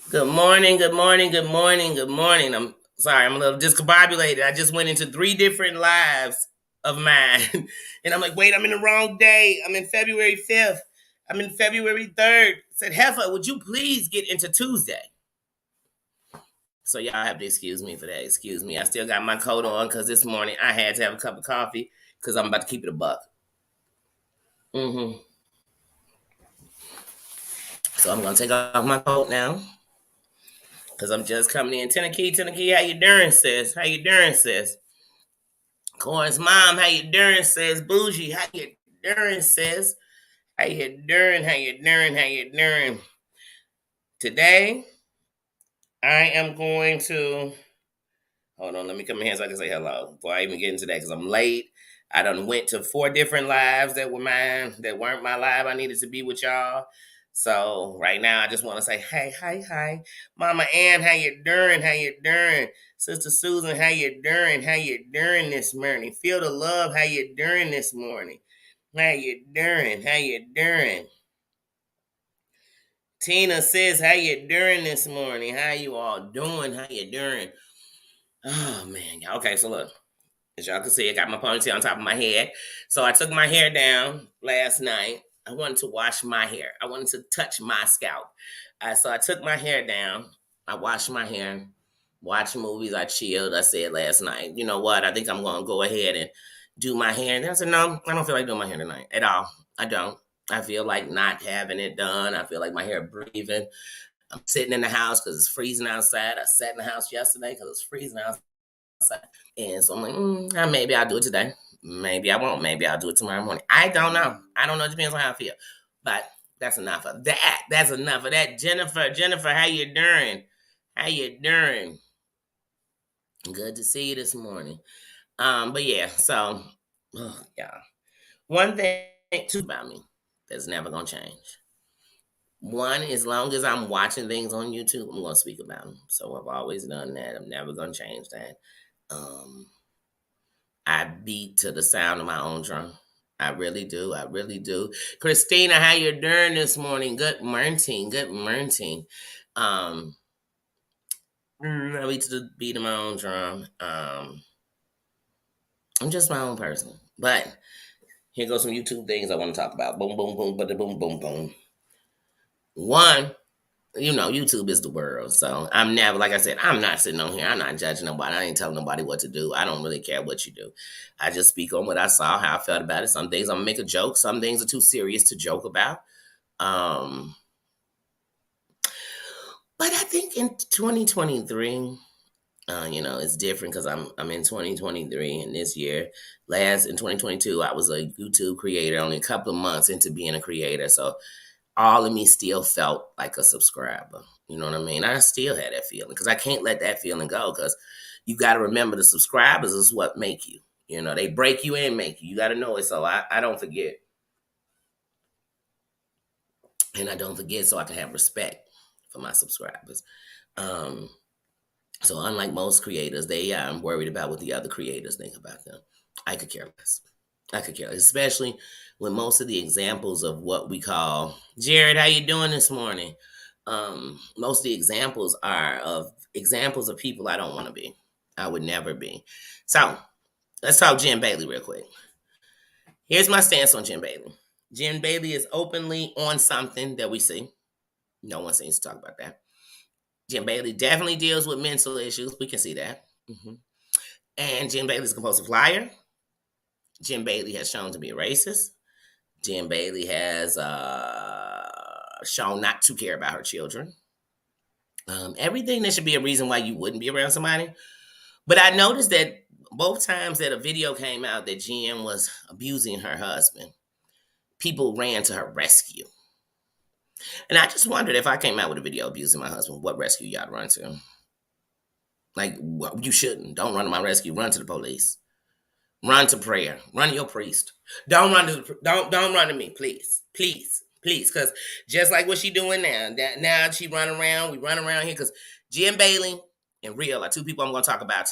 Good morning, good morning, good morning, good morning. I'm sorry, I'm a little discombobulated. I just went into three different lives of mine. And I'm like, wait, I'm in the wrong day. I'm in February 5th. I'm in February 3rd. I said, Heifer, would you please get into Tuesday? So y'all have to excuse me for that. Excuse me. I still got my coat on because this morning I had to have a cup of coffee because I'm about to keep it a buck. hmm So I'm gonna take off my coat now because I'm just coming in. Tennessee, how you doing, sis? How you doing, sis? Corn's mom, how you doing, sis? Bougie, how you doing, sis? How you doing? How you doing? How you doing? Today, I am going to hold on. Let me come in here so I can say hello before I even get into that because I'm late. I done went to four different lives that were mine that weren't my live. I needed to be with y'all. So right now, I just want to say, hey, hi, hi, Mama Ann, how you doing? How you doing? Sister Susan, how you doing? How you doing this morning? Feel the love. How you doing this morning? How you doing? How you doing? Tina says, how you doing this morning? How you all doing? How you doing? Oh man, okay. So look, as y'all can see, I got my ponytail on top of my head. So I took my hair down last night. I wanted to wash my hair. I wanted to touch my scalp. So I took my hair down. I washed my hair, watched movies. I chilled. I said last night, you know what? I think I'm going to go ahead and do my hair. And I said, no, I don't feel like doing my hair tonight at all. I don't. I feel like not having it done. I feel like my hair breathing. I'm sitting in the house because it's freezing outside. I sat in the house yesterday because it's freezing outside. And so I'm like, maybe I'll do it today. Maybe I won't. Maybe I'll do it tomorrow morning. I don't know. I don't know. It depends on how I feel. But that's enough of that. That's enough of that. Jennifer, how you doing? How you doing? Good to see you this morning. But yeah, so yeah. One thing too about me that's never gonna change. One, as long as I'm watching things on YouTube, I'm gonna speak about them. So I've always done that. I'm never gonna change that. Um, I beat to the sound of my own drum. I really do. I really do. Christina, how you doing this morning? Good morning. Good morning. Um, I beat to the beat of my own drum. I'm just my own person. But here goes some YouTube things I want to talk about. Boom, boom, boom, bada boom, boom, boom. One, YouTube is the world. So I'm never, like I said, I'm not sitting on here. I'm not judging nobody. I ain't telling nobody what to do. I don't really care what you do. I just speak on what I saw, how I felt about it. Some things I'm gonna make a joke. Some things are too serious to joke about. Um, but I think in 2023, it's different because I'm in 2023, and this year, last in 2022, I was a YouTube creator, only a couple of months into being a creator. So all of me still felt like a subscriber. You know what I mean? I still had that feeling because I can't let that feeling go because you got to remember the subscribers is what make you. They break you and make you. You got to know it. So I don't forget. And I don't forget so I can have respect for my subscribers. Um, so unlike most creators, they are worried about what the other creators think about them. I could care less. I could care less, especially when most of the examples of what we call Jared, how you doing this morning? Most of the examples are of examples of people I don't want to be. I would never be. So let's talk Jim Bailey real quick. Here's my stance on Jim Bailey. Jim Bailey is openly on something that we see. No one seems to talk about that. Jim Bailey definitely deals with mental issues. We can see that. And Jim Bailey's a compulsive liar. Jim Bailey has shown to be a racist. Jim Bailey has shown not to care about her children. Everything that should be a reason why you wouldn't be around somebody. But I noticed that both times that a video came out that Jim was abusing her husband, people ran to her rescue. And I just wondered if I came out with a video abusing my husband, what rescue y'all run to? Like, you shouldn't. Don't run to my rescue. Run to the police. Run to prayer. Run to your priest. Don't run to me, please, please, please. Because just like what she doing now, now she run around. We run around here because Jim Bailey and Real are two people I'm going to talk about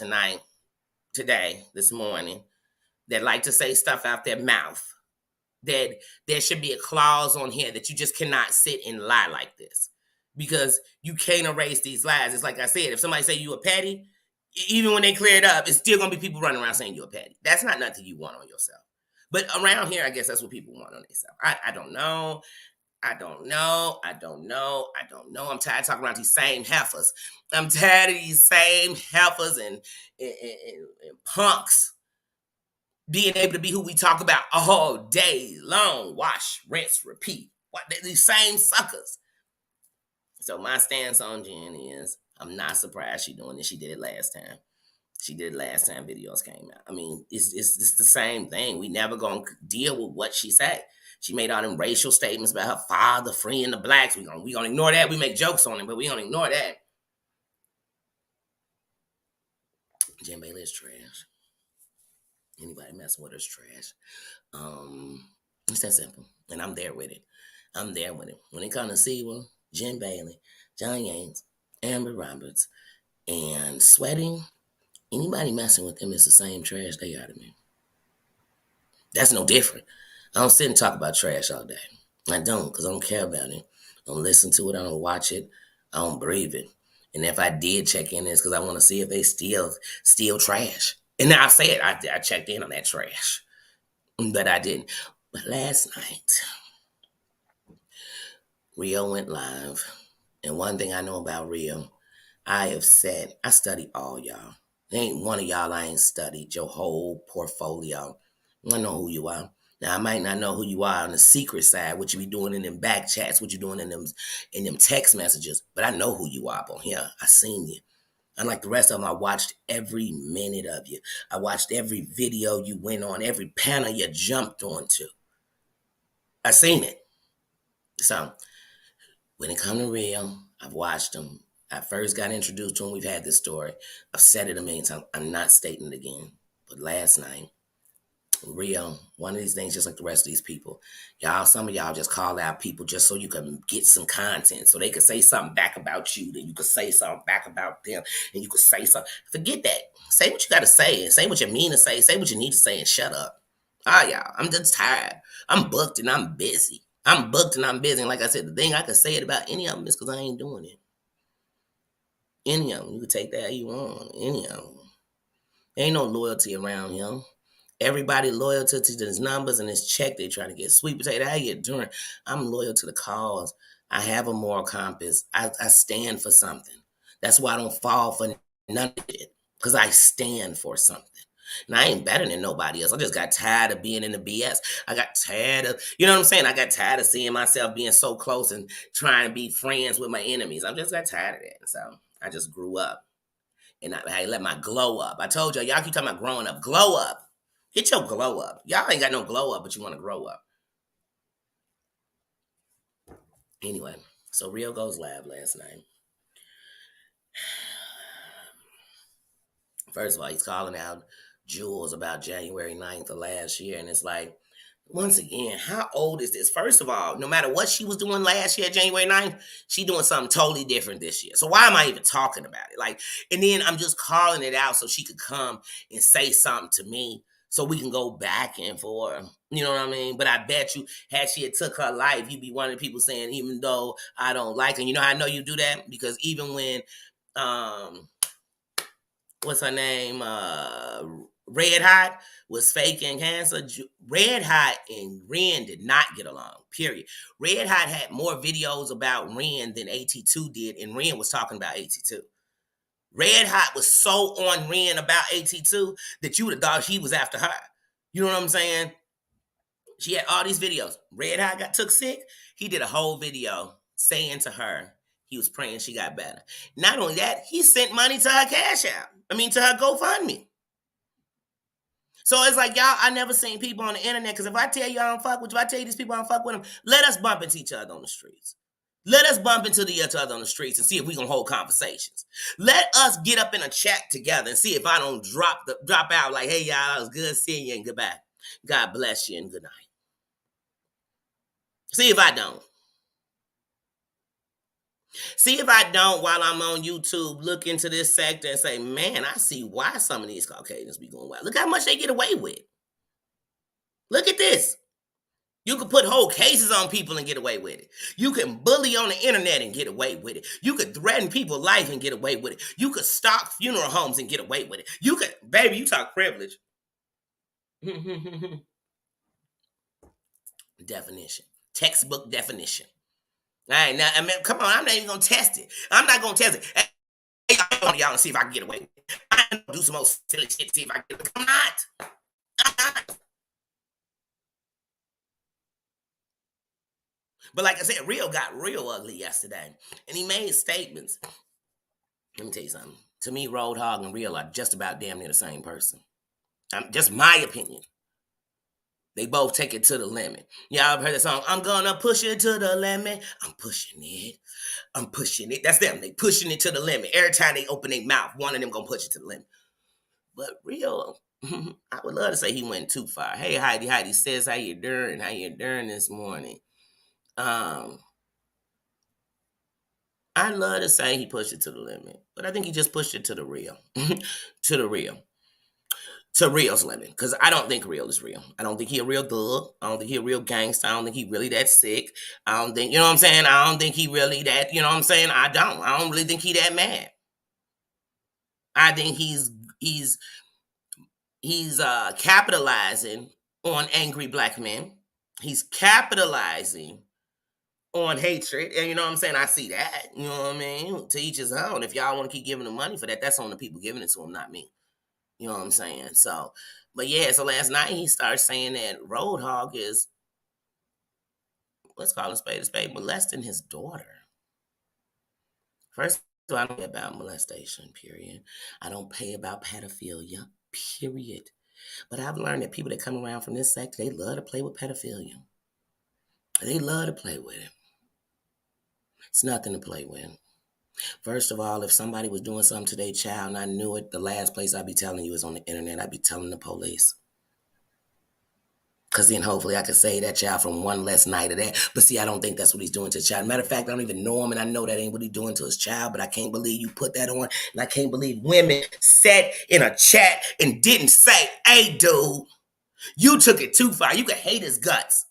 today, this morning, that like to say stuff out their mouth. That there should be a clause on here that you just cannot sit and lie like this. because you can't erase these lies. It's like I said, if somebody say you a petty, even when they clear it up, it's still gonna be people running around saying you a petty. That's not nothing you want on yourself. But around here, I guess that's what people want on themselves. I don't know. I don't know. I don't know. I don't know. I'm tired of talking about these same heifers. I'm tired of these same heifers and punks being able to be who we talk about all day long. Wash, rinse, repeat. What these same suckers. So my stance on Jen is I'm not surprised she doing this. She did it last time. She did it last time videos came out. I mean, it's the same thing. We never gonna deal with what she said. She made all them racial statements about her father freeing the blacks. We gonna ignore that. We make jokes on it, but we gonna ignore that. Jen Bailey is trash. Anybody messing with her is trash. It's that simple. And I'm there with it. I'm there with it. When it comes to Sewell, Jen Bailey, John Yanes, Amber Roberts, and Sweating, anybody messing with them is the same trash they are to me. That's no different. I don't sit and talk about trash all day. I don't, because I don't care about it. I don't listen to it. I don't watch it. I don't breathe it. And if I did check in, it's because I want to see if they steal trash. And now I say it, I checked in on that trash. But I didn't. But last night, Rio went live. And one thing I know about Rio, I study all y'all. There ain't one of y'all I ain't studied your whole portfolio. I know who you are. Now I might not know who you are on the secret side, what you be doing in them back chats, what you doing in them text messages, but I know who you are up on here. I seen you. Unlike the rest of them, I watched every minute of you. I watched every video you went on, every panel you jumped onto. I seen it. So when it comes to Rio, I've watched him. I first got introduced to him. We've had this story. I've said it a million times. I'm not stating it again. But last night, Rio, one of these things, just like the rest of these people, some of y'all just call out people just so you can get some content, so they can say something back about you, then you can say something back about them, and you can say something. Forget that. Say what you got to say, and say what you mean to say what you need to say, and shut up. Y'all, I'm just tired. I'm booked and I'm busy. I'm booked and I'm busy. And like I said, the thing I can say it about any of them is because I ain't doing it. Any of them. You can take that how you want. Any of them. There ain't no loyalty around him. Everybody loyal to his numbers and his check they trying to get. Sweet potato, how you doing? I'm loyal to the cause. I have a moral compass. I stand for something. That's why I don't fall for none of it. Because I stand for something. And I ain't better than nobody else. I just got tired of being in the BS. I got tired of, you know what I'm saying? I got tired of seeing myself being so close and trying to be friends with my enemies. I just got tired of that. So I just grew up. And I let my glow up. I told y'all keep talking about growing up. Glow up. Get your glow up. Y'all ain't got no glow up, but you want to grow up. Anyway, so Rio goes live last night. First of all, he's calling out Jules about January 9th of last year. And it's like, once again, how old is this? First of all, no matter what she was doing last year, January 9th, she doing something totally different this year. So why am I even talking about it? Like, and then I'm just calling it out so she could come and say something to me so we can go back and forth. You know what I mean? But I bet you, had she had took her life, you'd be one of the people saying, even though I don't like her. You know how I know you do that? Because even when, what's her name? Red Hot was faking cancer. Red Hot and Ren did not get along, period. Red Hot had more videos about Ren than AT2 did, and Ren was talking about AT2. Red Hot was so on Ren about AT2 that you would have thought he was after her. You know what I'm saying? She had all these videos. Red Hot took sick. He did a whole video saying to her he was praying she got better. Not only that, he sent money to her Cash App. To her GoFundMe. So it's like, y'all, I never seen people on the internet, because if I tell you I don't fuck with you, I tell you these people I don't fuck with them, let us bump into each other on the streets. Let us bump into each other on the streets and see if we can hold conversations. Let us get up in a chat together and see if I don't drop out like, hey, y'all, it was good seeing you and goodbye. God bless you and good night. See if I don't. See if I don't, while I'm on YouTube, look into this sector and say, man, I see why some of these Caucasians be going wild. Look how much they get away with. Look at this. You can put whole cases on people and get away with it. You can bully on the internet and get away with it. You could threaten people's life and get away with it. You could stalk funeral homes and get away with it. You could, baby, you talk privilege. Definition. Textbook definition. All right, now, I mean, come on, I'm not even going to test it. I'm not going to test it. Hey, I want y'all to see if I can get away with it. I'm going to do some more silly shit to see if I can get away with it. I'm not. I'm not. But like I said, Rio got real ugly yesterday. And he made statements. Let me tell you something. To me, Roadhog and Rio are just about damn near the same person. Just my opinion. They both take it to the limit. Y'all heard the song, I'm gonna push it to the limit. I'm pushing it. I'm pushing it. That's them. They pushing it to the limit. Every time they open their mouth, one of them gonna push it to the limit. But Rio, I would love to say he went too far. Hey, Heidi says, how you doing? How you doing this morning? I'd love to say he pushed it to the limit, but I think he just pushed it to the real, to the real, to Rio's limit. Because I don't think Rio is real. I don't think he a real thug. I don't think he a real gangster. I don't think he really that sick. I don't think, you know what I'm saying? I don't think he really that, you know what I'm saying? I don't really think he that mad. I think he's capitalizing on angry black men. He's capitalizing on hatred. And you know what I'm saying? I see that. You know what I mean? To each his own. If y'all want to keep giving him money for that, that's on the people giving it to him, not me. You know what I'm saying? So, but yeah, so last night he started saying that Roadhog is, let's call a spade, molesting his daughter. First of all, I don't pay about molestation, period. I don't pay about pedophilia, period. But I've learned that people that come around from this sector, they love to play with pedophilia. They love to play with it. It's nothing to play with. First of all, if somebody was doing something to their child and I knew it, the last place I'd be telling you is on the internet. I'd be telling the police. Because then hopefully I could save that child from one less night of that. But see, I don't think that's what he's doing to the child. Matter of fact, I don't even know him, and I know that ain't what he's doing to his child, but I can't believe you put that on, and I can't believe women sat in a chat and didn't say, hey, dude, you took it too far. You could hate his guts.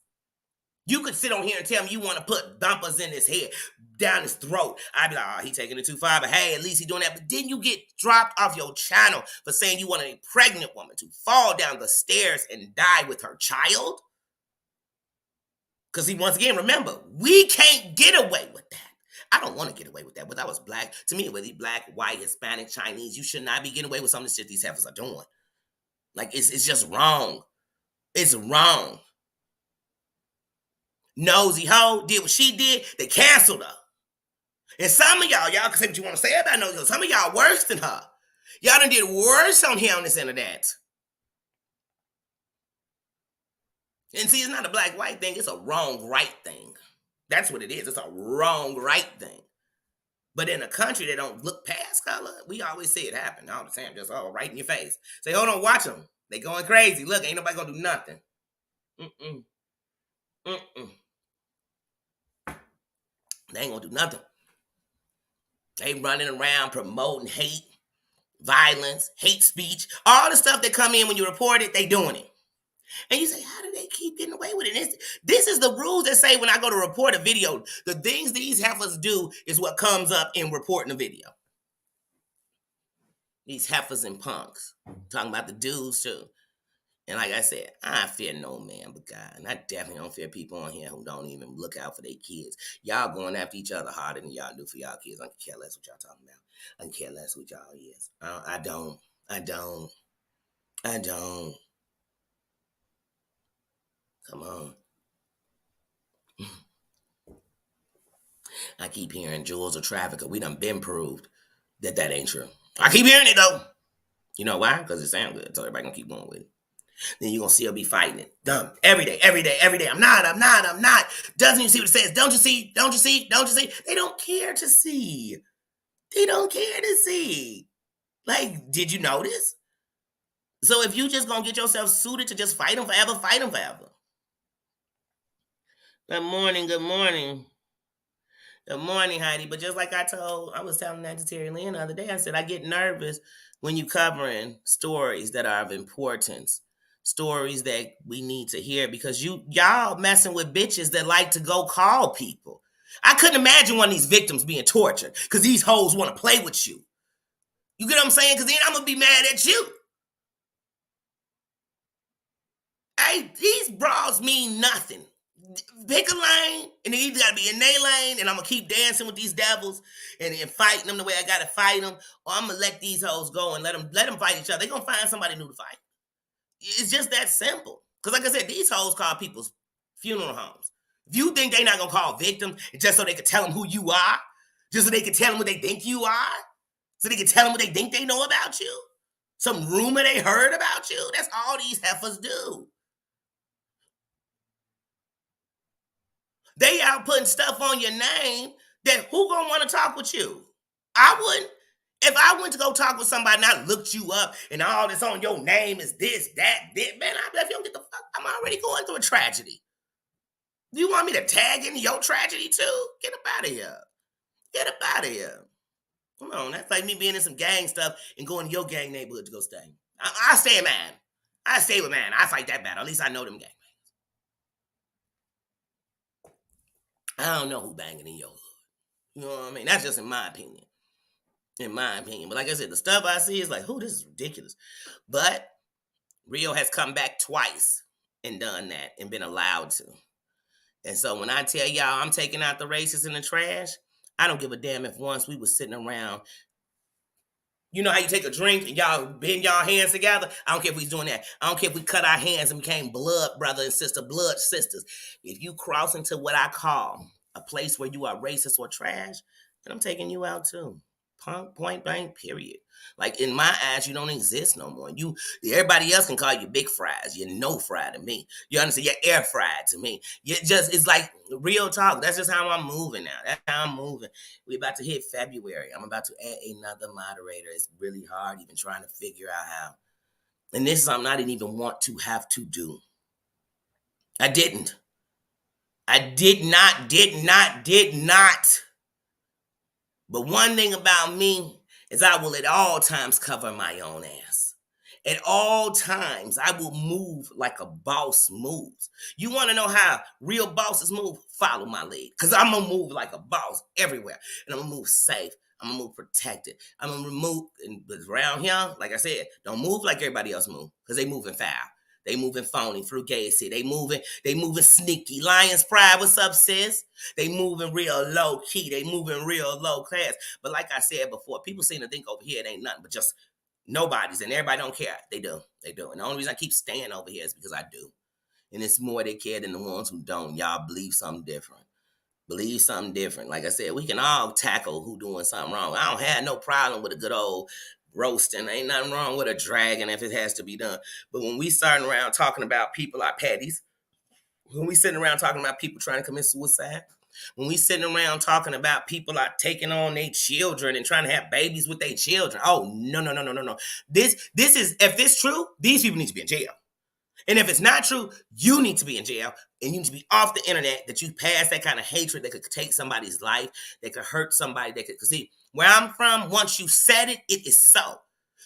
You could sit on here and tell me you want to put bumpers in his head, down his throat. I'd be like, oh, he taking it too far, but hey, at least he doing that. But then you get dropped off your channel for saying you want a pregnant woman to fall down the stairs and die with her child? Because once again, remember, we can't get away with that. I don't want to get away with that. But I was black. To me, whether you black, white, Hispanic, Chinese, you should not be getting away with some of the shit these heifers are doing. Like, it's just wrong. It's wrong. Nosy hoe did what she did. They canceled her. And some of y'all can say what you want to say about nosy. Some of y'all worse than her. Y'all done did worse on here on this internet. And see, it's not a black-white thing. It's a wrong-right thing. That's what it is. It's a wrong-right thing. But in a country that don't look past color, we always see it happen all the time. Just right in your face. Say, hold on, watch them. They going crazy. Look, ain't nobody gonna do nothing. They ain't gonna do nothing. They running around promoting hate, violence, hate speech, all the stuff that come in when you report it, they doing it. And you say, how do they keep getting away with it? This is the rules that say when I go to report a video, the things these heifers do is what comes up in reporting a video. These heifers and punks. Talking about the dudes too. And like I said, I fear no man but God. And I definitely don't fear people on here who don't even look out for their kids. Y'all going after each other harder than y'all do for y'all kids. I can care less what y'all talking about. I can care less what y'all is. I don't. Come on. I keep hearing Jules a trafficker. We done been proved that ain't true. I keep hearing it though. You know why? Because it sounds good. So everybody gonna keep going with it. Then you're gonna still be fighting it. Dumb. Every day. I'm not. Doesn't you see what it says? Don't you see? They don't care to see. Like, did you notice? So if you just gonna get yourself suited to just fight them forever, fight them forever. Good morning. Good morning, Heidi. But just like I was telling that to Terry Lynn the other day, I said, I get nervous when you covering stories that are of importance stories that we need to hear because y'all messing with bitches that like to go call people. I couldn't imagine one of these victims being tortured because these hoes want to play with you. You get what I'm saying? Because then I'm going to be mad at you. Hey, these bras mean nothing. Pick a lane, and they either got to be in their lane, and I'm going to keep dancing with these devils and fighting them the way I got to fight them, or I'm going to let these hoes go and let them fight each other. They're going to find somebody new to fight. It's just that simple. Because like I said, these hoes call people's funeral homes. If you think they're not going to call victims just so they can tell them who you are, just so they can tell them what they think you are, so they can tell them what they think they know about you, some rumor they heard about you, that's all these heifers do. They out putting stuff on your name that who gonna want to talk with you? I wouldn't. If I went to go talk with somebody and I looked you up and all that's on your name is this, that, man, if you don't get the fuck, I'm already going through a tragedy. Do you want me to tag in your tragedy too? Get up out of here. Get up out of here. Come on, that's like me being in some gang stuff and going to your gang neighborhood to go stay. I stay in man. I stay with man. I fight that battle. At least I know them gang. I don't know who banging in your hood. You know what I mean? That's just in my opinion. In my opinion. But like I said, the stuff I see is like, this is ridiculous. But Rio has come back twice and done that and been allowed to. And so when I tell y'all I'm taking out the racists in the trash, I don't give a damn if once we was sitting around. You know how you take a drink and y'all bend y'all hands together? I don't care if we doing that. I don't care if we cut our hands and became blood brother and sister, blood sisters. If you cross into what I call a place where you are racist or trash, then I'm taking you out too. Point blank, period. Like in my eyes, you don't exist no more. Everybody else can call you big fries. You're no fry to me. You understand? You're air fried to me. It's like real talk. That's just how I'm moving now. That's how I'm moving. We're about to hit February. I'm about to add another moderator. It's really hard even trying to figure out how. And this is something I didn't even want to have to do. I didn't. I did not. But one thing about me is I will at all times cover my own ass. At all times, I will move like a boss moves. You want to know how real bosses move? Follow my lead. Because I'm going to move like a boss everywhere. And I'm going to move safe. I'm going to move protected. I'm going to move, and around here, like I said, don't move like everybody else move. Because they moving foul. They moving phony, frugacy. They moving sneaky. Lion's pride, what's up, sis? They moving real low key. They moving real low class. But like I said before, people seem to think over here it ain't nothing but just nobody's and everybody don't care. They do. And the only reason I keep staying over here is because I do. And it's more they care than the ones who don't. Y'all believe something different. Like I said, we can all tackle who doing something wrong. I don't have no problem with a good old roasting. Ain't nothing wrong with a dragging if it has to be done. But when we starting around talking about people like patties, when we sitting around talking about people trying to commit suicide, when we sitting around talking about people are taking on their children and trying to have babies with their children. Oh, no. This is, if this true, these people need to be in jail. And if it's not true, you need to be in jail and you need to be off the internet, that you pass that kind of hatred that could take somebody's life, that could hurt somebody, cause see, where I'm from, once you said it, it is so.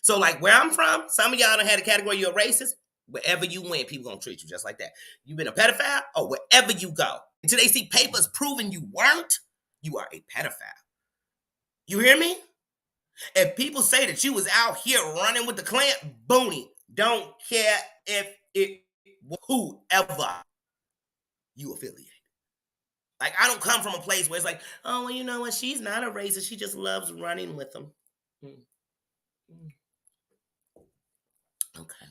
So like where I'm from, some of y'all done had a category you're a racist. Wherever you went, people gonna treat you just like that. You been a pedophile, or wherever you go, until they see papers proving you weren't, you are a pedophile. You hear me? If people say that you was out here running with the Klan, boony, don't care if it whoever you affiliate. Like, I don't come from a place where it's like, oh, well, you know what? She's not a racist. She just loves running with them. Okay.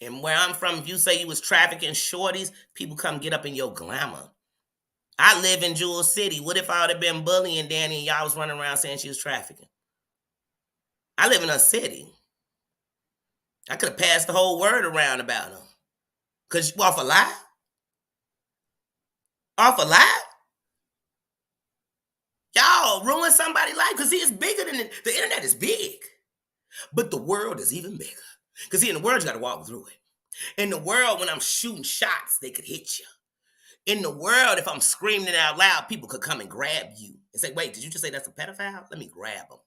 And where I'm from, if you say you was trafficking shorties, people come get up in your glamour. I live in Jewel City. What if I would have been bullying Danny and y'all was running around saying she was trafficking? I live in a city. I could have passed the whole word around about her. Cause you off a lie? Off a lie? Y'all ruin somebody's life. Cause see, it's bigger than the internet is big. But the world is even bigger. Cause see, in the world, you gotta walk through it. In the world, when I'm shooting shots, they could hit you. In the world, if I'm screaming it out loud, people could come and grab you and say, wait, did you just say that's a pedophile? Let me grab him.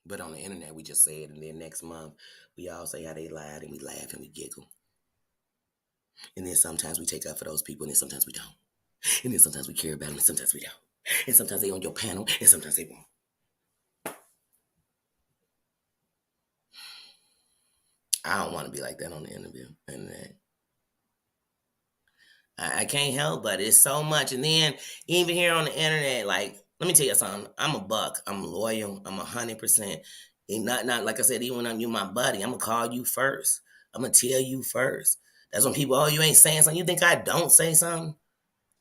But on the internet, we just say it, and then next month, we all say how they lied, and we laugh and we giggle. And then sometimes we take up for those people, and then sometimes we don't. And then sometimes we care about them, and sometimes we don't. And sometimes they on your panel, and sometimes they won't. I don't want to be like that on the internet. I can't help but it's so much. And then even here on the internet, like, let me tell you something. I'm a buck. I'm loyal. I'm 100%. And not like I said, even when you my buddy, I'm gonna call you first. I'm gonna tell you first. That's when people, oh, you ain't saying something. You think I don't say something?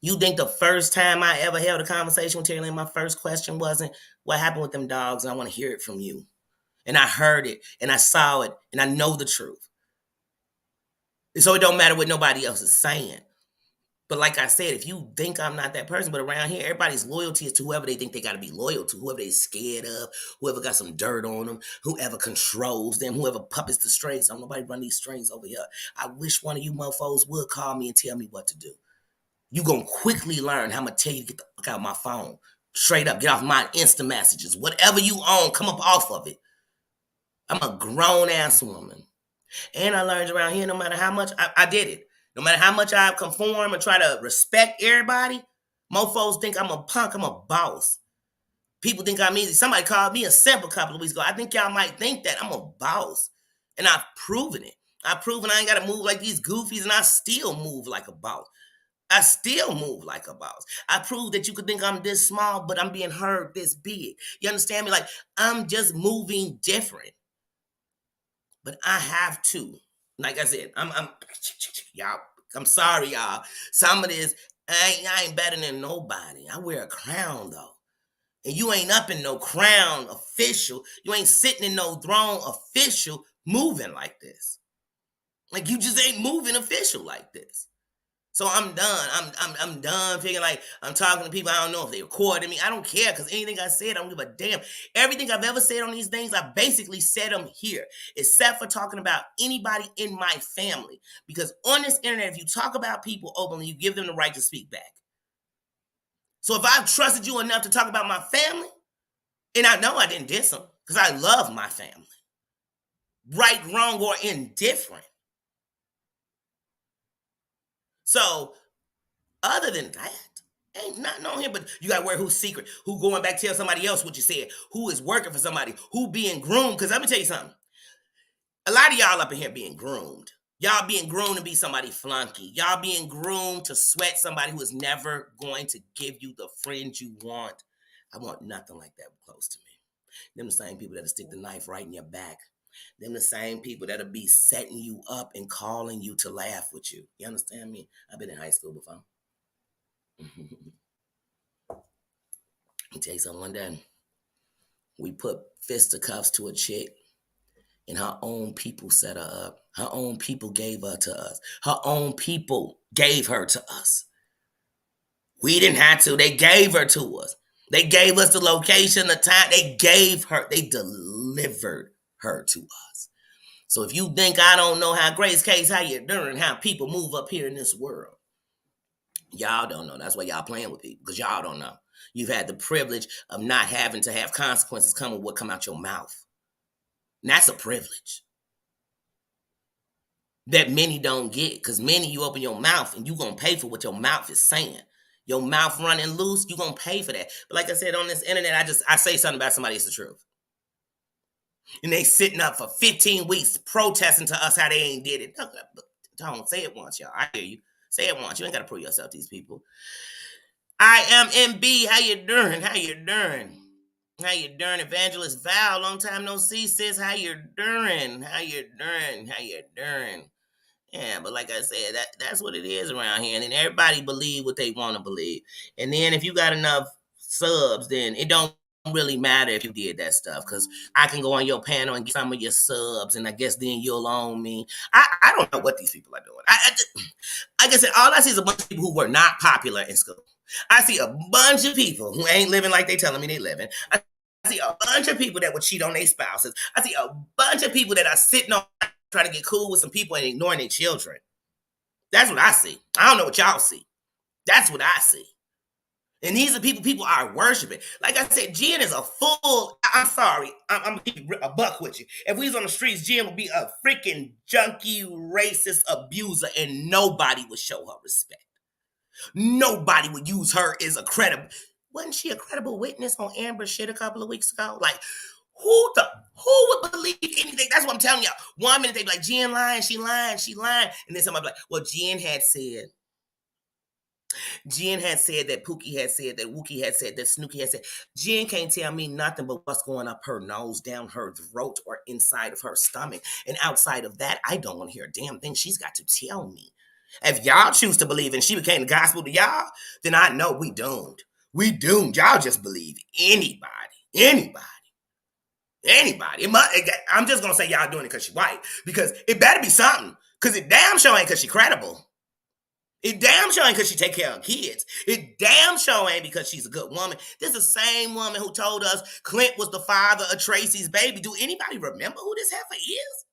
You think the first time I ever held a conversation with Terry Lynn, my first question wasn't what happened with them dogs, and I want to hear it from you. And I heard it, and I saw it, and I know the truth. So it don't matter what nobody else is saying. But like I said, if you think I'm not that person, but around here, everybody's loyalty is to whoever they think they got to be loyal to, whoever they're scared of, whoever got some dirt on them, whoever controls them, whoever puppets the strings. Don't nobody run these strings over here. I wish one of you mofos would call me and tell me what to do. You gonna quickly learn how I'm gonna tell you to get the fuck out of my phone. Straight up, get off my Insta messages. Whatever you own, come up off of it. I'm a grown ass woman. And I learned around here, no matter how much I did it, no matter how much I conform and try to respect everybody, mofos think I'm a punk, I'm a boss. People think I'm easy. Somebody called me a simp a couple of weeks ago. I think y'all might think that I'm a boss. And I've proven it. I've proven I ain't got to move like these goofies, and I still move like a boss. I still move like a boss. I prove that you could think I'm this small, but I'm being heard this big. You understand me? Like, I'm just moving different. But I have to. Like I said, I'm y'all. I'm sorry, y'all. Some of this, I ain't better than nobody. I wear a crown though. And you ain't up in no crown official. You ain't sitting in no throne official moving like this. Like you just ain't moving official like this. So I'm done. I'm done figuring like I'm talking to people. I don't know if they recorded me. I don't care because anything I said, I don't give a damn. Everything I've ever said on these things, I basically said them here, except for talking about anybody in my family. Because on this internet, if you talk about people openly, you give them the right to speak back. So if I've trusted you enough to talk about my family, and I know I didn't diss them because I love my family, right, wrong, or indifferent. So other than that, ain't nothing on here, but you gotta worry who's secret, who going back tell somebody else what you said, who is working for somebody, who being groomed. Because let me tell you something. A lot of y'all up in here being groomed. Y'all being groomed to be somebody flunky. Y'all being groomed to sweat somebody who is never going to give you the friends you want. I want nothing like that close to me. Them the same people that'll stick the knife right in your back. Them the same people that'll be setting you up and calling you to laugh with you. You understand me? I've been in high school before. I'll tell you something. One day, we put fisticuffs to a chick, and her own people set her up. Her own people gave her to us. Her own people gave her to us. We didn't have to. They gave her to us. They gave us the location, the time. They gave her. They delivered her to us. So if you think I don't know how Grace Case, how you doing, how people move up here in this world, y'all don't know. That's why y'all playing with people, because y'all don't know. You've had the privilege of not having to have consequences come with what come out your mouth. And that's a privilege that many don't get, because many, you open your mouth and you going to pay for what your mouth is saying. Your mouth running loose, you going to pay for that. But like I said, on this internet, I say something about somebody, it's the truth. And they sitting up for 15 weeks protesting to us how they ain't did it. Don't say it once, y'all. I hear you. Say it once. You ain't got to prove yourself to these people. I am MB. How you doing? How you doing? How you doing? Evangelist Val, long time no see, sis. How you doing? How you doing? How you doing? Yeah, but like I said, that's what it is around here. And then everybody believe what they want to believe. And then if you got enough subs, then it don't really matter if you did that stuff, because I can go on your panel and get some of your subs, and I guess then you'll own me. I don't know what these people are doing. Like I said, all I see is a bunch of people who were not popular in school. I see a bunch of people who ain't living like they telling me they living. I see a bunch of people that would cheat on their spouses. I see a bunch of people that are sitting on trying to get cool with some people and ignoring their children. That's what I see. I don't know what y'all see. That's what I see. And these are people are worshiping. Like I said, Jen is a full. I'm sorry. I'm gonna keep a buck with you. If we was on the streets, Jen would be a freaking junkie, racist abuser, and nobody would show her respect. Nobody would use her as a credible. Wasn't she a credible witness on Amber shit a couple of weeks ago? Like, who would believe anything? That's what I'm telling y'all. 1 minute they be like, Jen lying, she lying, she lying. And then somebody be like, well, Jen had said that Pookie had said that Wookie had said that Snooki had said. Jen can't tell me nothing but what's going up her nose, down her throat, or inside of her stomach. And outside of that, I don't want to hear a damn thing she's got to tell me. If y'all choose to believe and she became the gospel to y'all, then I know we doomed. We doomed. Y'all just believe anybody. Anybody. Anybody. I'm just going to say y'all doing it because she white. Because it better be something. Because it damn sure ain't because she credible. It damn sure ain't because she take care of kids. It damn sure ain't because she's a good woman. This is the same woman who told us Clint was the father of Tracy's baby. Do anybody remember who this heifer is?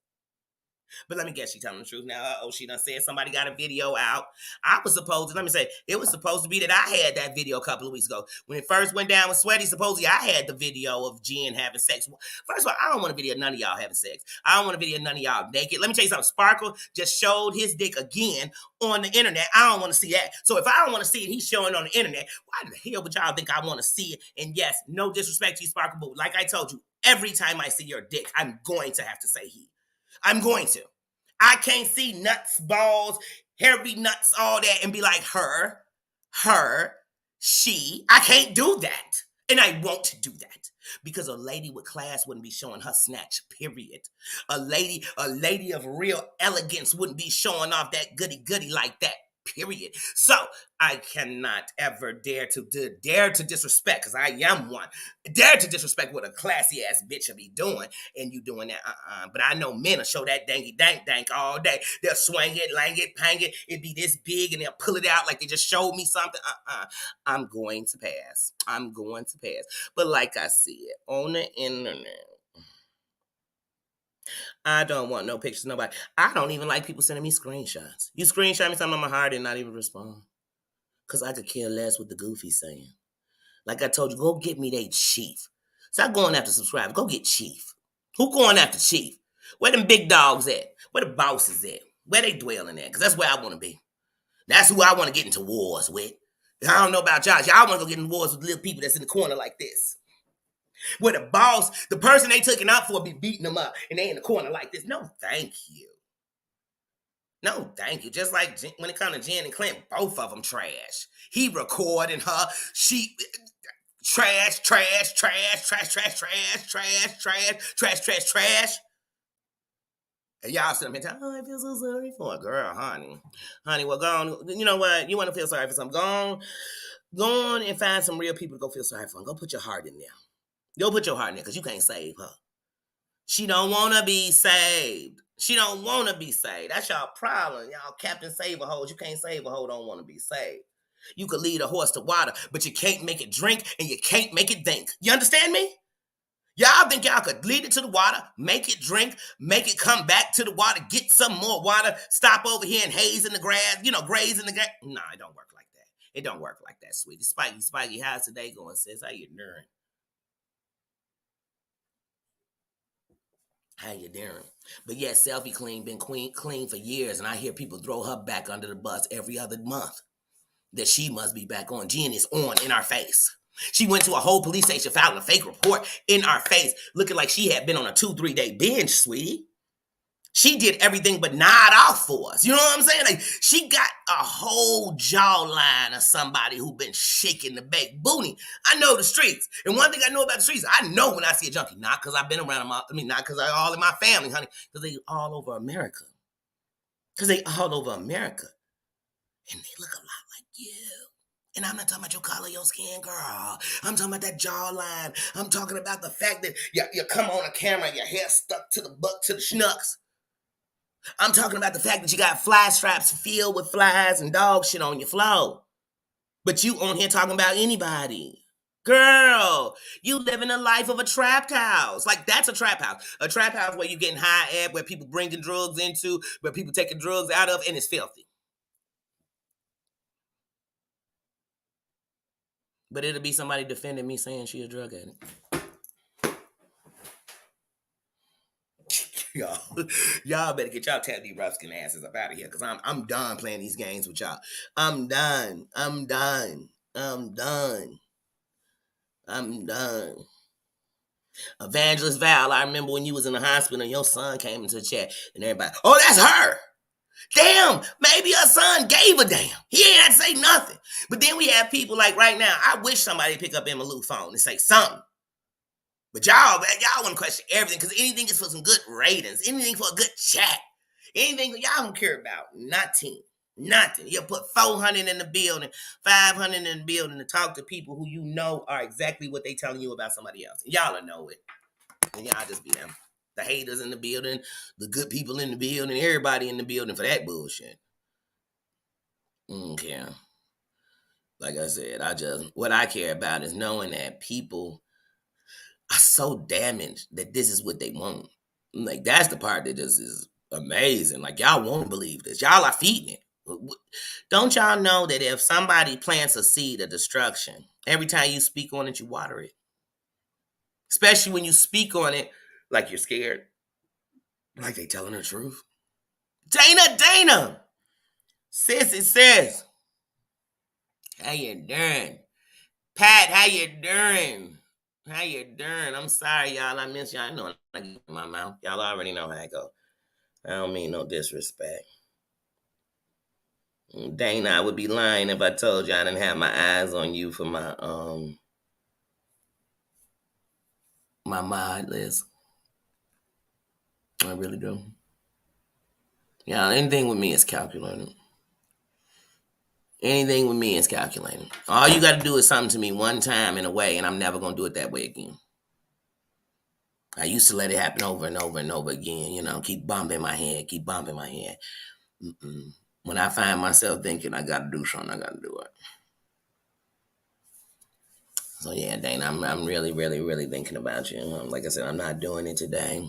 But let me guess, she telling the truth now. She done said somebody got a video out. It was supposed to be that I had that video a couple of weeks ago. When it first went down with Sweaty, supposedly I had the video of Jen having sex. First of all, I don't want a video of none of y'all having sex. I don't want a video of none of y'all naked. Let me tell you something. Sparkle just showed his dick again on the internet. I don't want to see that. So if I don't want to see it, he's showing on the internet. Why the hell would y'all think I want to see it? And yes, no disrespect to you, Sparkle, but like I told you, every time I see your dick, I'm going to have to say he. I'm going to. I can't see nuts, balls, hairy nuts, all that, and be like her, she. I can't do that. And I won't do that. Because a lady with class wouldn't be showing her snatch, period. A lady of real elegance wouldn't be showing off that goody like that, period. So I cannot ever dare to disrespect, because I am one. Dare to disrespect what a classy ass bitch will be doing, and you doing that. But I know men will show that danky dank all day. They'll swing it, lang it, pang it. It'd be this big, and they'll pull it out like they just showed me something. I'm going to pass. But like I said, on the internet, I don't want no pictures of nobody. I don't even like people sending me screenshots. You screenshot me something on my heart and not even respond. Because I could care less what the goofy's saying. Like I told you, go get me that chief. Stop going after subscribers. Go get chief. Who going after chief? Where them big dogs at? Where the bosses at? Where they dwelling at? Because that's where I want to be. That's who I want to get into wars with. I don't know about y'all. Y'all want to go get in wars with little people that's in the corner like this. Where the boss, the person they took it out for, be beating them up, and they in the corner like this. No, thank you. No, thank you. Just like when it comes to Jen and Clint, both of them trash. He recording her. She trash. And y'all sit up here telling, I feel so sorry for a girl, honey. Honey, well, go on. You know what? You want to feel sorry for something? Go on and find some real people to go feel sorry for. Go put your heart in there. Go put your heart in there, because you can't save her. She don't want to be saved. That's y'all problem. Y'all Captain Save-A-Hoes. You can't save a hoe, don't want to be saved. You could lead a horse to water, but you can't make it drink, and you can't make it think. You understand me? Y'all think y'all could lead it to the water, make it drink, make it come back to the water, get some more water, stop over here and haze in the grass, graze in the grass. Nah, it don't work like that. It don't work like that, sweetie. Spiky, how's today going, sis? How you doing? How you doing? But yeah, Selfie Clean been clean for years, and I hear people throw her back under the bus every other month. That she must be back on. Jen is on in our face. She went to a whole police station filing a fake report in our face, looking like she had been on a 2-3 day binge, sweetie. She did everything but nod off for us. You know what I'm saying? Like, she got a whole jawline of somebody who been shaking the baked booty. I know the streets. And one thing I know about the streets, I know when I see a junkie. Not because I've been around them. Not because they're all in my family, honey. Because they all over America. And they look a lot like you. And I'm not talking about your color, your skin, girl. I'm talking about that jawline. I'm talking about the fact that you come on a camera and your hair stuck to the butt, to the schnucks. I'm talking about the fact that you got fly straps filled with flies and dog shit on your floor. But you on here talking about anybody. Girl, you live in the life of a trap house. Like, that's a trap house. A trap house where you getting high at, where people bringing drugs into, where people taking drugs out of, and it's filthy. But it'll be somebody defending me saying she a drug addict. y'all better get y'all Tabby Ruskin asses up out of here, because I'm done playing these games with y'all. I'm done. I'm done. I'm done. I'm done. Evangelist Val, I remember when you was in the hospital and your son came into the chat and everybody, oh, that's her. Damn, maybe her son gave a damn. He ain't had to say nothing. But then we have people like right now, I wish somebody pick up Emma Lou's phone and say something. But y'all want to question everything, because anything is for some good ratings, anything for a good chat, anything y'all don't care about. Nothing. Nothing. You put 400 in the building, 500 in the building to talk to people who you know are exactly what they telling you about somebody else. Y'all will know it. And y'all just be them. The haters in the building, the good people in the building, everybody in the building for that bullshit. Okay. Like I said, what I care about is knowing that people are so damaged that this is what they want. Like, that's the part that just is amazing. Like, y'all won't believe this. Y'all are feeding it. Don't y'all know that if somebody plants a seed of destruction, every time you speak on it, you water it? Especially when you speak on it like you're scared. Like they telling the truth. Dana! Sissy sis. How you doing? Pat, how you doing? How you doing? I'm sorry, y'all. I miss y'all. I know I get in my mouth. Y'all already know how I go. I don't mean no disrespect. Dana, I would be lying if I told you I didn't have my eyes on you for my mod list. I really do. Yeah, anything with me is calculated. Anything with me is calculated. All you got to do is something to me one time in a way, and I'm never going to do it that way again. I used to let it happen over and over and over again, keep bumping my head. When I find myself thinking I got to do something, I got to do it. So yeah, Dana, I'm really, really, really thinking about you. Like I said, I'm not doing it today.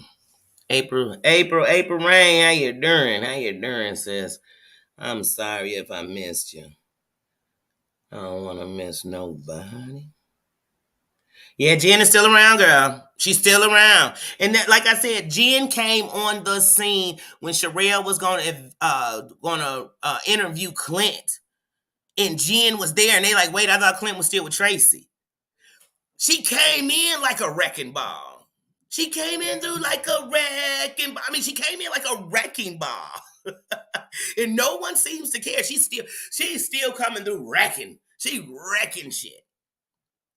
April Rain, how you doing? How you doing, sis? I'm sorry if I missed you. I don't want to miss nobody. Yeah, Jen is still around, girl. She's still around. And that, like I said, Jen came on the scene when Sherelle was gonna interview Clint. And Jen was there, and they like, wait, I thought Clint was still with Tracy. She came in like a wrecking ball. She came in through like a wrecking ball. I mean, she came in like a wrecking ball. And no one seems to care. She's still coming through wrecking. She wrecking shit.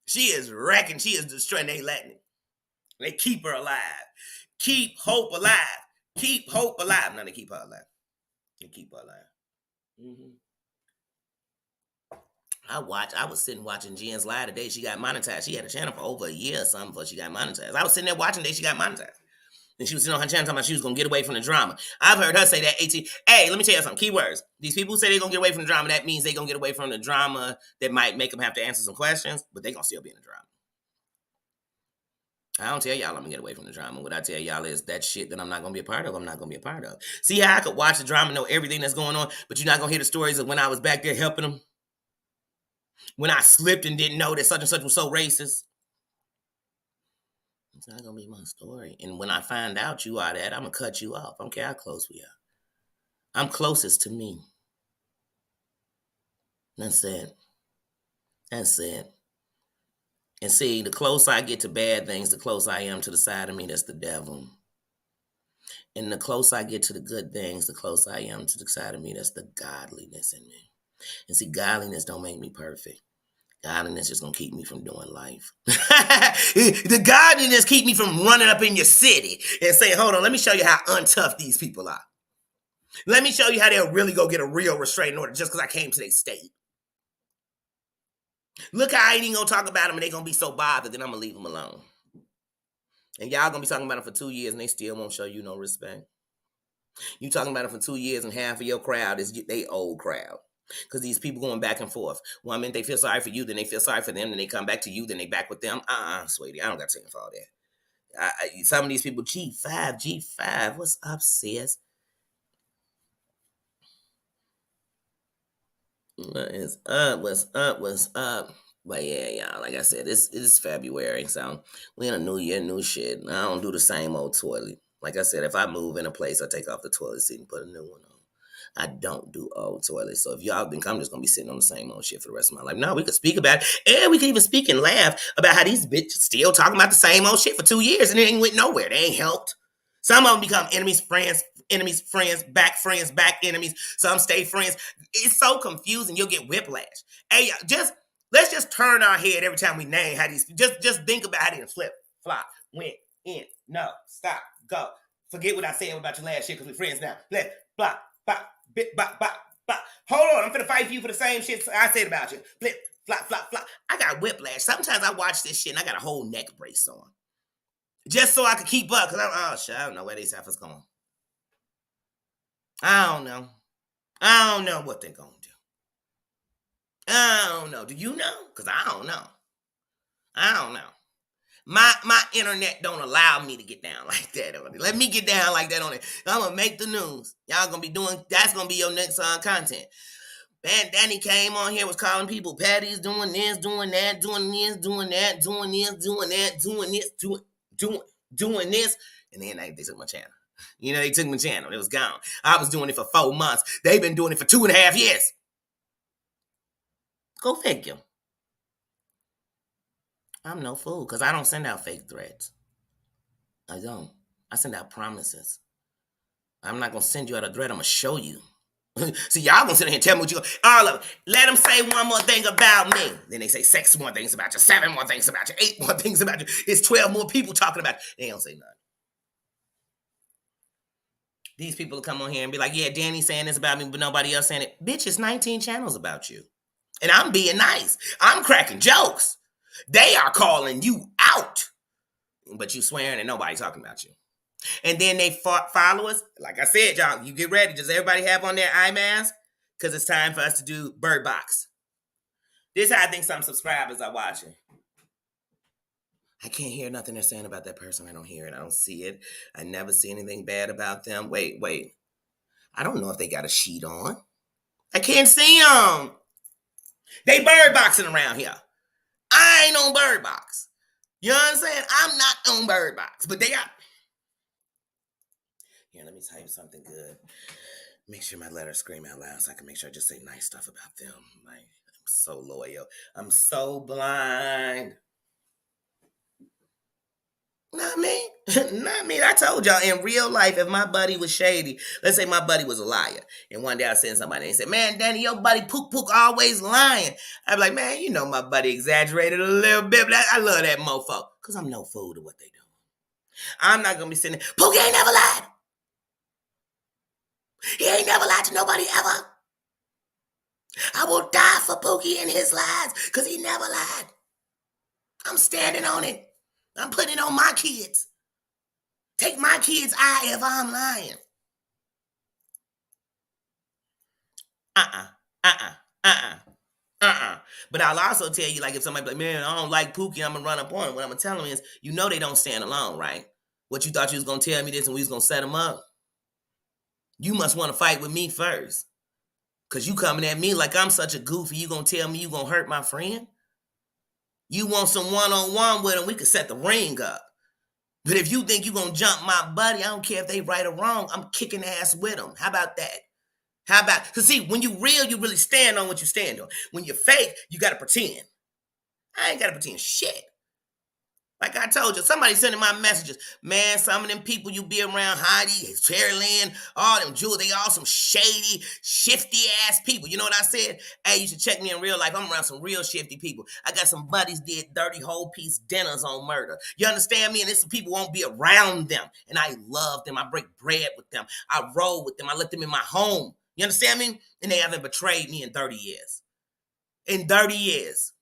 She is wrecking. She is destroying. They letting it. They keep her alive. Keep hope alive. Keep hope alive. No, they keep her alive. They keep her alive. Mm-hmm. I was sitting watching Jen's live today. She got monetized. She had a channel for over a year or something before she got monetized. I was sitting there watching today. She got monetized. And she was sitting on her channel talking about she was going to get away from the drama. I've heard her say that 18. Hey, let me tell you something. Keywords. These people who say they're going to get away from the drama, that means they're going to get away from the drama that might make them have to answer some questions, but they're going to still be in the drama. I don't tell y'all I'm going to get away from the drama. What I tell y'all is that shit that I'm not going to be a part of, I'm not going to be a part of. See how I could watch the drama, know everything that's going on, but you're not going to hear the stories of when I was back there helping them? When I slipped and didn't know that such and such was so racist? It's not going to be my story. And when I find out you are that, I'm going to cut you off. I don't care how close we are. I'm closest to me. That's it. That's it. And see, the closer I get to bad things, the closer I am to the side of me that's the devil. And the closer I get to the good things, the closer I am to the side of me that's the godliness in me. And see, godliness don't make me perfect. Godliness is going to keep me from doing life. The godliness keep me from running up in your city and saying, hold on, let me show you how untough these people are. Let me show you how they'll really go get a real restraining order just because I came to their state. Look how I ain't even going to talk about them and they going to be so bothered, then I'm going to leave them alone. And y'all going to be talking about them for 2 years and they still won't show you no respect. You talking about it for 2 years and half of your crowd is they old crowd. Because these people going back and forth. One minute they feel sorry for you, then they feel sorry for them, then they come back to you, then they back with them. Sweetie, I don't got time for all that. Some of these people, G5, what's up, sis? What is up? What's up? But yeah, y'all, like I said, it's February, so we in a new year, new shit. I don't do the same old toilet. Like I said, if I move in a place, I take off the toilet seat and put a new one on. I don't do old toilets. So if y'all think I'm just gonna be sitting on the same old shit for the rest of my life, no, we could speak about it. And we could even speak and laugh about how these bitches still talking about the same old shit for 2 years and it ain't went nowhere. They ain't helped. Some of them become enemies, friends, back enemies. Some stay friends. It's so confusing. You'll get whiplash. Hey, let's just turn our head every time we name how these. Just think about how they flip, flop, went in, no, stop, go. Forget what I said about your last shit because we're friends now. Flip, flop, bop, bit, bop, bop, bop. Hold on, I'm finna fight for you for the same shit I said about you. Flip, flop, flop, flop. I got whiplash. Sometimes I watch this shit and I got a whole neck brace on. Just so I could keep up, because I don't know where these heifers going. I don't know. I don't know what they're going to do. I don't know. Do you know? Because I don't know. I don't know. My internet don't allow me to get down like that on it. Let me get down like that on it. I'm going to make the news. Y'all going to be doing, that's going to be your next content. Man, Danny came on here, was calling people Patty's doing this, doing that, doing this, doing that, doing this, doing that, doing this, doing this. And then they took my channel. You know, they took my channel. It was gone. I was doing it for 4 months. They've been doing it for 2.5 years. Go figure. I'm no fool because I don't send out fake threats. I don't. I send out promises. I'm not going to send you out a threat. I'm going to show you. See, y'all going to sit here and tell me what you going to. All of them. Let them say one more thing about me. Then they say 6 more things about you, 7 more things about you, 8 more things about you. It's 12 more people talking about you. They don't say nothing. These people will come on here and be like, yeah, Danny's saying this about me, but nobody else saying it. Bitch, it's 19 channels about you. And I'm being nice. I'm cracking jokes. They are calling you out. But you swearing and nobody talking about you. And then they follow us. Like I said, y'all, you get ready. Does everybody have on their eye mask? Because it's time for us to do Bird Box. This is how I think some subscribers are watching. I can't hear nothing they're saying about that person. I don't hear it. I don't see it. I never see anything bad about them. Wait. I don't know if they got a sheet on. I can't see them. They bird boxing around here. I ain't on Bird Box. You know what I'm saying? I'm not on Bird Box, but they got. Here, let me type something good. Make sure my letters scream out loud so I can make sure I just say nice stuff about them. Like, I'm so loyal. I'm so blind. Not me. Not me. I told y'all in real life, if my buddy was shady, let's say my buddy was a liar, and one day I send somebody and say, man, Danny, your buddy Pook always lying. I'd be like, man, you know my buddy exaggerated a little bit, but I love that mofo. Because I'm no fool to what they do. I'm not going to be sitting there, Pookie ain't never lied. He ain't never lied to nobody ever. I will die for Pookie and his lies because he never lied. I'm standing on it. I'm putting it on my kids. Take my kid's eye if I'm lying. But I'll also tell you, like, if somebody be like, man, I don't like Pookie, I'm going to run up on him. What I'm going to tell him is, you know they don't stand alone, right? What, you thought you was going to tell me this and we was going to set him up? You must want to fight with me first. Because you coming at me like I'm such a goofy, you going to tell me you going to hurt my friend? You want some one-on-one with him, we could set the ring up. But if you think you're going to jump my buddy, I don't care if they right or wrong, I'm kicking ass with them. How about that? How about, because see, when you real, you really stand on what you stand on. When you're fake, you got to pretend. I ain't got to pretend shit. Like I told you, somebody sending my messages. Man, some of them people you be around, Heidi, Cherry Lynn, all them jewels, they all some shady, shifty-ass people. You know what I said? Hey, you should check me in real life. I'm around some real shifty people. I got some buddies did dirty whole piece dinners on murder. You understand me? And it's some people won't be around them. And I love them. I break bread with them. I roll with them. I let them in my home. You understand me? And they haven't betrayed me in 30 years. In 30 years.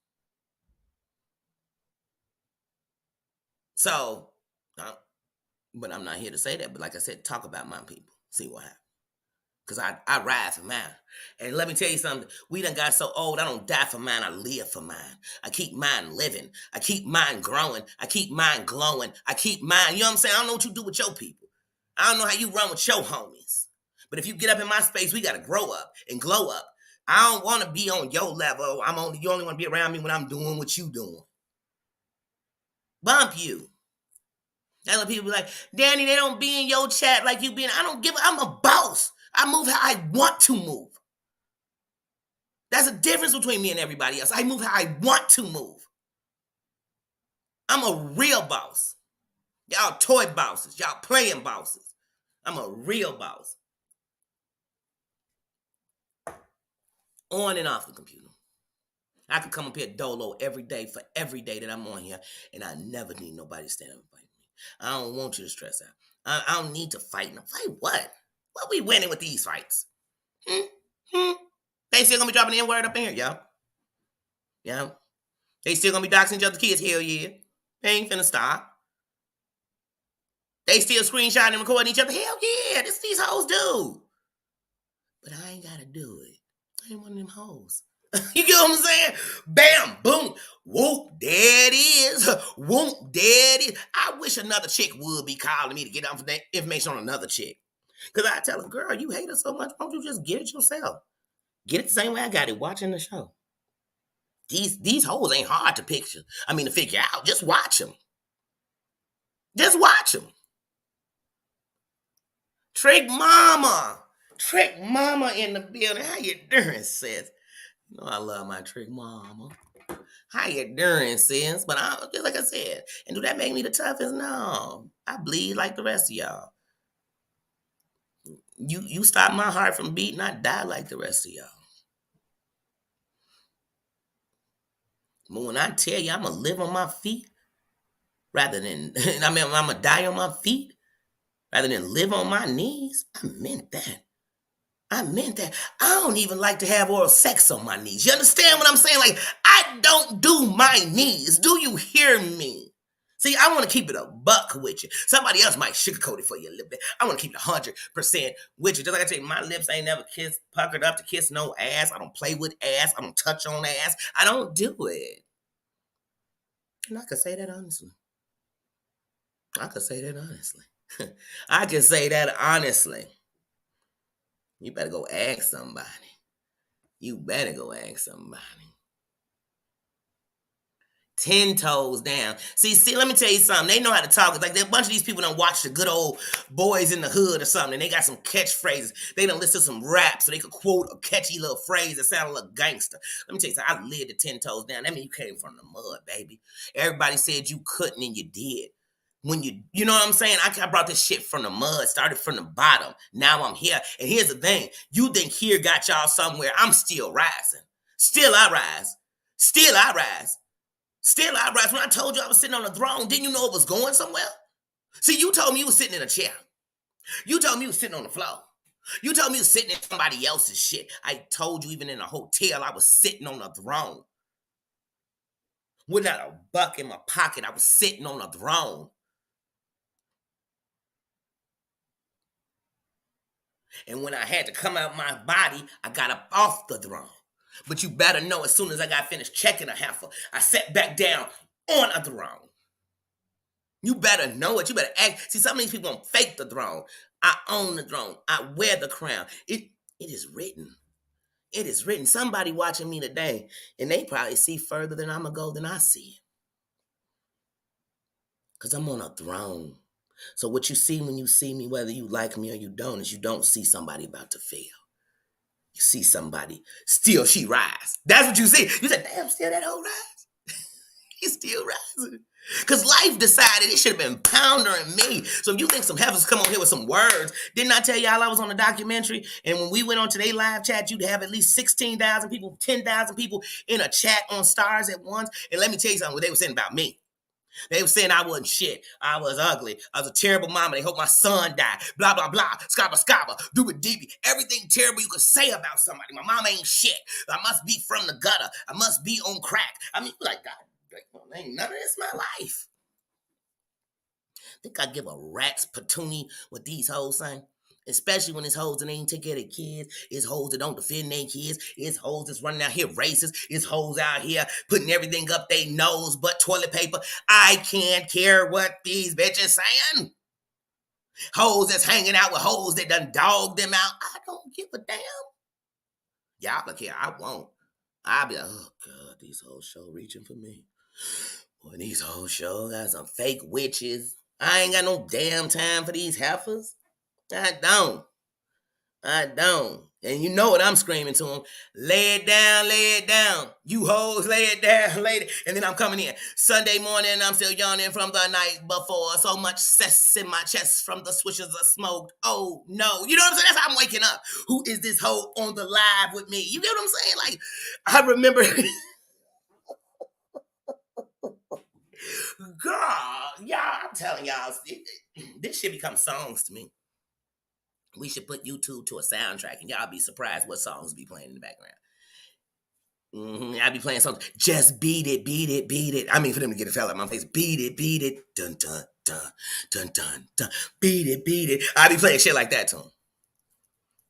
So, but I'm not here to say that. But like I said, talk about my people. See what happens. Because I ride for mine. And let me tell you something. We done got so old, I don't die for mine. I live for mine. I keep mine living. I keep mine growing. I keep mine glowing. I keep mine, you know what I'm saying? I don't know what you do with your people. I don't know how you run with your homies. But if you get up in my space, we got to grow up and glow up. I don't want to be on your level. You only want to be around me when I'm doing what you doing. Bump you. That's when people be like, Danny, they don't be in your chat like you be in. I'm a boss. I move how I want to move. That's the difference between me and everybody else. I move how I want to move. I'm a real boss. Y'all toy bosses. Y'all playing bosses. I'm a real boss. On and off the computer. I could come up here dolo every day for every day that I'm on here, and I never need nobody to stand up and fight me. I don't want you to stress out. I don't need to fight. Fight what? What we winning with these fights? They still gonna be dropping the N-word up in here, y'all. Yeah. They still gonna be doxing each other's kids, hell yeah. They ain't finna stop. They still screenshotting and recording each other, hell yeah, this these hoes do. But I ain't gotta do it. I ain't one of them hoes. You get what I'm saying? Bam, boom, whoop, there it is. Whoop, there it is. I wish another chick would be calling me to get information on another chick. Because I tell her, girl, you hate her so much, why don't you just get it yourself? Get it the same way I got it watching the show. These hoes ain't hard to figure out. Just watch them. Just watch them. Trick Mama in the building. How you doing, sis? You know I love my Trick Mama. How you doing, sis? But just like I said, and do that make me the toughest? No. I bleed like the rest of y'all. You stop my heart from beating, I die like the rest of y'all. But when I tell you I'm going to live on my feet, rather than, I'm going to die on my feet, rather than live on my knees, I meant that. I don't even like to have oral sex on my knees. You understand what I'm saying? Like, I don't do my knees. Do you hear me? See, I want to keep it a buck with you. Somebody else might sugarcoat it for you a little bit. I want to keep it 100% with you. Just like I tell you, my lips ain't never puckered up to kiss no ass. I don't play with ass. I don't touch on ass. I don't do it. And I can say that honestly. I can say that honestly. You better go ask somebody. 10 toes down. See, let me tell you something. They know how to talk. It's like a bunch of these people don't watch the good old Boys in the Hood or something, and they got some catchphrases. They don't listen to some rap so they could quote a catchy little phrase that sound a little gangster. Let me tell you something. I lived the 10 toes down. That means you came from the mud, baby. Everybody said you couldn't, and you did. When you know what I'm saying? I brought this shit from the mud, started from the bottom. Now I'm here. And here's the thing. You think here got y'all somewhere. I'm still rising. Still I rise. When I told you I was sitting on a throne, didn't you know it was going somewhere? See, you told me you was sitting in a chair. You told me you was sitting on the floor. You told me you was sitting in somebody else's shit. I told you even in a hotel I was sitting on a throne. Without a buck in my pocket, I was sitting on a throne. And when I had to come out my body, I got up off the throne. But you better know as soon as I got finished checking a heifer, I sat back down on a throne. You better know it. You better act. See, some of these people don't fake the throne. I own the throne. I wear the crown. It is written. It is written. Somebody watching me today, and they probably see further than I'm going to go than I see. Because I'm on a throne. So what you see when you see me, whether you like me or you don't, is you don't see somebody about to fail. You see somebody, still she rise. That's what you see. You said, damn, still that old rise? He's still rising. Because life decided it should have been pounding me. So if you think some heifers come on here with some words, didn't I tell y'all I was on a documentary? And when we went on today's live chat, you'd have at least 16,000 people, 10,000 people in a chat on Stars at once. And let me tell you something, what they were saying about me. They were saying I wasn't shit. I was ugly. I was a terrible mama. They hope my son died. Blah, blah, blah. Scabba. Doobie deebie. Everything terrible you could say about somebody. My mama ain't shit. I must be from the gutter. I must be on crack. I mean, like, God, ain't none of this my life. Think I give a rat's patoonie what these hoes saying? Especially when it's hoes that ain't take care of their kids. It's hoes that don't defend their kids. It's hoes that's running out here racist. It's hoes out here putting everything up their nose but toilet paper. I can't care what these bitches saying. Hoes that's hanging out with hoes that done dogged them out. I don't give a damn. Y'all look here, I won't. I'll be like, oh God, these hoes show reaching for me. Boy, these hoes show got some fake witches. I ain't got no damn time for these heifers. I don't. I don't. And you know what I'm screaming to them. Lay it down, lay it down. You hoes, lay it down, lay it. And then I'm coming in. Sunday morning, I'm still yawning from the night before. So much cess in my chest from the swishes of smoke. Oh, no. You know what I'm saying? That's how I'm waking up. Who is this hoe on the live with me? You get what I'm saying? Like, I remember... Girl, y'all, I'm telling y'all, this shit become songs to me. We should put YouTube to a soundtrack, and y'all be surprised what songs be playing in the background. I'll be playing something. Just beat it, beat it, beat it. I mean, for them to get a fell out my face. Beat it, dun dun dun dun dun dun. Beat it. I'll be playing shit like that to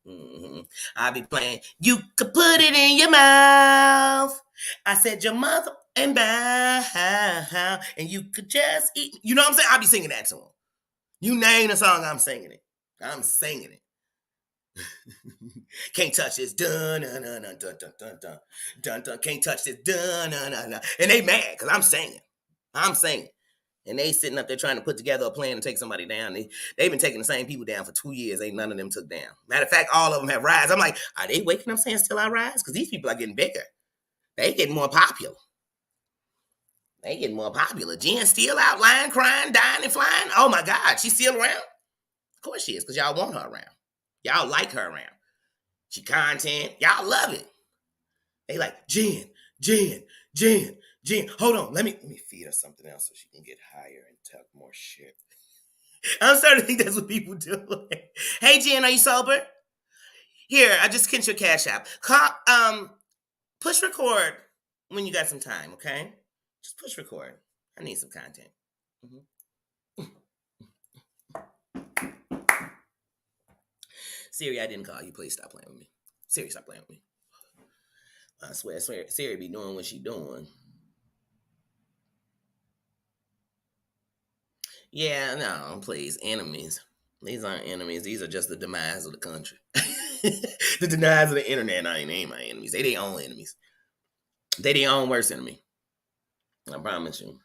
them. I'll be playing. You could put it in your mouth. I said your mother and bow, and you could just eat. You know what I'm saying? I'll be singing that to them. You name the song, I'm singing it. I'm singing it. Can't touch this. Dun dun dun dun dun dun dun dun dun. Can't touch this. Dun dun dun dun. And they mad because I'm singing. I'm singing. And they sitting up there trying to put together a plan to take somebody down. They've been taking the same people down for 2 years. Ain't none of them took down. Matter of fact, all of them have rise. I'm like, are they waking up saying still I rise? Because these people are getting bigger. They getting more popular. They getting more popular. Jen still out lying, crying, dying, and flying. Oh my God, she's still around? Of course she is, because y'all want her around. Y'all like her around. She content. Y'all love it. They like, Jen. Hold on. Let me feed her something else so she can get higher and talk more shit. I'm starting to think that's what people do. Hey, Jen, are you sober? Here, I just sent your cash app. Push record when you got some time, okay? Just push record. I need some content. Siri, I didn't call you. Please stop playing with me. Siri, stop playing with me. I swear, Siri be doing what she doing. Yeah, no, please. Enemies. These aren't enemies. These are just the demise of the country. The demise of the internet. I ain't my enemies. They their own enemies. They their own worst enemy. I promise you.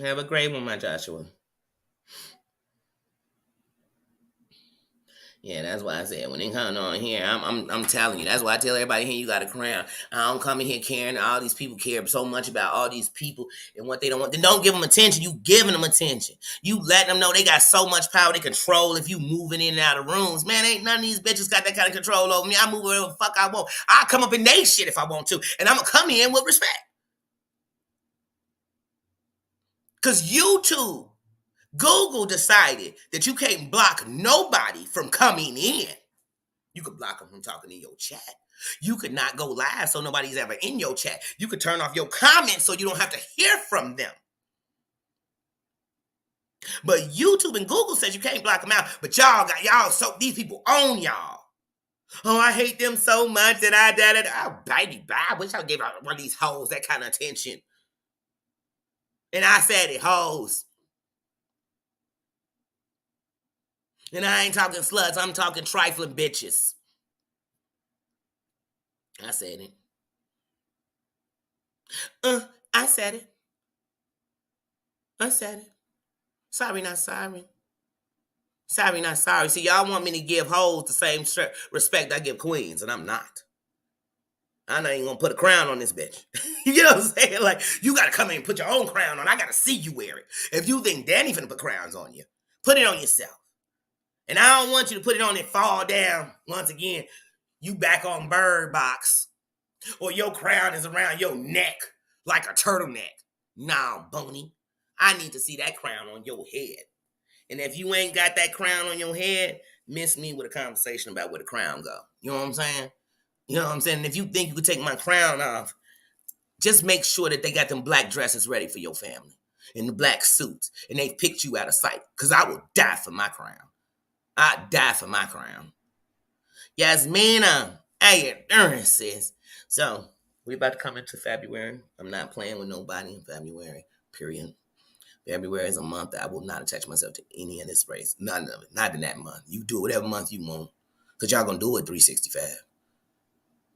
Have a great one, my Joshua. Yeah, that's why I said when they come on here, I'm telling you. That's why I tell everybody here you got a crown. I don't come in here caring. All these people care so much about all these people and what they don't want. Then don't give them attention. You giving them attention. You letting them know they got so much power they control if you moving in and out of rooms. Man, ain't none of these bitches got that kind of control over me. I move wherever the fuck I want. I'll come up in they shit if I want to. And I'm gonna come in with respect. Cause YouTube, Google decided that you can't block nobody from coming in. You could block them from talking in your chat. You could not go live so nobody's ever in your chat. You could turn off your comments so you don't have to hear from them. But YouTube and Google says you can't block them out. But so these people own y'all. Oh, I hate them so much that I did it. Oh, baby, I wish I gave one of these hoes that kind of attention. And I said it, hoes. And I ain't talking sluts. I'm talking trifling bitches. I said it. I said it. I said it. Sorry, not sorry. Sorry, not sorry. See, y'all want me to give hoes the same respect I give queens, and I'm not. I'm not even gonna put a crown on this bitch. You know what I'm saying? Like, you gotta come in and put your own crown on. I gotta see you wear it. If you think Danny finna put crowns on you, put it on yourself. And I don't want you to put it on and fall down. Once again, you back on Bird Box. Or your crown is around your neck like a turtleneck. Nah, Boney. I need to see that crown on your head. And if you ain't got that crown on your head, miss me with a conversation about where the crown go. You know what I'm saying? You know what I'm saying? And if you think you could take my crown off, just make sure that they got them black dresses ready for your family. And the black suits. And they picked you out of sight. Because I will die for my crown. I'd die for my crown. Yasmina, how you doing, sis? So, we about to come into February. I'm not playing with nobody in February, period. February is a month that I will not attach myself to any of this race. None of it. Not in that month. You do it whatever month you want. Because y'all going to do it 365.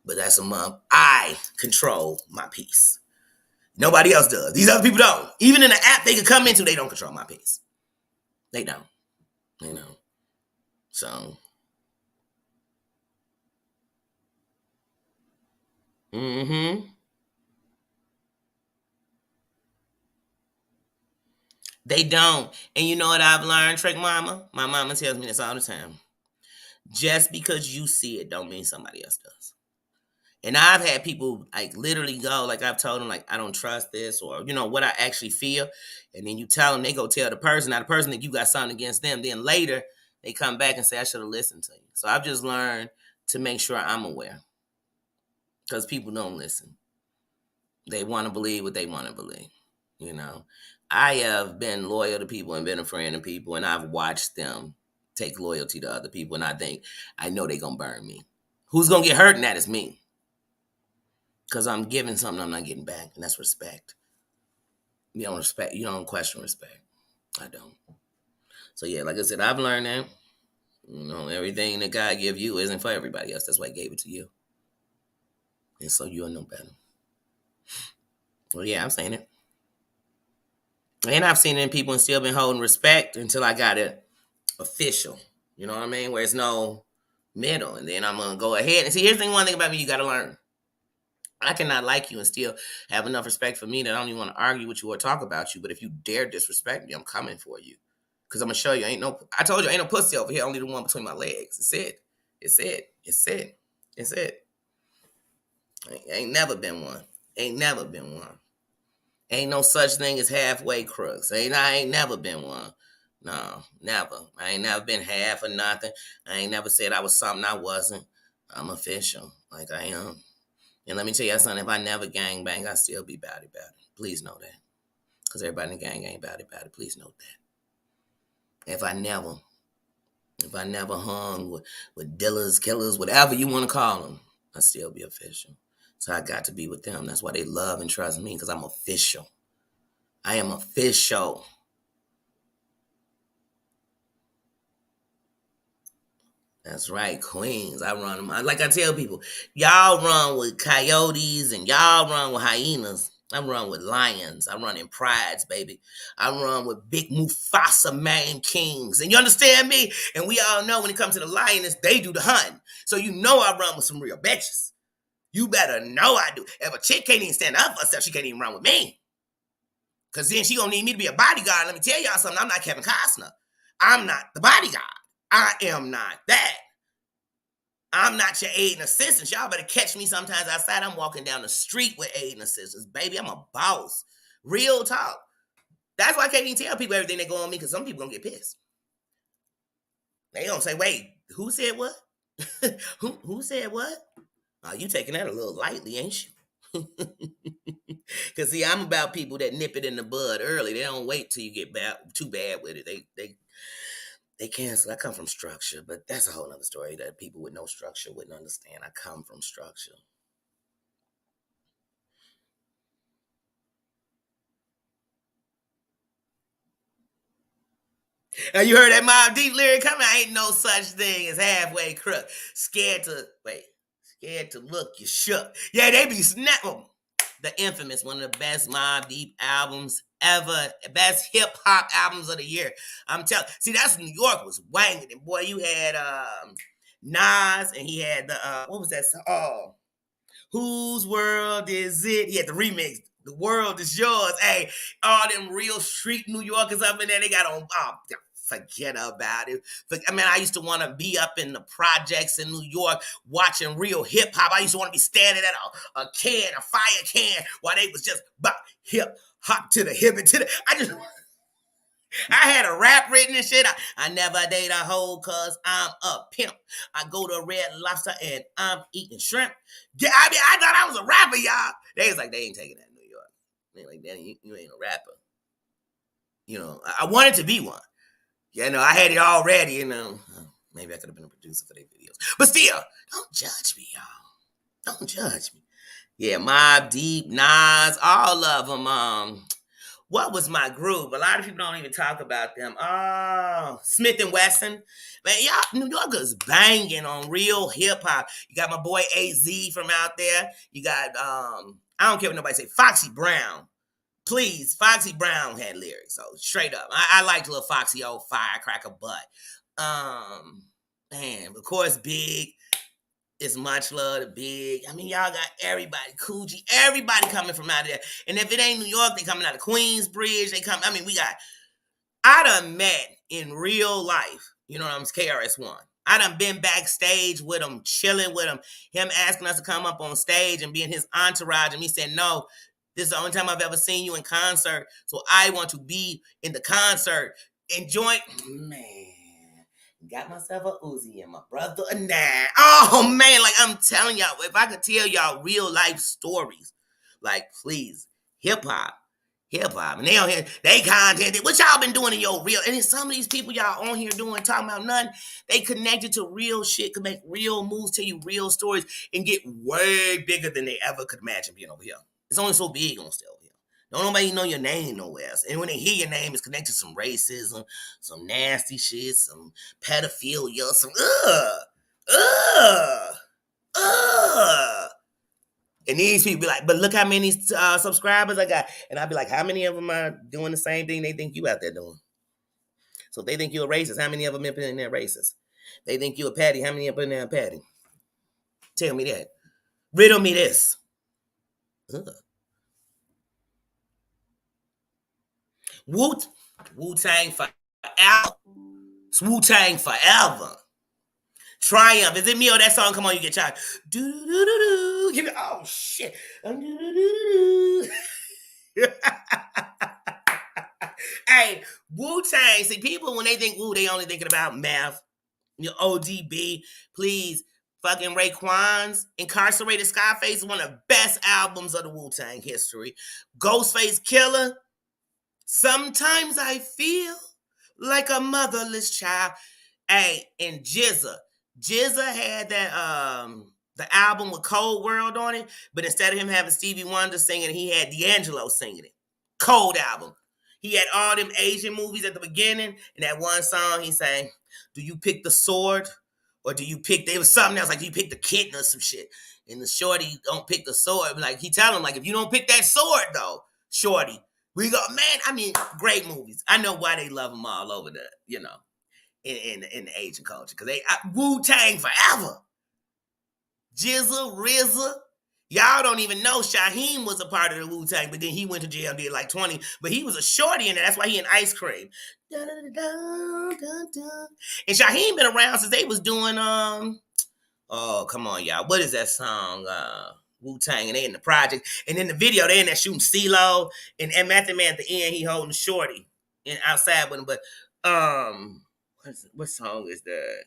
But that's a month I control my peace. Nobody else does. These other people don't. Even in the app they can come into, they don't control my peace. They don't. You know. So. Mm-hmm. They don't. And you know what I've learned, Trick Mama? My mama tells me this all the time. Just because you see it don't mean somebody else does. And I've had people like literally go, like I've told them, like, I don't trust this, or, you know, what I actually feel. And then you tell them, they go tell the person, now the person that you got something against them. Then later they come back and say, I should have listened to you. So I've just learned to make sure I'm aware, because people don't listen. They want to believe what they want to believe. You know, I have been loyal to people and been a friend to people, and I've watched them take loyalty to other people. And I think, I know they're going to burn me. Who's going to get hurt in that is me. Because I'm giving something I'm not getting back, and that's respect. You don't respect, you don't question respect. I don't. So yeah, like I said, I've learned that, you know, everything that God give you isn't for everybody else. That's why He gave it to you. And so you'll know better. Well, yeah, I'm saying it. And I've seen it in people and still been holding respect until I got it official. You know what I mean? Where it's no middle. And then I'm going to go ahead. And see, here's the one thing about me you got to learn. I cannot like you and still have enough respect for me that I don't even want to argue with you or talk about you. But if you dare disrespect me, I'm coming for you. Because I'm going to show you, I told you, ain't no pussy over here, only the one between my legs. It's it. It's it. It's it. It's it. Ain't never been one. Ain't never been one. Ain't no such thing as halfway crooks. I ain't never been one. No, never. I ain't never been half or nothing. I ain't never said I was something I wasn't. I'm official, like I am. And let me tell you something, if I never gang bang, I'd still be bowdy bowdy. Please know that. Because everybody in the gang ain't bowdy bowdy. Please know that. If I never hung with dealers, killers, whatever you want to call them, I'd still be official. So I got to be with them. That's why they love and trust me, because I'm official. I am official. That's right, Queens. I run them. Like I tell people, y'all run with coyotes and y'all run with hyenas. I run with lions. I run in prides, baby. I run with big Mufasa man kings. And you understand me? And we all know when it comes to the lioness, they do the hunting. So you know I run with some real bitches. You better know I do. If a chick can't even stand up for herself, she can't even run with me. Because then she gonna need me to be a bodyguard. Let me tell y'all something. I'm not Kevin Costner. I'm not the bodyguard. I am not that. I'm not your aid and assistance. Y'all better catch me sometimes outside. I'm walking down the street with aid and assistance. Baby, I'm a boss. Real talk. That's why I can't even tell people everything that go on me, because some people gonna get pissed. They gonna say, wait, who said what? who said what? Oh, you taking that a little lightly, ain't you? Because see, I'm about people that nip it in the bud early. They don't wait till you get too bad with it. They cancel. I come from structure, but that's a whole other story that people with no structure wouldn't understand. I come from structure. Now you heard that Mob Deep lyric coming? Ain't no such thing as halfway crook. Scared to look, you shook. Yeah, they be snapping. The infamous, one of the best Mob Deep albums ever, best hip hop albums of the year. I'm telling. See, that's New York was wanging it, boy. You had Nas, and he had the what was that song? Oh, Whose World Is It? He had the remix. The world is yours. Hey, all them real street New Yorkers up in there, they got on. Oh, forget about it. I mean, I used to want to be up in the projects in New York watching real hip hop. I used to want to be standing at a fire can, while they was just hip hop to the hip and to the. I had a rap written and shit. I never date a hoe cause I'm a pimp. I go to Red Lobster and I'm eating shrimp. Yeah, I thought I was a rapper, y'all. They was like, they ain't taking that in New York. They like, Danny, you ain't a rapper. You know, I wanted to be one. You know, I had it already, you know. Maybe I could have been a producer for their videos. But still, don't judge me, y'all. Don't judge me. Yeah, Mob Deep, Nas, all of them. What was my group? A lot of people don't even talk about them. Oh, Smith and Wesson. Man, y'all, New Yorkers banging on real hip hop. You got my boy AZ from out there. You got I don't care what nobody say, Foxy Brown. Please, Foxy Brown had lyrics. So straight up. I liked little Foxy old firecracker butt. Man, of course, Big. It's much love to Big. I mean, y'all got everybody, Coogee, everybody coming from out there. And if it ain't New York, they coming out of Queensbridge. They come. I mean, I done met in real life. You know what I'm saying? KRS-One. I done been backstage with him, chilling with him asking us to come up on stage and be in his entourage. And he said, no, this is the only time I've ever seen you in concert. So I want to be in the concert. Enjoy. Man. Got myself a Uzi and my brother a 9. Oh man, like I'm telling y'all, if I could tell y'all real life stories, like please, hip hop, and they on here, they content. What y'all been doing in your real? And then some of these people y'all on here doing talking about nothing, they connected to real shit, could make real moves, tell you real stories, and get way bigger than they ever could imagine being over here. It's only so big on still. Don't nobody know your name nowhere else. And when they hear your name, it's connected to some racism, some nasty shit, some pedophilia, some ugh, ugh. And these people be like, but look how many subscribers I got. And I'd be like, how many of them are doing the same thing they think you out there doing? So if they think you're a racist, how many of them are in there racist? They think you're a patty, how many are in there patty? Tell me that. Riddle me this. Ugh. Wu-Tang forever. It's Wu-Tang forever. Triumph. Is it me or that song? Come on, you get charged. Do-do-do-do-do. Give me, oh, shit. Do-do-do-do-do. Hey, Wu-Tang. See, people, when they think Wu, they only thinking about math. You know, ODB. Please. Fucking Raekwon's Incarcerated Scarface is one of the best albums of the Wu-Tang history. Ghostface Killer. Sometimes I feel like a motherless child. Hey, and Jizza. Jizza had that the album with Cold World on it, but instead of him having Stevie Wonder singing, he had D'Angelo singing it. Cold album. He had all them Asian movies at the beginning, and that one song he sang, do you pick the sword? Or do you pick, there was something else, like do you pick the kitten or some shit? And the shorty don't pick the sword. Like he tell him, like, if you don't pick that sword though, shorty, we go, man, I mean, great movies. I know why they love them all over the, you know, in the Asian culture. Because Wu-Tang forever. Jizza, RZA. Y'all don't even know Shaheem was a part of the Wu-Tang, but then he went to jail and did like 20. But he was a shorty in there. That's why he in Ice Cream. Dun, dun, dun, dun, dun. And Shaheem been around since they was doing, oh, come on, y'all. What is that song? Wu-Tang, and they in the project. And in the video, they in there shooting CeeLo. And Method Man at the end, he holding shorty and outside with him. But what song is that?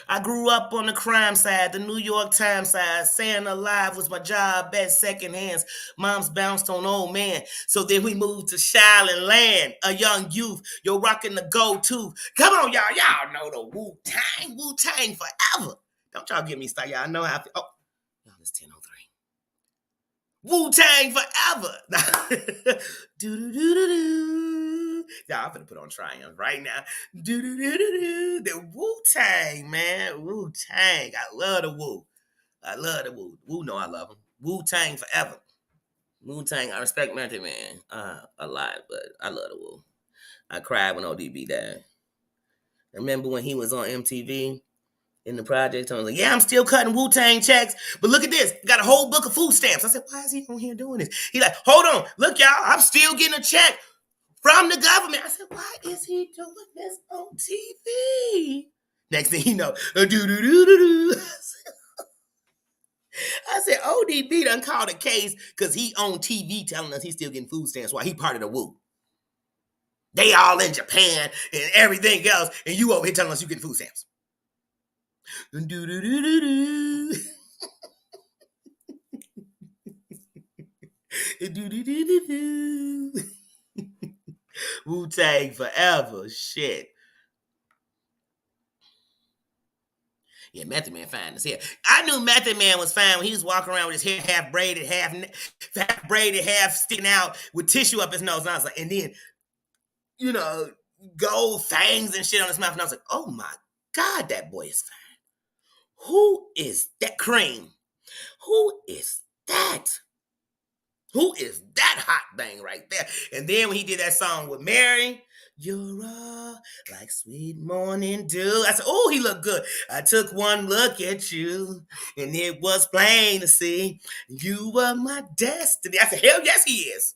I grew up on the crime side, the New York Times side. Staying alive was my job, best second hands. Mom's bounced on old man. So then we moved to Shiloh Land, a young youth. You're rocking the go-to. Come on, y'all. Y'all know the Wu-Tang. Wu-Tang forever. Don't y'all get me started. Y'all know how I feel. Oh, y'all, it's 10:03. Wu-Tang forever. Do-do-do-do-do. Yeah, I'm gonna put on Triumph right now. Do-do-do-do-do. The Wu-Tang, man. Wu-Tang. I love the Wu. I love the Wu. Wu know I love him. Wu-Tang forever. Wu-Tang, I respect Method Man a lot, but I love the Wu. I cried when ODB died. I remember when he was on MTV in the project, I was like, yeah, I'm still cutting Wu-Tang checks, but look at this. Got a whole book of food stamps. I said, why is he on here doing this? He like, hold on. Look, y'all, I'm still getting a check from the government. I said, why is he doing this on TV? Next thing you know, do-do-do-do-do. I said, ODB done called a case because he on TV telling us he's still getting food stamps while he part of the Wu. They all in Japan and everything else, and you over here telling us you getting food stamps. Do-do-do-do-do. Do-do-do-do-do. Wu-Tang forever. Shit. Yeah, Method Man fine as hell. I knew Method Man was fine when he was walking around with his hair half braided, half braided, half sticking out with tissue up his nose. And I was like, and then, you know, gold fangs and shit on his mouth. And I was like, oh my God, that boy is fine. Who is that? Cream. Who is that? Who is that hot thing right there? And then when he did that song with Mary, you're all like sweet morning dew. I said, oh, he looked good. I took one look at you, and it was plain to see you were my destiny. I said, hell yes, he is.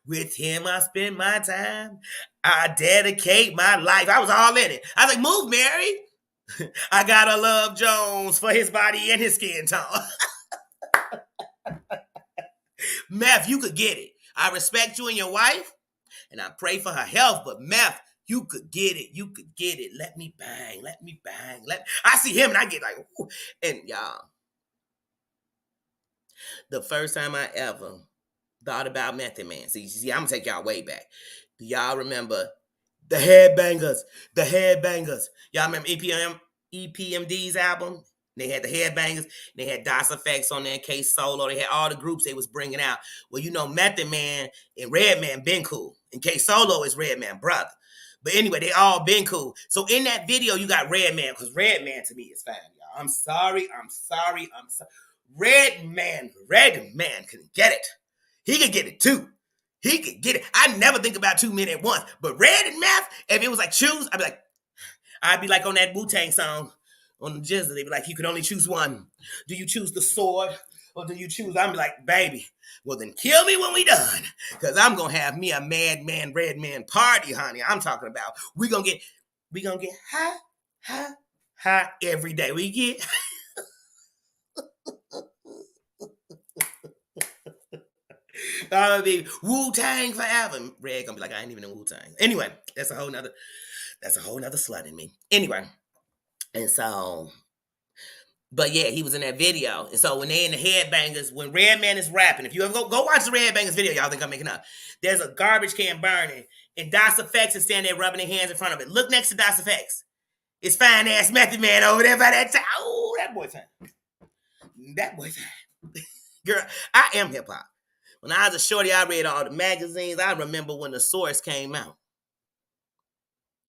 With him, I spend my time. I dedicate my life. I was all in it. I was like, move, Mary. I gotta love Jones for his body and his skin tone. Meth, you could get it. I respect you and your wife, and I pray for her health, but Meth, you could get it. You could get it. Let me bang. Let me bang. I see him and I get like, ooh. And y'all, the first time I ever thought about Method Man. See, I'm gonna take y'all way back. Do y'all remember the Headbangers? The Headbangers. Y'all remember EPMD's album? They had the Headbangers. They had DOS Effects on there, K Solo. They had all the groups they was bringing out. Well, you know, Method Man and Redman been cool. And K Solo is Redman brother. But anyway, they all been cool. So in that video, you got Redman, because Redman to me is fine, y'all. I'm sorry. Redman can get it. He could get it too. He could get it. I never think about two men at once. But Red and Meth, if it was like choose, I'd be like on that Wu-Tang song on the Jizzle. They'd be like, you can only choose one. Do you choose the sword or do you choose? I'm be like, baby, well then kill me when we done. Because I'm going to have me a Madman, Red Man party, honey. I'm talking about we gonna get high every day. We get gonna be Wu-Tang forever. Red gonna be like, I ain't even in Wu-Tang. Anyway, that's a whole nother slut in me. Anyway, and so, but yeah, he was in that video. And so when they in the Headbangers, when Redman is rapping, if you ever go watch the Headbangers video, y'all think I'm making up. There's a garbage can burning, and DOS Effects is standing there rubbing their hands in front of it. Look next to DOS Effects. It's fine ass Method Man over there by that time. Oh, that boy fine. That boy fine. Girl, I am hip hop. When I was a shorty, I read all the magazines. I remember when The Source came out.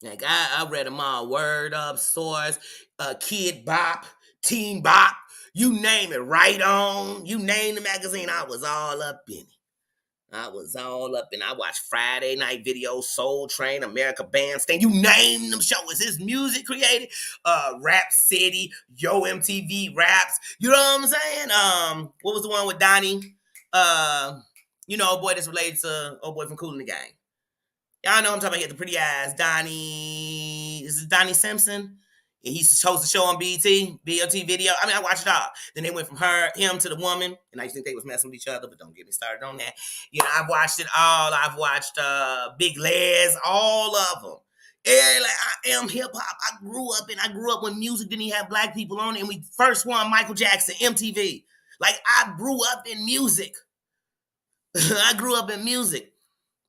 Like, I read them all. Word Up, Source, Kid Bop, Teen Bop, you name it, Right On. You name the magazine, I was all up in it. I watched Friday Night Video, Soul Train, America Bandstand. You name them shows. His music created. Rap City, Yo MTV Raps. You know what I'm saying? What was the one with Donnie? You know, boy that's related to old boy from Kool and the Gang. Y'all know I'm talking about. He had the pretty eyes. Donnie, is it Donnie Simpson? And he's supposed to show on BET video. I mean, I watched it all. Then they went from him to the woman, and I used to think they was messing with each other, but don't get me started on that. You know, I've watched it all. I've watched Big Les, all of them. Yeah, like I am hip hop. I grew up when music didn't even have black people on it, and we first won Michael Jackson, MTV. Like I grew up in music. I grew up in music.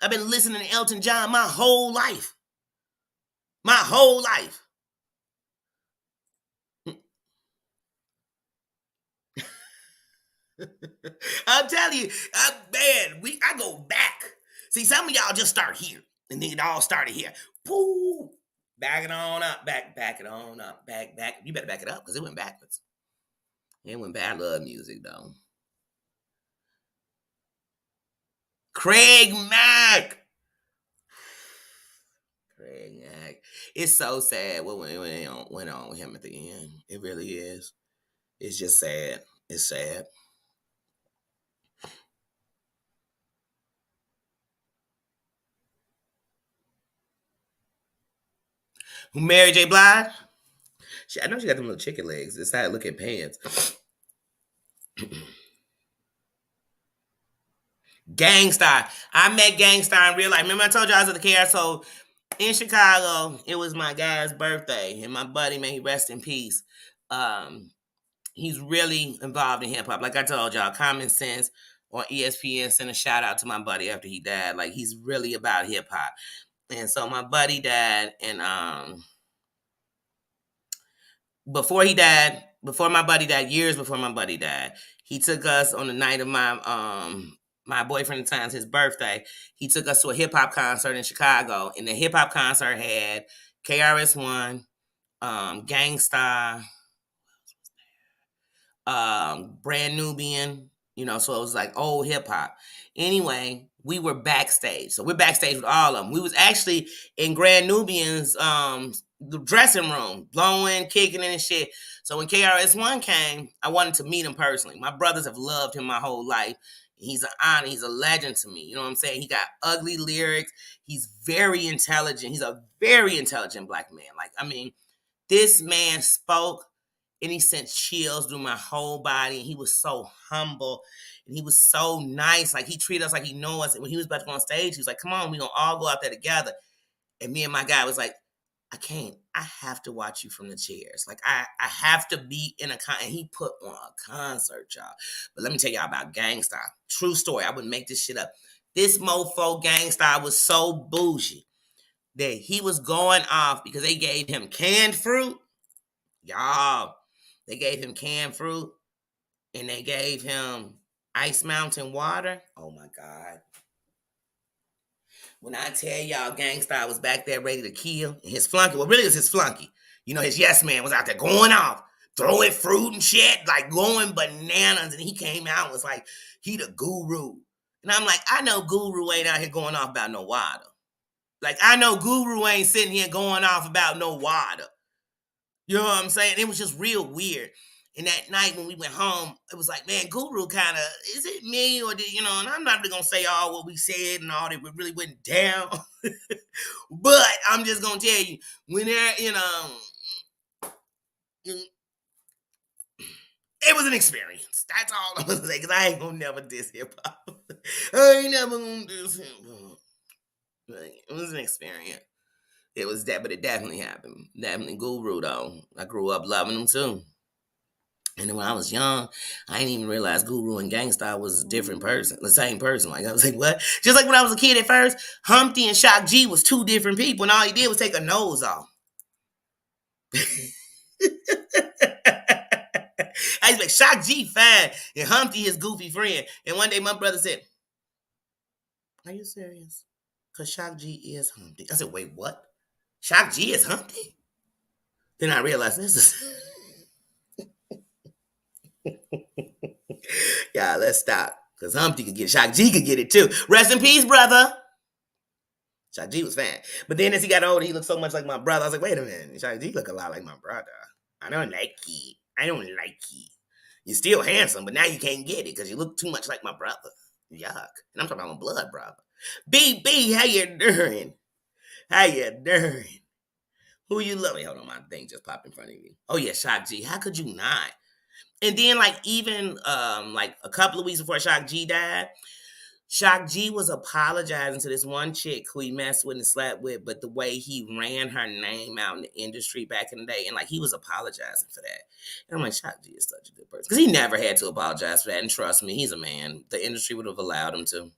I've been listening to Elton John my whole life. My whole life. I'm telling you, I go back. See, some of y'all just start here, and then it all started here. Pooh, back it on up, back it on up, back. You better back it up because it went backwards. It went back. I love music though. Craig Mack. It's so sad what went on with him at the end. It really is. It's just sad. It's sad. Who Mary J. Blige? I know she got them little chicken legs. It's how I look at pants. Gangstar. I met Gangstar in real life. Remember I told you I was at the KSO in Chicago. It was my guy's birthday, and my buddy, may he rest in peace. He's really involved in hip hop. Like I told y'all, Common Sense on ESPN sent a shout out to my buddy after he died. Like he's really about hip hop. And so my buddy died, and before he died, before my buddy died, years before my buddy died, he took us on the night of my boyfriend at the time's his birthday. He took us to a hip hop concert in Chicago, and the hip hop concert had KRS-One, Gangstar, Brand Nubian, so it was like old hip hop. Anyway, we were backstage. So we're backstage with all of them. We was actually in Grand Nubian's the dressing room, blowing, kicking and shit. So when KRS-One came, I wanted to meet him personally. My brothers have loved him my whole life. He's an honor. He's a legend to me. You know what I'm saying? He got ugly lyrics. He's very intelligent. He's a very intelligent black man. Like, I mean, this man spoke and he sent chills through my whole body. And he was so humble and he was so nice. Like, he treated us like he knew us. And when he was about to go on stage, he was like, come on, we're going to all go out there together. And me and my guy was like, I can't. I have to watch you from the chairs. Like, I have to be in a concert. And he put on a concert, y'all. But let me tell y'all about Gangstar. True story. I wouldn't make this shit up. This mofo Gangstar was so bougie that he was going off because they gave him canned fruit. Y'all, they gave him canned fruit and they gave him Ice Mountain water. Oh, my God. When I tell y'all Gangstar was back there ready to kill, and his flunky, well, really it was his flunky. His yes man was out there going off, throwing fruit and shit, like going bananas. And he came out and was like, he the guru. And I'm like, I know Guru ain't out here going off about no water. Like, I know Guru ain't sitting here going off about no water. You know what I'm saying? It was just real weird. And that night when we went home, it was like, man, Guru kind of, is it me or did, and I'm not really going to say all what we said and all that we really went down. But I'm just going to tell you, when there, it was an experience. That's all I'm going to say, because I ain't going to never diss hip-hop. I ain't never going to diss hip-hop. It was an experience. It was that, but it definitely happened. Definitely Guru, though. I grew up loving him, too. And then when I was young, I didn't even realize Guru and Gangstar was a different person, the same person. Like, I was like, what? Just like when I was a kid at first, Humpty and Shock G was two different people, and all he did was take a nose off. I was like, Shock G fine, and Humpty his goofy friend. And one day my brother said, are you serious? Because Shock G is Humpty. I said, wait, what? Shock G is Humpty? Then I realized this is... Yeah, let's stop. Because Humpty could get it. Shock G could get it too. Rest in peace, brother. Shock G was fine. But then as he got older, he looked so much like my brother. I was like, wait a minute. Shock G look a lot like my brother. I don't like you. I don't like you. You're still handsome, but now you can't get it because you look too much like my brother. Yuck. And I'm talking about my blood brother. BB, how you doing? How you doing? Who you loving? Hold on, my thing just popped in front of me. Oh, yeah, Shock G. How could you not? And then, like, even, like, a couple of weeks before Shock G died, Shock G was apologizing to this one chick who he messed with and slept with, but the way he ran her name out in the industry back in the day, and, like, he was apologizing for that. And I'm like, Shock G is such a good person. Because he never had to apologize for that, and trust me, he's a man. The industry would have allowed him to.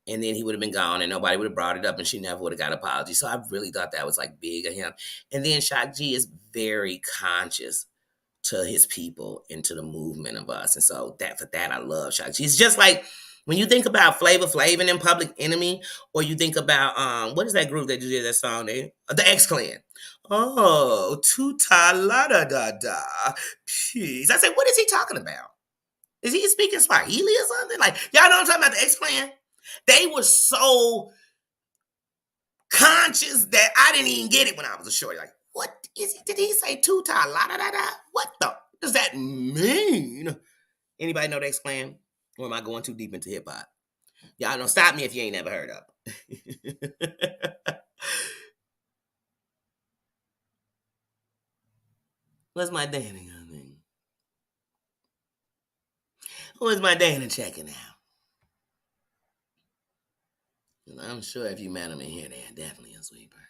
And then he would have been gone, and nobody would have brought it up, and she never would have got an apology. So I really thought that was, like, big of him. And then Shock G is very conscious to his people and to the movement of us. And so for that, I love Shock G. It's just like when you think about Flavor Flav and Public Enemy, or you think about, what is that group that did that song there? The X-Clan. Oh, tuta la da da da. Peace. I said, what is he talking about? Is he speaking Swahili or something? Like, y'all know what I'm talking about, the X-Clan? They were so conscious that I didn't even get it when I was a shorty. Like, what is he? Did he say tuta la da da da? What the does that mean? Anybody know the X-Clan? Or am I going too deep into hip hop? Y'all don't stop me if you ain't never heard of. What's my Dana coming? Who is my Dana checking out? I'm sure if you met him in here, they're definitely a sweet person.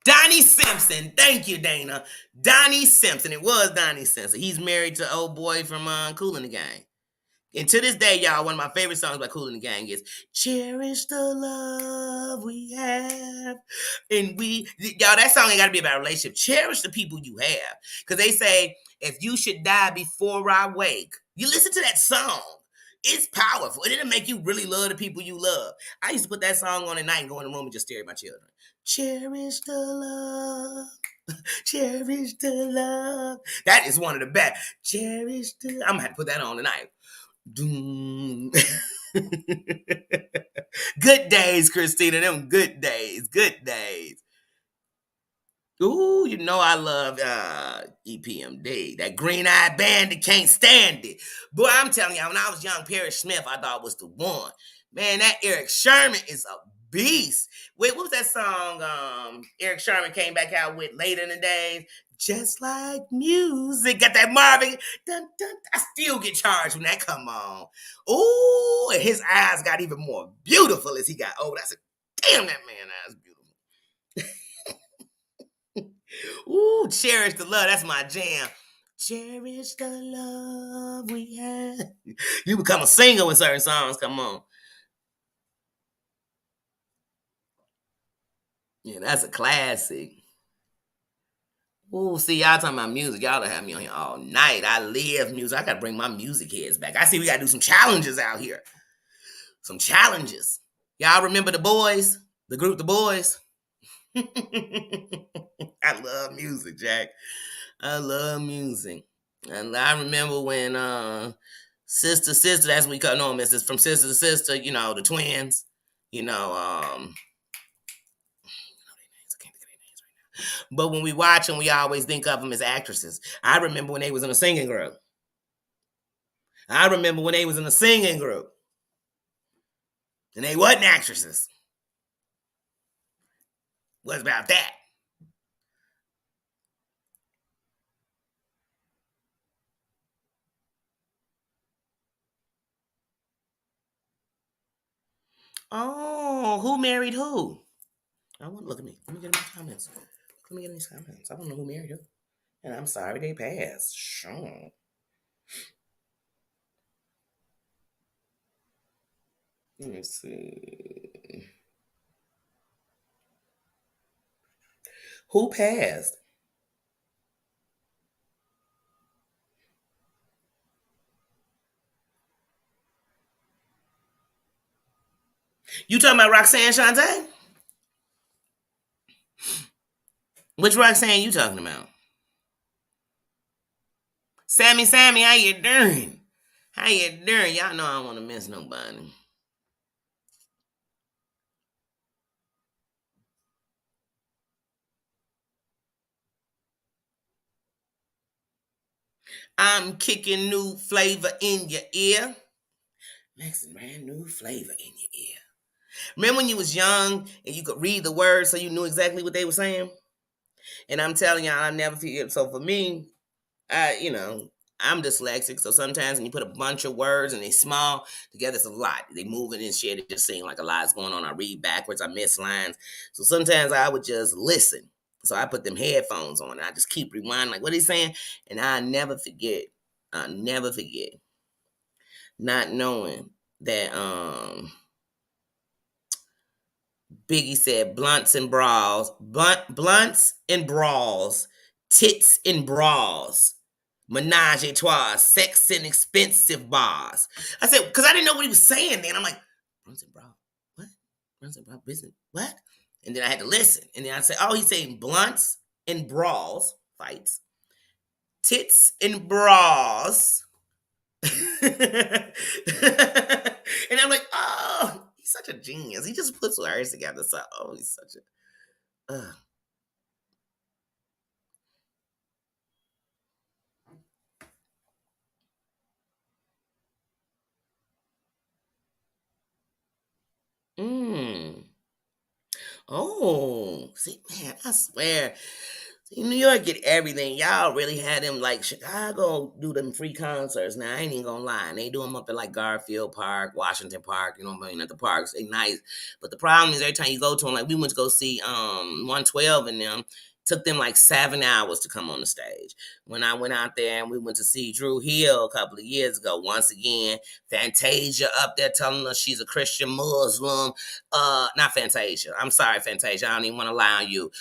Donnie Simpson. Thank you, Dana. Donnie Simpson. It was Donnie Simpson. He's married to old boy from Kool and the Gang. And to this day, y'all, one of my favorite songs by Kool and the Gang is "Cherish the Love We Have." And y'all, that song ain't got to be about a relationship. Cherish the people you have. Because they say, if you should die before I wake, you listen to that song. It's powerful. And it'll make you really love the people you love. I used to put that song on at night and go in the room and just stare at my children. Cherish the love. Cherish the love. That is one of the best. Cherish the. I'm going to have to put that on tonight. Doom. Good days, Christina. Them good days. Good days. Ooh, you know I love EPMD. That green-eyed bandit can't stand it. Boy, I'm telling y'all, when I was young, Perry Smith I thought was the one. Man, that Eric Sherman is a beast. Wait, what was that song Eric Sherman came back out with later in the days? Just like music. Got that Marvin. Dun, dun, I still get charged when that come on. Ooh, and his eyes got even more beautiful as he got older. I said, damn, that man eyes beautiful. Ooh, cherish the love. That's my jam. Cherish the love we have. You become a singer when certain songs come on. Yeah, that's a classic. Ooh, see, y'all talking about music. Y'all have me on here all night. I live music. I gotta bring my music heads back. I see we gotta do some challenges out here. Some challenges. Y'all remember the boys? The group The Boys? I love music, Jack. I love music. And I remember when Sister, that's what we call them, is from Sister to Sister, you know, the twins, you know, but when we watch them, we always think of them as actresses. I remember when they was in a singing group. And they wasn't actresses. What about that? Oh, who married who? I want to look at me. Let me get in my comments. Let me get in these comments. I want to know who married who. And I'm sorry they passed. Sure. Let me see. Who passed? You talking about Roxanne Shante? Which Roxanne you talking about? Sammy, how you doing? How you doing? Y'all know I don't want to miss nobody. I'm kicking new flavor in your ear. Mixing brand new flavor in your ear. Remember when you was young and you could read the words so you knew exactly what they were saying? And I'm telling y'all, I never forget. So for me, I'm dyslexic, so sometimes when you put a bunch of words and they small together, it's a lot. They moving and shit. It just seems like a lot's going on. I read backwards. I miss lines. So sometimes I would just listen. So I put them headphones on. And I just keep rewinding, like what he's saying, and I never forget. I never forget not knowing that Biggie said blunts and brawls, tits and bras, menage a trois, sex and expensive bars. I said, because I didn't know what he was saying then. I'm like, blunts and bras, what? Blunts and bras, business, what? And then I had to listen. And then I said, oh, he's saying blunts and brawls, fights, tits and bras. And I'm like, oh, he's such a genius. He just puts words together. So, oh, he's such a. Mm. Oh, see, man, I swear. See, New York get everything. Y'all really had them like Chicago do them free concerts. Now, I ain't even gonna lie. They do them up at like Garfield Park, Washington Park, you know what I mean? At the parks, they nice. But the problem is every time you go to them, like we went to go see 112 and them, Took them like 7 hours to come on the stage. When I went out there and we went to see Drew Hill a couple of years ago, once again, Fantasia up there telling us she's a Christian Muslim. Not Fantasia. I'm sorry, Fantasia. I don't even want to lie on you.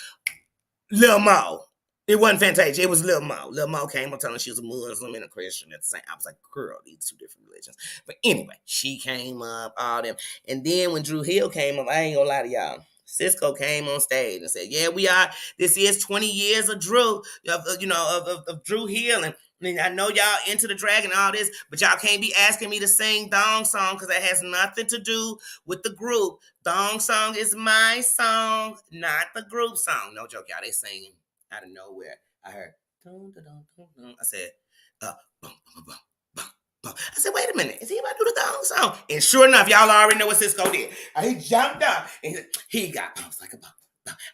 Lil Mo. It wasn't Fantasia. It was Lil Mo. Lil Mo came up telling she was a Muslim and a Christian at the same. I was like, girl, these two different religions. But anyway, she came up, all them. And then when Drew Hill came up, I ain't gonna lie to y'all. Cisco came on stage and said, "Yeah, we are. This is 20 years of Drew, of Drew Hill, and I mean, I know y'all into the drag and all this, but y'all can't be asking me to sing Thong Song because that has nothing to do with the group. Thong Song is my song, not the group song." No joke, y'all. They singing out of nowhere. I heard, dun, dun, dun, dun, dun. I said, bum, bum, bum, bum, bum, bum. I said, wait a minute, is he about to do the Thong Song? And sure enough, y'all already know what Cisco did. He jumped up and he got bounced like a bum.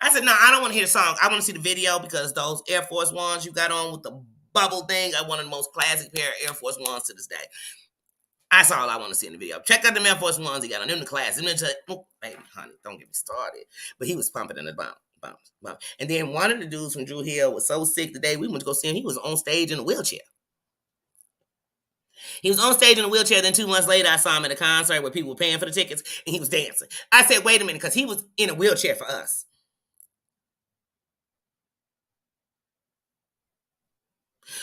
I said, no, I don't want to hear the song. I want to see the video because those Air Force Ones you got on with the bubble thing are one of the most classic pair of Air Force Ones to this day. That's all I want to see in the video. Check out the Air Force Ones he got on. Them the class. Oh, baby, honey, don't get me started. But he was pumping in the bounce. And then one of the dudes from Drew Hill was so sick the day we went to go see him, he was on stage in a wheelchair. He was on stage in a wheelchair. Then 2 months later, I saw him at a concert where people were paying for the tickets, and he was dancing. I said, wait a minute, because he was in a wheelchair for us.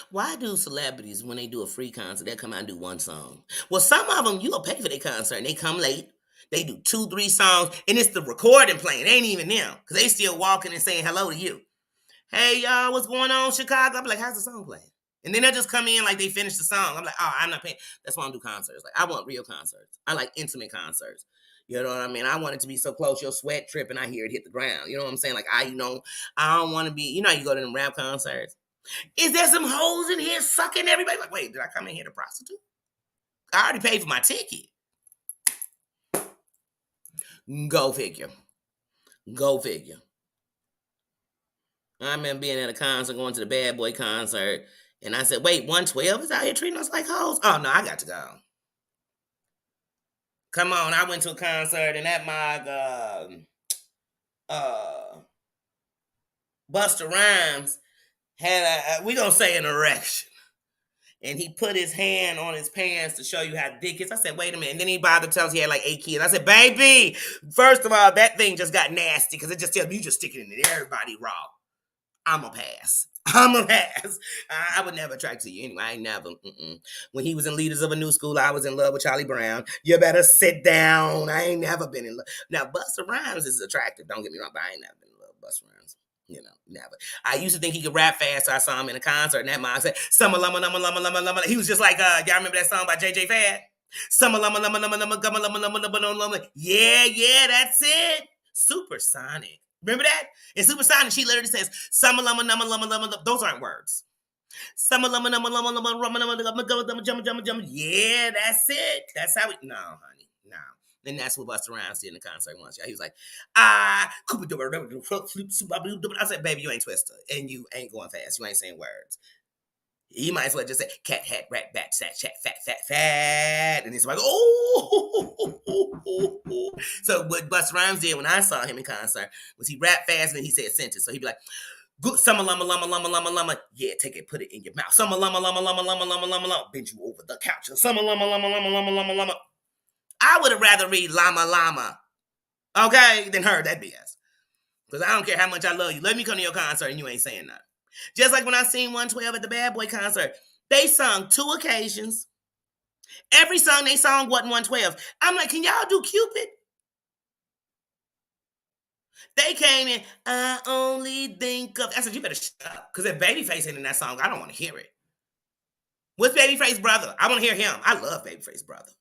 Why do celebrities, when they do a free concert, they come out and do one song? Well, some of them, you'll pay for their concert, and they come late. They do 2, 3 songs, and it's the recording playing. It ain't even them, because they still walking and saying hello to you. Hey, y'all, what's going on, Chicago? I'm like, how's the song playing? And then they'll just come in like they finished the song. I'm like, oh, I'm not paying. That's why I don't do concerts. Like, I want real concerts. I like intimate concerts. You know what I mean? I want it to be so close, your sweat trip, and I hear it hit the ground. You know what I'm saying? Like, I don't want to be, you go to them rap concerts. Is there some hoes in here sucking everybody? Like, wait, did I come in here to prostitute? I already paid for my ticket. Go figure. Go figure. I remember being at a concert, going to the Bad Boy concert, and I said, wait, 112 is out here treating us like hoes? Oh, no, I got to go. Come on, I went to a concert, and that mug, Busta Rhymes had we gonna say an erection. And he put his hand on his pants to show you how dick is. I said, wait a minute. And then he bothered to tell us he had like 8 kids. I said, baby, first of all, that thing just got nasty because it just tells me you just sticking it in everybody raw. I'm a pass. I would never attract to you anyway. I ain't never. When he was in Leaders of a New School, I was in love with Charlie Brown. You better sit down. I ain't never been in love. Now, Busta Rhymes is attractive. Don't get me wrong, but I ain't never been in love with Busta Rhymes. Never. I used to think he could rap fast, so I saw him in a concert, and that mom said, Summer Lumma, Lumma, Lumma, Lumma, Lumma. He was just like, y'all remember that song by JJ Fad? Summer Lumma, Lumma, Lumma, Lumma, Lumma, Lumma, Lumma, Lumma, Lumma. Yeah, that's it. Supersonic. Remember that? In Supersonic, she literally says, Summer Lumma, Lumma, Lumma, Lumma. Those aren't words. Summer Lumma, Lumma, Lumma, Lumma, Lumma, Lumma, Lumma. Yeah, that's it. That's how we. No, honey, no. And that's what Busta Rhymes did in the concert once. He was like, I said, baby, you ain't Twister. And you ain't going fast. You ain't saying words. You might as well just say, cat, hat, rat, bat, sat, chat, fat. And he's like, oh. So what Busta Rhymes did when I saw him in concert was he rapped fast and then he said sentence. So he'd be like, good summer lumma lumma lumma lumma lumma. Yeah, take it, put it in your mouth. Summer lumma lumma lumma lumma lumma lumma lumma. Bend you over the couch. Summer lumma lumma lumma lumma lumma lumma. I would have rather read llama llama, okay, than heard that BS. Because I don't care how much I love you. Let me come to your concert and you ain't saying nothing. Just like when I seen 112 at the Bad Boy concert. They sung 2 occasions. Every song they sung wasn't 112. I'm like, can y'all do Cupid? They came in, I only think of... I said, you better shut up. Because if Babyface ain't in that song, I don't want to hear it. What's Babyface's brother? I want to hear him. I love Babyface's brother.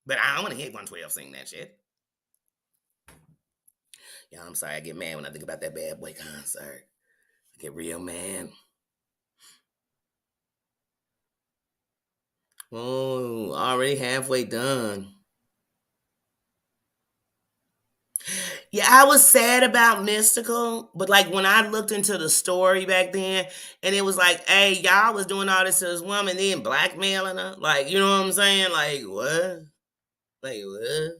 But I don't want to hear 112 sing that shit. Yeah, I'm sorry. I get mad when I think about that Bad Boy concert. I get real mad. Oh, already halfway done. Yeah, I was sad about Mystical, but like when I looked into the story back then, and it was like, hey, y'all was doing all this to this woman, then blackmailing her. Like, you know what I'm saying? Like, what? Like, what?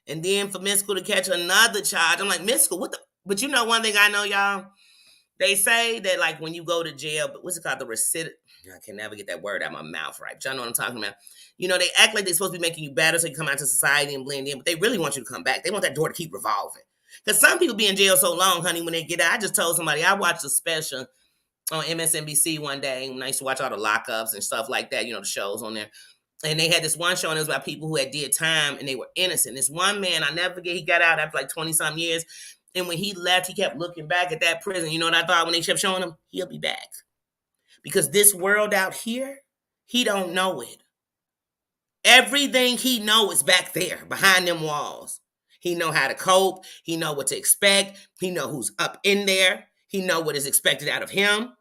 And then for Mystical to catch another charge, I'm like, Mystical, what the? But you know one thing I know, y'all? They say that like when you go to jail, but what's it called? The recidivist. I can never get that word out of my mouth right. But y'all know what I'm talking about. You know, they act like they're supposed to be making you better so you come out to society and blend in, but they really want you to come back. They want that door to keep revolving. Because some people be in jail so long, honey, when they get out. I just told somebody I watched a special on MSNBC one day when I used to watch all the lockups and stuff like that, you know, the shows on there. And they had this one show and it was about people who had did time and they were innocent. This one man, I never forget, he got out after like 20 some years. And when he left, he kept looking back at that prison. You know what I thought when they kept showing him? He'll be back. Because this world out here, he don't know it. Everything he know is back there, behind them walls. He know how to cope. He know what to expect. He know who's up in there. He know what is expected out of him.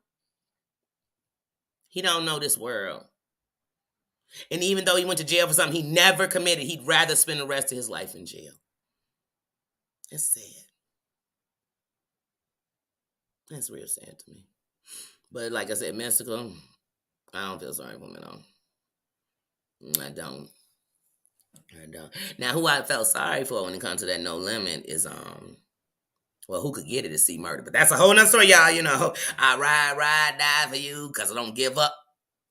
He don't know this world. And even though he went to jail for something he never committed, he'd rather spend the rest of his life in jail. That's sad. That's real sad to me. But like I said, Mexico, I don't feel sorry for him at all. I don't. Now, who I felt sorry for when it comes to that No Limit is well, who could get it is C Murder, but that's a whole nother story, y'all. You know, I ride, die for you, cause I don't give up.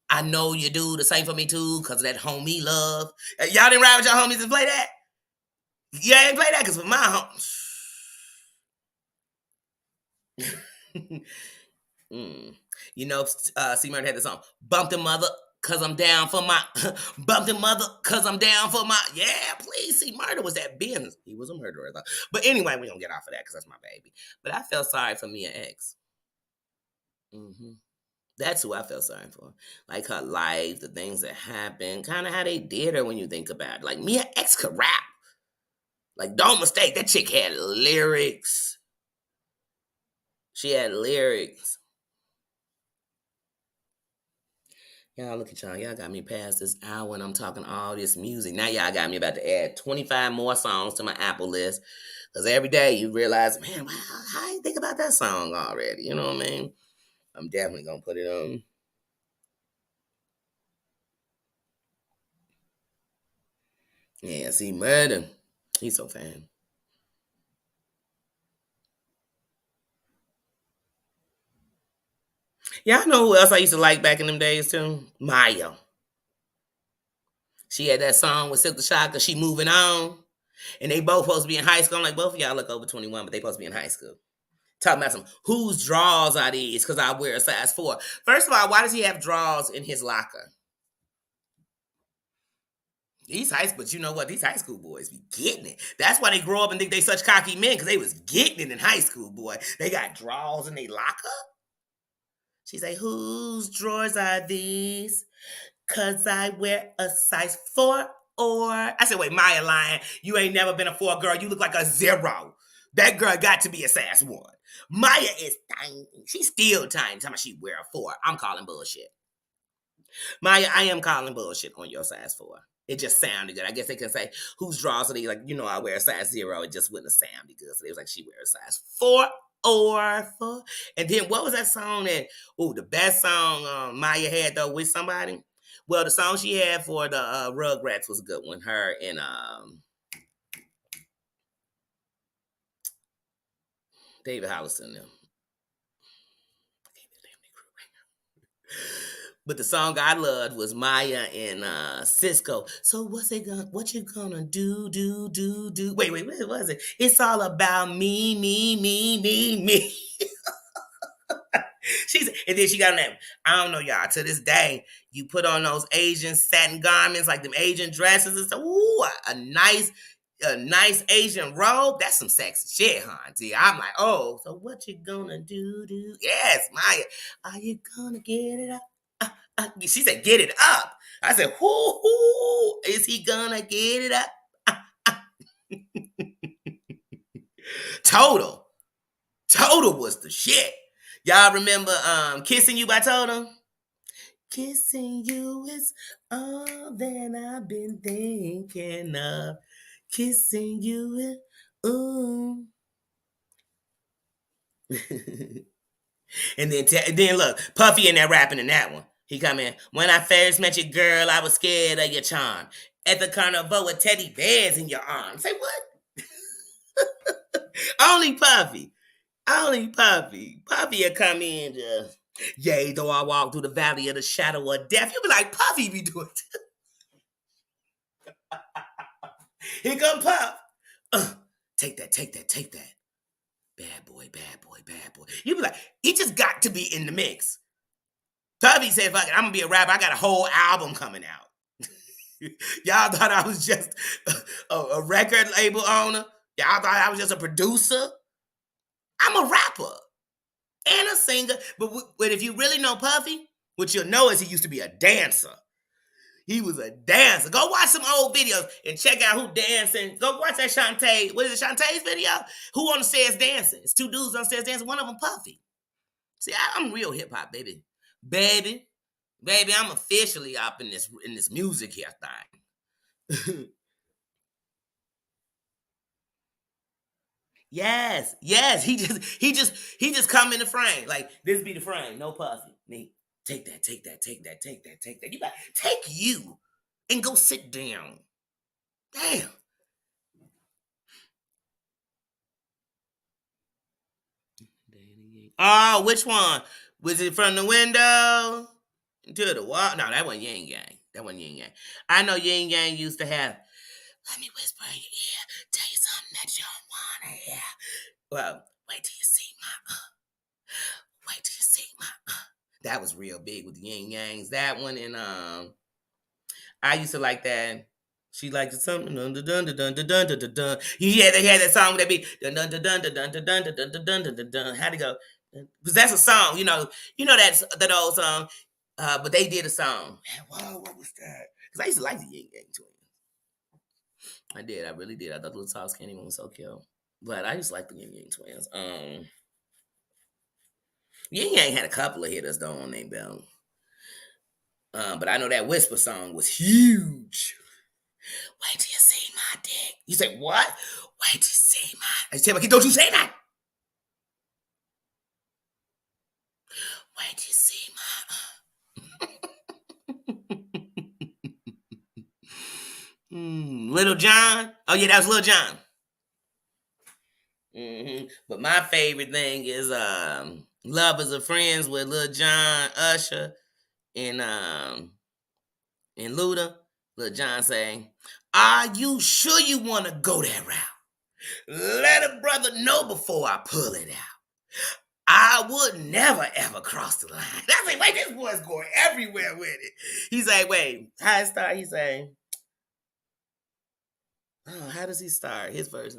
I know you do the same for me too, cause of that homie love. Y'all didn't ride with your homies and play that? Yeah, ain't play that, cause with my homies. You know, C Murder had the song, Bump the Mother, cause I'm down for my, Bump the Mother, cause I'm down for my, yeah, please, C Murder was that business. He was a murderer. But anyway, we don't get off of that, cause that's my baby. But I felt sorry for Mia X. That's who I felt sorry for. Like her life, the things that happened, kind of how they did her when you think about it. Like Mia X could rap. Like, don't mistake, that chick had lyrics. She had lyrics. Y'all, look at y'all. Y'all got me past this hour and I'm talking all this music. Now y'all got me about to add 25 more songs to my Apple list. Because every day you realize, man, wow, how you think about that song already? You know what I mean? I'm definitely going to put it on. Yeah, see, Murder. He's so fan. Y'all know who else I used to like back in them days too? Maya. She had that song with Silk the Shocker, She Moving On. And they both supposed to be in high school. I'm like, both of y'all look over 21, but they supposed to be in high school. Talking about some, whose drawers are these? Because I wear a size 4. First of all, why does he have drawers in his locker? These high school, but you know what? These high school boys be getting it. That's why they grow up and think they such cocky men, because they was getting it in high school, boy. They got drawers in their locker. She's like, whose drawers are these? Cause I wear a size 4 or I said, wait, Maya lying. You ain't never been a 4 girl. You look like a 0. That girl got to be a size 1. Maya is tiny. She's still tiny. Tell me she wear a 4. I'm calling bullshit. Maya, I am calling bullshit on your size 4. It just sounded good. I guess they can say, whose drawers are they? Like, you know, I wear a size 0. It just wouldn't have sounded good. So they was like, she wears a size 4 or 4. And then what was that song that, the best song Maya had though with somebody? Well, the song she had for the Rugrats was a good one. Her and David Hollister. Them. But the song I loved was Maya and Cisco. So what you gonna do? Wait, what was it? It's all about me. And then she got on that. I don't know, y'all. To this day, you put on those Asian satin garments, like them Asian dresses and stuff. Ooh, a nice Asian robe. That's some sexy shit, huh? See, I'm like, oh, so what you gonna do? Yes, Maya. Are you gonna get it up? She said, get it up. I said, who is he gonna get it up? Total. Total was the shit. Y'all remember Kissing You by Total? Kissing you is all that I've been thinking of. Kissing you is, ooh. And then look, Puffy in there rapping in that one. He come in, when I first met you, girl, I was scared of your charm. At the carnival with teddy bears in your arms. Say what? Only Puffy. Only Puffy. Puffy will come in just, yea, though I walk through the valley of the shadow of death. You be like, Puffy be doing it. Here come Puff. Uh, take that, take that, take that. Bad boy, bad boy, bad boy. You be like, he just got to be in the mix. Puffy said, fuck it, I'm gonna be a rapper. I got a whole album coming out. Y'all thought I was just a record label owner? Y'all thought I was just a producer? I'm a rapper and a singer. But if you really know Puffy, what you'll know is he used to be a dancer. He was a dancer. Go watch some old videos and check out who dancing. Go watch that Shantae. What is it, Shantae's video? Who on the stairs dancing? It's two dudes on the stairs dancing. One of them Puffy. See, I'm real hip hop, baby. Baby, I'm officially up in this music here thing. Yes. He just come in the frame. Like, this be the frame. No Puffy. Me. Take that, take that, take that, take that, take that. You got take you and go sit down. Damn. Oh, which one? Was it from the window to the wall? No, that wasn't Yin Yang. That wasn't Yin Yang. I know Yin Yang used to have, let me whisper in your ear, tell you something that you don't want to hear. Well, wait till you see my, wait till you see my, That was real big with the Yin Yangs. That one and I used to like that. She liked it something. Dun, dun, dun, dun, dun, dun, dun, dun, dun, dun. Yeah, they had that song with that beat. Dun, dun, dun, dun, dun, dun, dun, dun, dun, dun, dun, dun, dun, dun. How'd it go? Because that's a song, that old song. But they did a song. Man, whoa, what was that? Because I used to like the Yin Yang Twins. I did, I really did. I thought the Little Talks Candyman was so cute. But I used to like the Yin Yang Twins. Yin Yang had a couple of hitters though on their belt. But I know that Whisper song was huge. Wait till you see my dick. You say, what? Wait till you see my... I tell my kid, don't you say that. Wait till you see my... Little John? Oh, yeah, that was Little John. But my favorite thing is Lovers or Friends with Lil Jon, Usher, and Luda. Lil Jon saying, are you sure you want to go that route? Let a brother know before I pull it out. I would never ever cross the line. That's like, wait, this boy's going everywhere with it. He's like, wait, how it start? He's saying, oh, how does he start? His verse.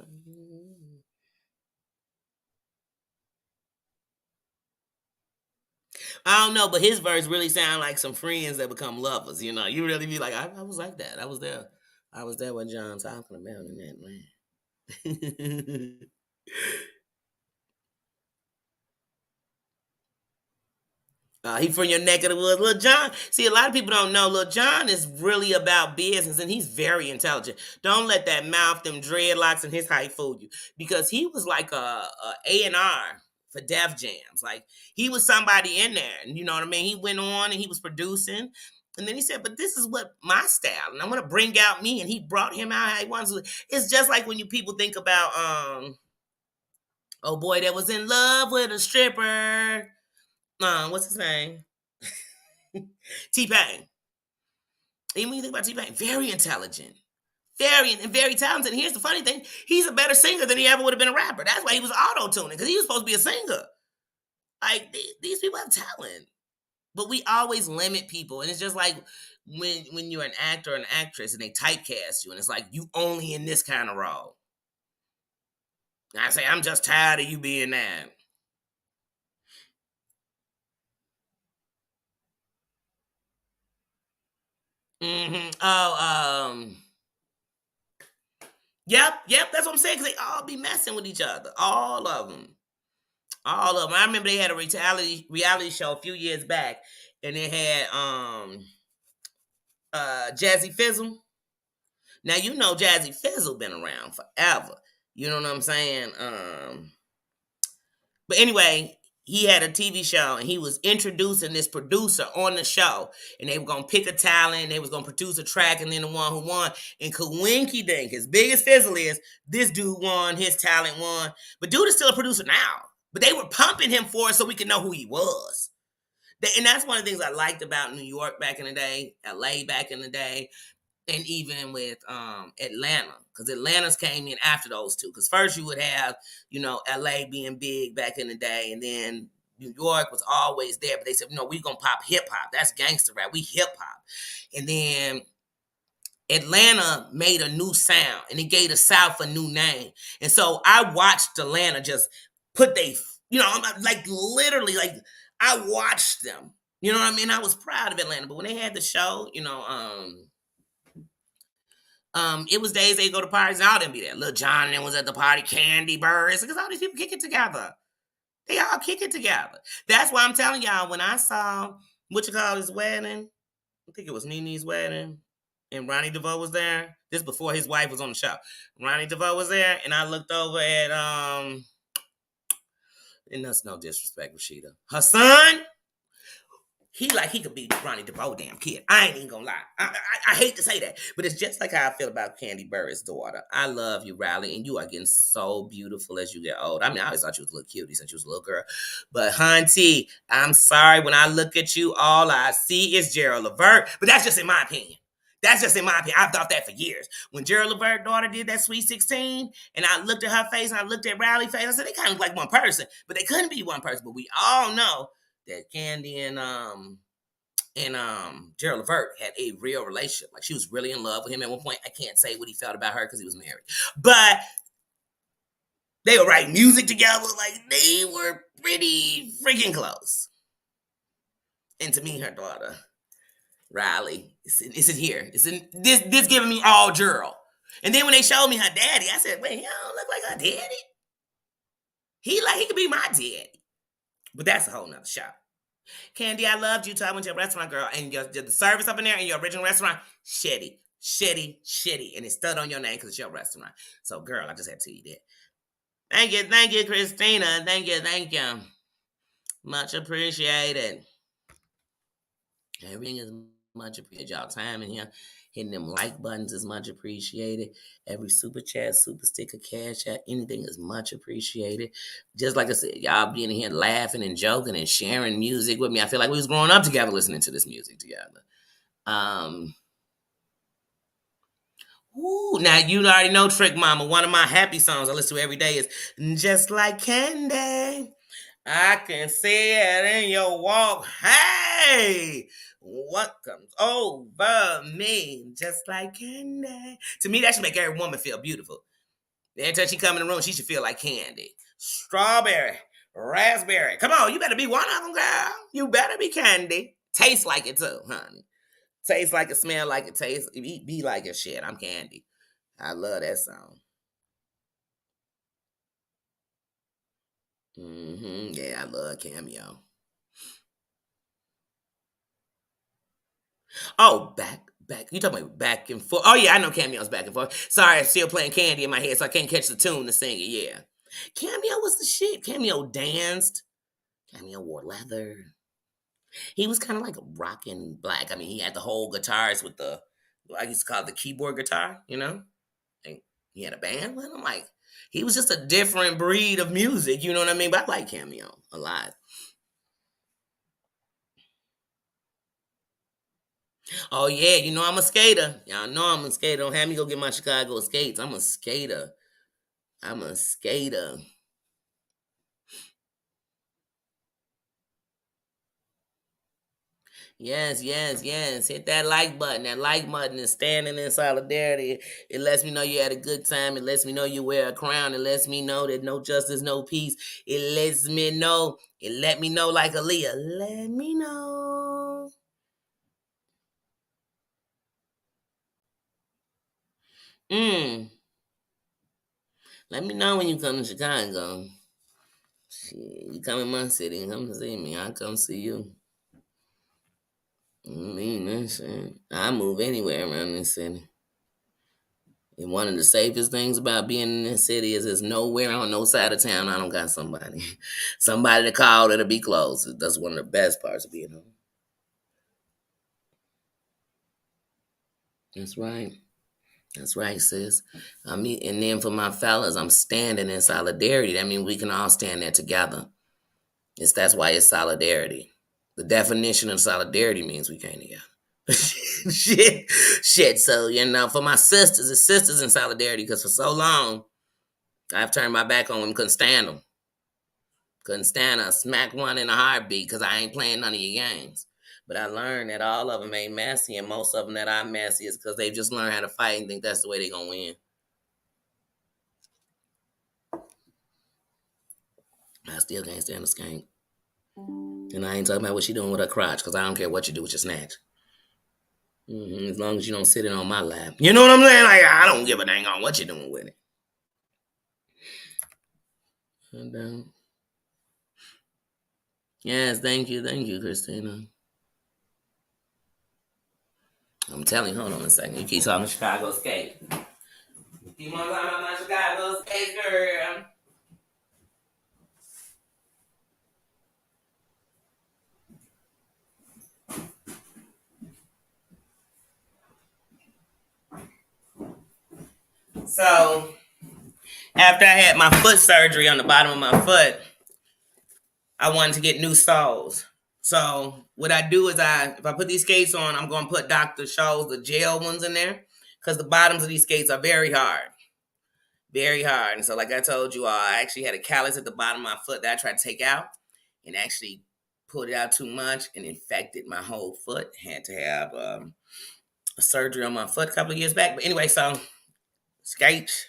I don't know, but his verse really sound like some friends that become lovers. You really be like, I was like that. I was there. I was there with John talking about in that, man. He from your neck of the woods. Lil Jon, see, a lot of people don't know Lil Jon is really about business and he's very intelligent. Don't let that mouth, them dreadlocks, and his height fool you. Because he was like a A&R for Def Jams. Like, he was somebody in there. And you know what I mean? He went on and he was producing. And then he said, but this is what my style. And I'm going to bring out me. And he brought him out how he wants to. It's just like when you people think about, oh boy, that was in love with a stripper. What's his name? T-Pain. Even when you think about T-Pain, very intelligent, very talented. And here's the funny thing: he's a better singer than he ever would have been a rapper. That's why he was auto-tuning, because he was supposed to be a singer. Like, these people have talent, but we always limit people, and it's just like when you're an actor or an actress and they typecast you, and it's like you only in this kind of role. And I say, I'm just tired of you being that. Oh, yep. That's what I'm saying. Because they all be messing with each other. All of them. I remember they had a reality show a few years back, and they had Jazzy Fizzle. Now you know Jazzy Fizzle been around forever. You know what I'm saying? But anyway, he had a TV show and he was introducing this producer on the show. And they were going to pick a talent, they was going to produce a track, and then the one who won. And Kawinky Dink, as big as Fizzle is, this dude won, his talent won. But dude is still a producer now. But they were pumping him for it so we could know who he was. And that's one of the things I liked about New York back in the day, LA back in the day, and even with Atlanta, because Atlanta's came in after those two. Because first you would have, LA being big back in the day, and then New York was always there. But they said, no, we're gonna pop hip hop. That's gangster rap. We hip hop. And then Atlanta made a new sound, and it gave the South a new name. And so I watched Atlanta just put I'm like literally like I watched them. You know what I mean? I was proud of Atlanta, but when they had the show, it was days they go to parties and all them be there. Lil John and was at the party, Candy Birds, because all these people kick it together. They all kick it together. That's why I'm telling y'all, when I saw what you call his wedding, I think it was Nene's wedding, and Ronnie DeVoe was there. This before his wife was on the show. Ronnie DeVoe was there, and I looked over at and that's no disrespect, Rashida. Her son, he could be Ronnie DeVoe damn kid. I ain't even gonna lie. I hate to say that, but it's just like how I feel about Candy Burris' daughter. I love you, Riley, and you are getting so beautiful as you get old. I mean, I always thought you was a little cutie since you was a little girl. But Hunty, I'm sorry, when I look at you, all I see is Gerald Levert. But that's just in my opinion. That's just in my opinion. I've thought that for years. When Gerald Levert's daughter did that Sweet 16, and I looked at her face and I looked at Riley's face, I said, they kind of look like one person, but they couldn't be one person. But we all know that Candy and Gerald Levert had a real relationship. Like she was really in love with him at one point. I can't say what he felt about her because he was married. But they would write music together. Like they were pretty freaking close. And to me, her daughter, Riley, it's in here. It's in this giving me all Gerald. And then when they showed me her daddy, I said, wait, he don't look like her daddy. He could be my daddy. But that's a whole nother show. Candy, I loved you till I went to a restaurant, girl, and the service up in there in your original restaurant, shitty. And it stood on your name because it's your restaurant. So, girl, I just had to tell you that. Thank you, Christina. Thank you. Much appreciated. Everything is much appreciated. Y'all time in here. Hitting them like buttons is much appreciated. Every super chat, super sticker, cash out, anything is much appreciated. Just like I said, y'all being here laughing and joking and sharing music with me. I feel like we was growing up together listening to this music together. Now you already know Trick Mama. One of my happy songs I listen to every day is Just Like Candy. I can see it in your walk. Hey! What comes over me just like candy? To me, that should make every woman feel beautiful. Every time she come in the room, she should feel like candy. Strawberry, raspberry. Come on, you better be one of them, girl. You better be candy. Taste like it too, honey. Taste like it, smell like it, taste, be like it. Shit, I'm candy. I love that song. Yeah, I love Cameo. Oh, back. You talking about back and forth? Oh yeah, I know Cameo's back and forth. Sorry, I'm still playing Candy in my head, so I can't catch the tune to sing it. Yeah, Cameo was the shit. Cameo danced. Cameo wore leather. He was kind of like a rockin' black. I mean, he had the whole guitars with the, I used to call it the keyboard guitar. And he had a band with him. Like he was just a different breed of music. You know what I mean? But I like Cameo a lot. Oh yeah, I'm a skater. Y'all know I'm a skater. Don't have me go get my Chicago skates. I'm a skater. I'm a skater. Yes. Hit that like button. That like button is standing in solidarity. It lets me know you had a good time. It lets me know you wear a crown. It lets me know that no justice, no peace. It lets me know. It let me know like Aaliyah. Let me know. Mm. Let me know when you come to Chicago. Shit, you come in my city and come to see me. I'll come see you. I mean, that shit. I move anywhere around this city. And one of the safest things about being in this city is there's nowhere on no side of town I don't got somebody. Somebody to call that'll be close. That's one of the best parts of being home. That's right. That's right, sis. And then for my fellas, I'm standing in solidarity. That means we can all stand there together. That's why it's solidarity. The definition of solidarity means we came together. Shit. So for my sisters, it's sisters in solidarity because for so long I've turned my back on them, couldn't stand them, couldn't stand her, smack one in a heartbeat because I ain't playing none of your games. But I learned that all of them ain't messy, and most of them that are messy is because they just learned how to fight and think that's the way they gonna win. I still can't stand a skank. And I ain't talking about what she doing with her crotch, because I don't care what you do with your snatch. As long as you don't sit it on my lap. You know what I'm saying? Like, I don't give a dang on what you're doing with it. And, yes, thank you, Christina. I'm telling you, hold on a second. You keep talking Chicago skate. Keep on talking about Chicago skate, girl. So, after I had my foot surgery on the bottom of my foot, I wanted to get new soles. So what I do is if I put these skates on, I'm going to put Dr. Scholl's, the gel ones in there, because the bottoms of these skates are very hard. Very hard. And so like I told you all, I actually had a callus at the bottom of my foot that I tried to take out and actually pulled it out too much and infected my whole foot. Had to have a surgery on my foot a couple of years back. But anyway, so skates,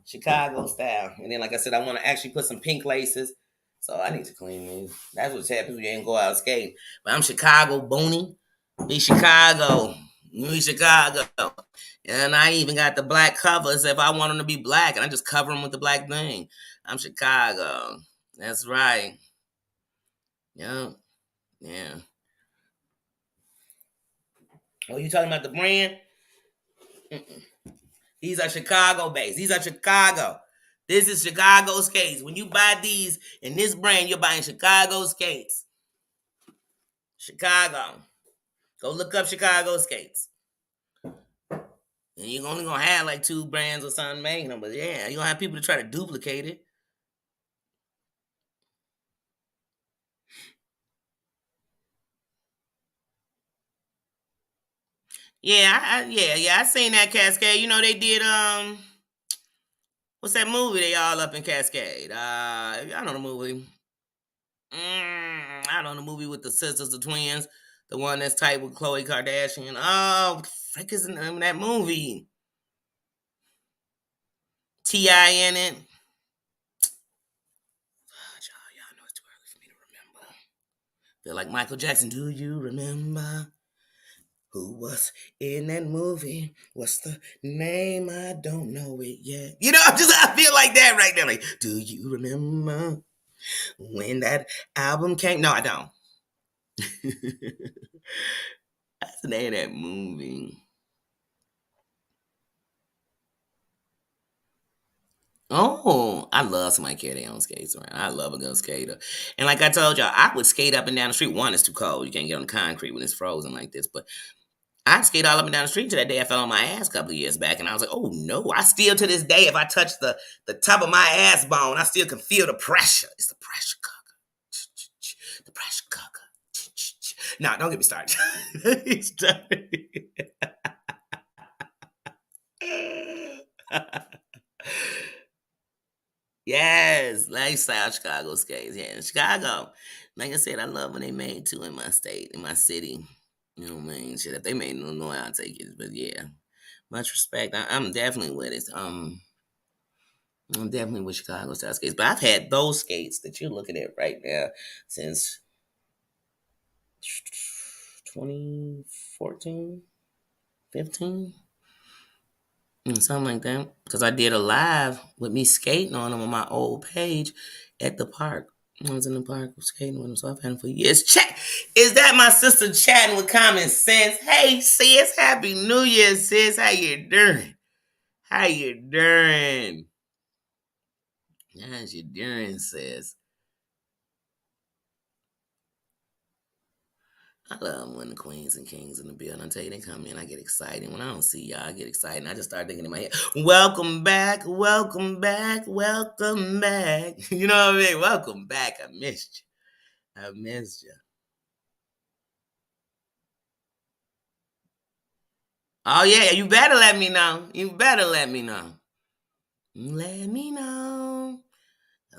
Chicago style. And then, like I said, I want to actually put some pink laces. So I need to clean these. That's what's happening when you ain't go out skating. But I'm Chicago Booney. Be Chicago. We Chicago. And I even got the black covers if I want them to be black. And I just cover them with the black thing. I'm Chicago. That's right. Yeah. Yeah. Oh, you talking about the brand? Mm-mm. These are Chicago based. These are Chicago. This is Chicago skates. When you buy these in this brand, you're buying Chicago skates. Chicago. Go look up Chicago skates. And you're only gonna have like 2 brands or something making them, but yeah, you're gonna have people to try to duplicate it. Yeah, I seen that Cascade. They did what's that movie they all up in Cascade? I know the movie. I don't know the movie with the sisters, the twins, the one that's tight with Khloe Kardashian. Oh, what the frick is the name of that movie? T.I. in it. Y'all know it's too early for me to remember. Feel like Michael Jackson. Do you remember who was in that movie? What's the name? I don't know it yet. I feel like that right now. Like, do you remember when that album came? No, I don't. That's the name of that movie. Oh, I love somebody carry their own skates around. I love a good skater. And like I told y'all, I would skate up and down the street. One, it's too cold. You can't get on the concrete when it's frozen like this. But I skate all up and down the street until that day I fell on my ass a couple of years back. And I was like, oh no. I still to this day, if I touch the top of my ass bone, I still can feel the pressure. It's the pressure cooker. The pressure cooker. No, don't get me started. Yes, lifestyle Chicago skates. Yeah, in Chicago. Like I said, I love when they made two in my state, in my city. You know what I mean? Shit, if they made no noise, I'll take it. But yeah, much respect. I'm definitely with it. I'm definitely with Chicago style skates. But I've had those skates that you're looking at right now since 2014, 15. Something like that. Because I did a live with me skating on them on my old page at the park. I was in the park skating with them, so I've had them for years. Chat, is that my sister chatting with common sense? Hey, sis, happy New Year, sis. How you doing? How you doing? How's you doing, sis? I love when the queens and kings in the building. I tell you, they come in, I get excited. When I don't see y'all, I get excited. And I just start thinking in my head, welcome back, welcome back, welcome back. You know what I mean? Welcome back. I missed you. I missed you. Oh, yeah, you better let me know. You better let me know. Let me know.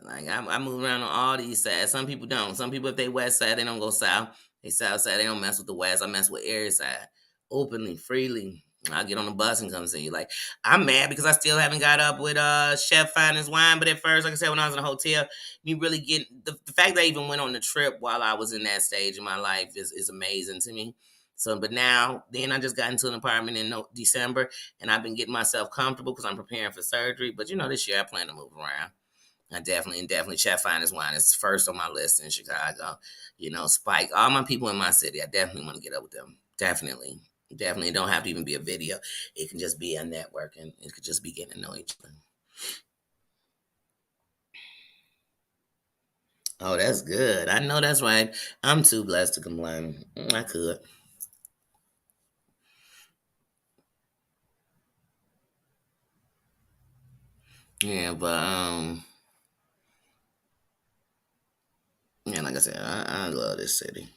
Like I move around on all these sides. Some people don't. Some people, if they west side, they don't go south. They south side, they don't mess with the west. I mess with every side, openly, freely. I get on the bus and come see you. Like I'm mad because I still haven't got up with Chef Finest Wine. But at first, like I said, when I was in a hotel, you really get the fact that I even went on the trip while I was in that stage in my life is amazing to me. So, but now, then I just got into an apartment in December, and I've been getting myself comfortable because I'm preparing for surgery. But this year I plan to move around. I definitely Chef Finest Wine is first on my list in Chicago. Spike, all my people in my city. I definitely want to get up with them. Definitely. Definitely. It don't have to even be a video. It can just be a networking. It could just be getting to know each other. Oh, that's good. I know that's right. I'm too blessed to complain. I could. Yeah, but yeah, like I said, I love this city.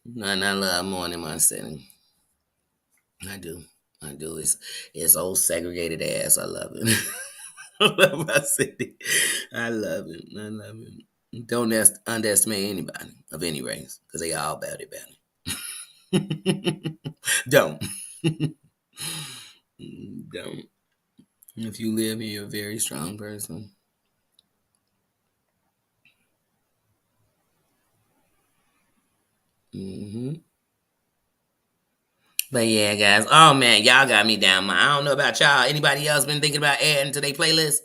Nothing I love more than my city. I do. I do. It's old segregated ass. I love it. I love my city. I love it. I love it. Don't underestimate anybody of any race because they all about it. Don't. Don't. If you live here, you're a very strong person. hmm But yeah, guys. Oh man, y'all got me down. I don't know about y'all. Anybody else been thinking about adding to their playlist?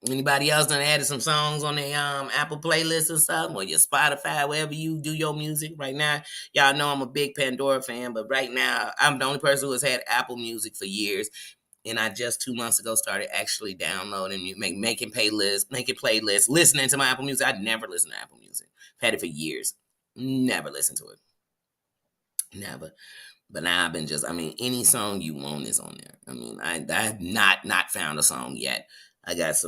Anybody else done added some songs on their Apple playlist and stuff, or your Spotify, wherever you do your music right now? Y'all know I'm a big Pandora fan, but right now I'm the only person who has had Apple Music for years, and I just 2 months ago started actually downloading, making playlists, listening to my Apple Music. I'd never listened to Apple Music. I've had it for years, never listened to it, never. But now I've been any song you want is on there. I have not found a song yet. I got a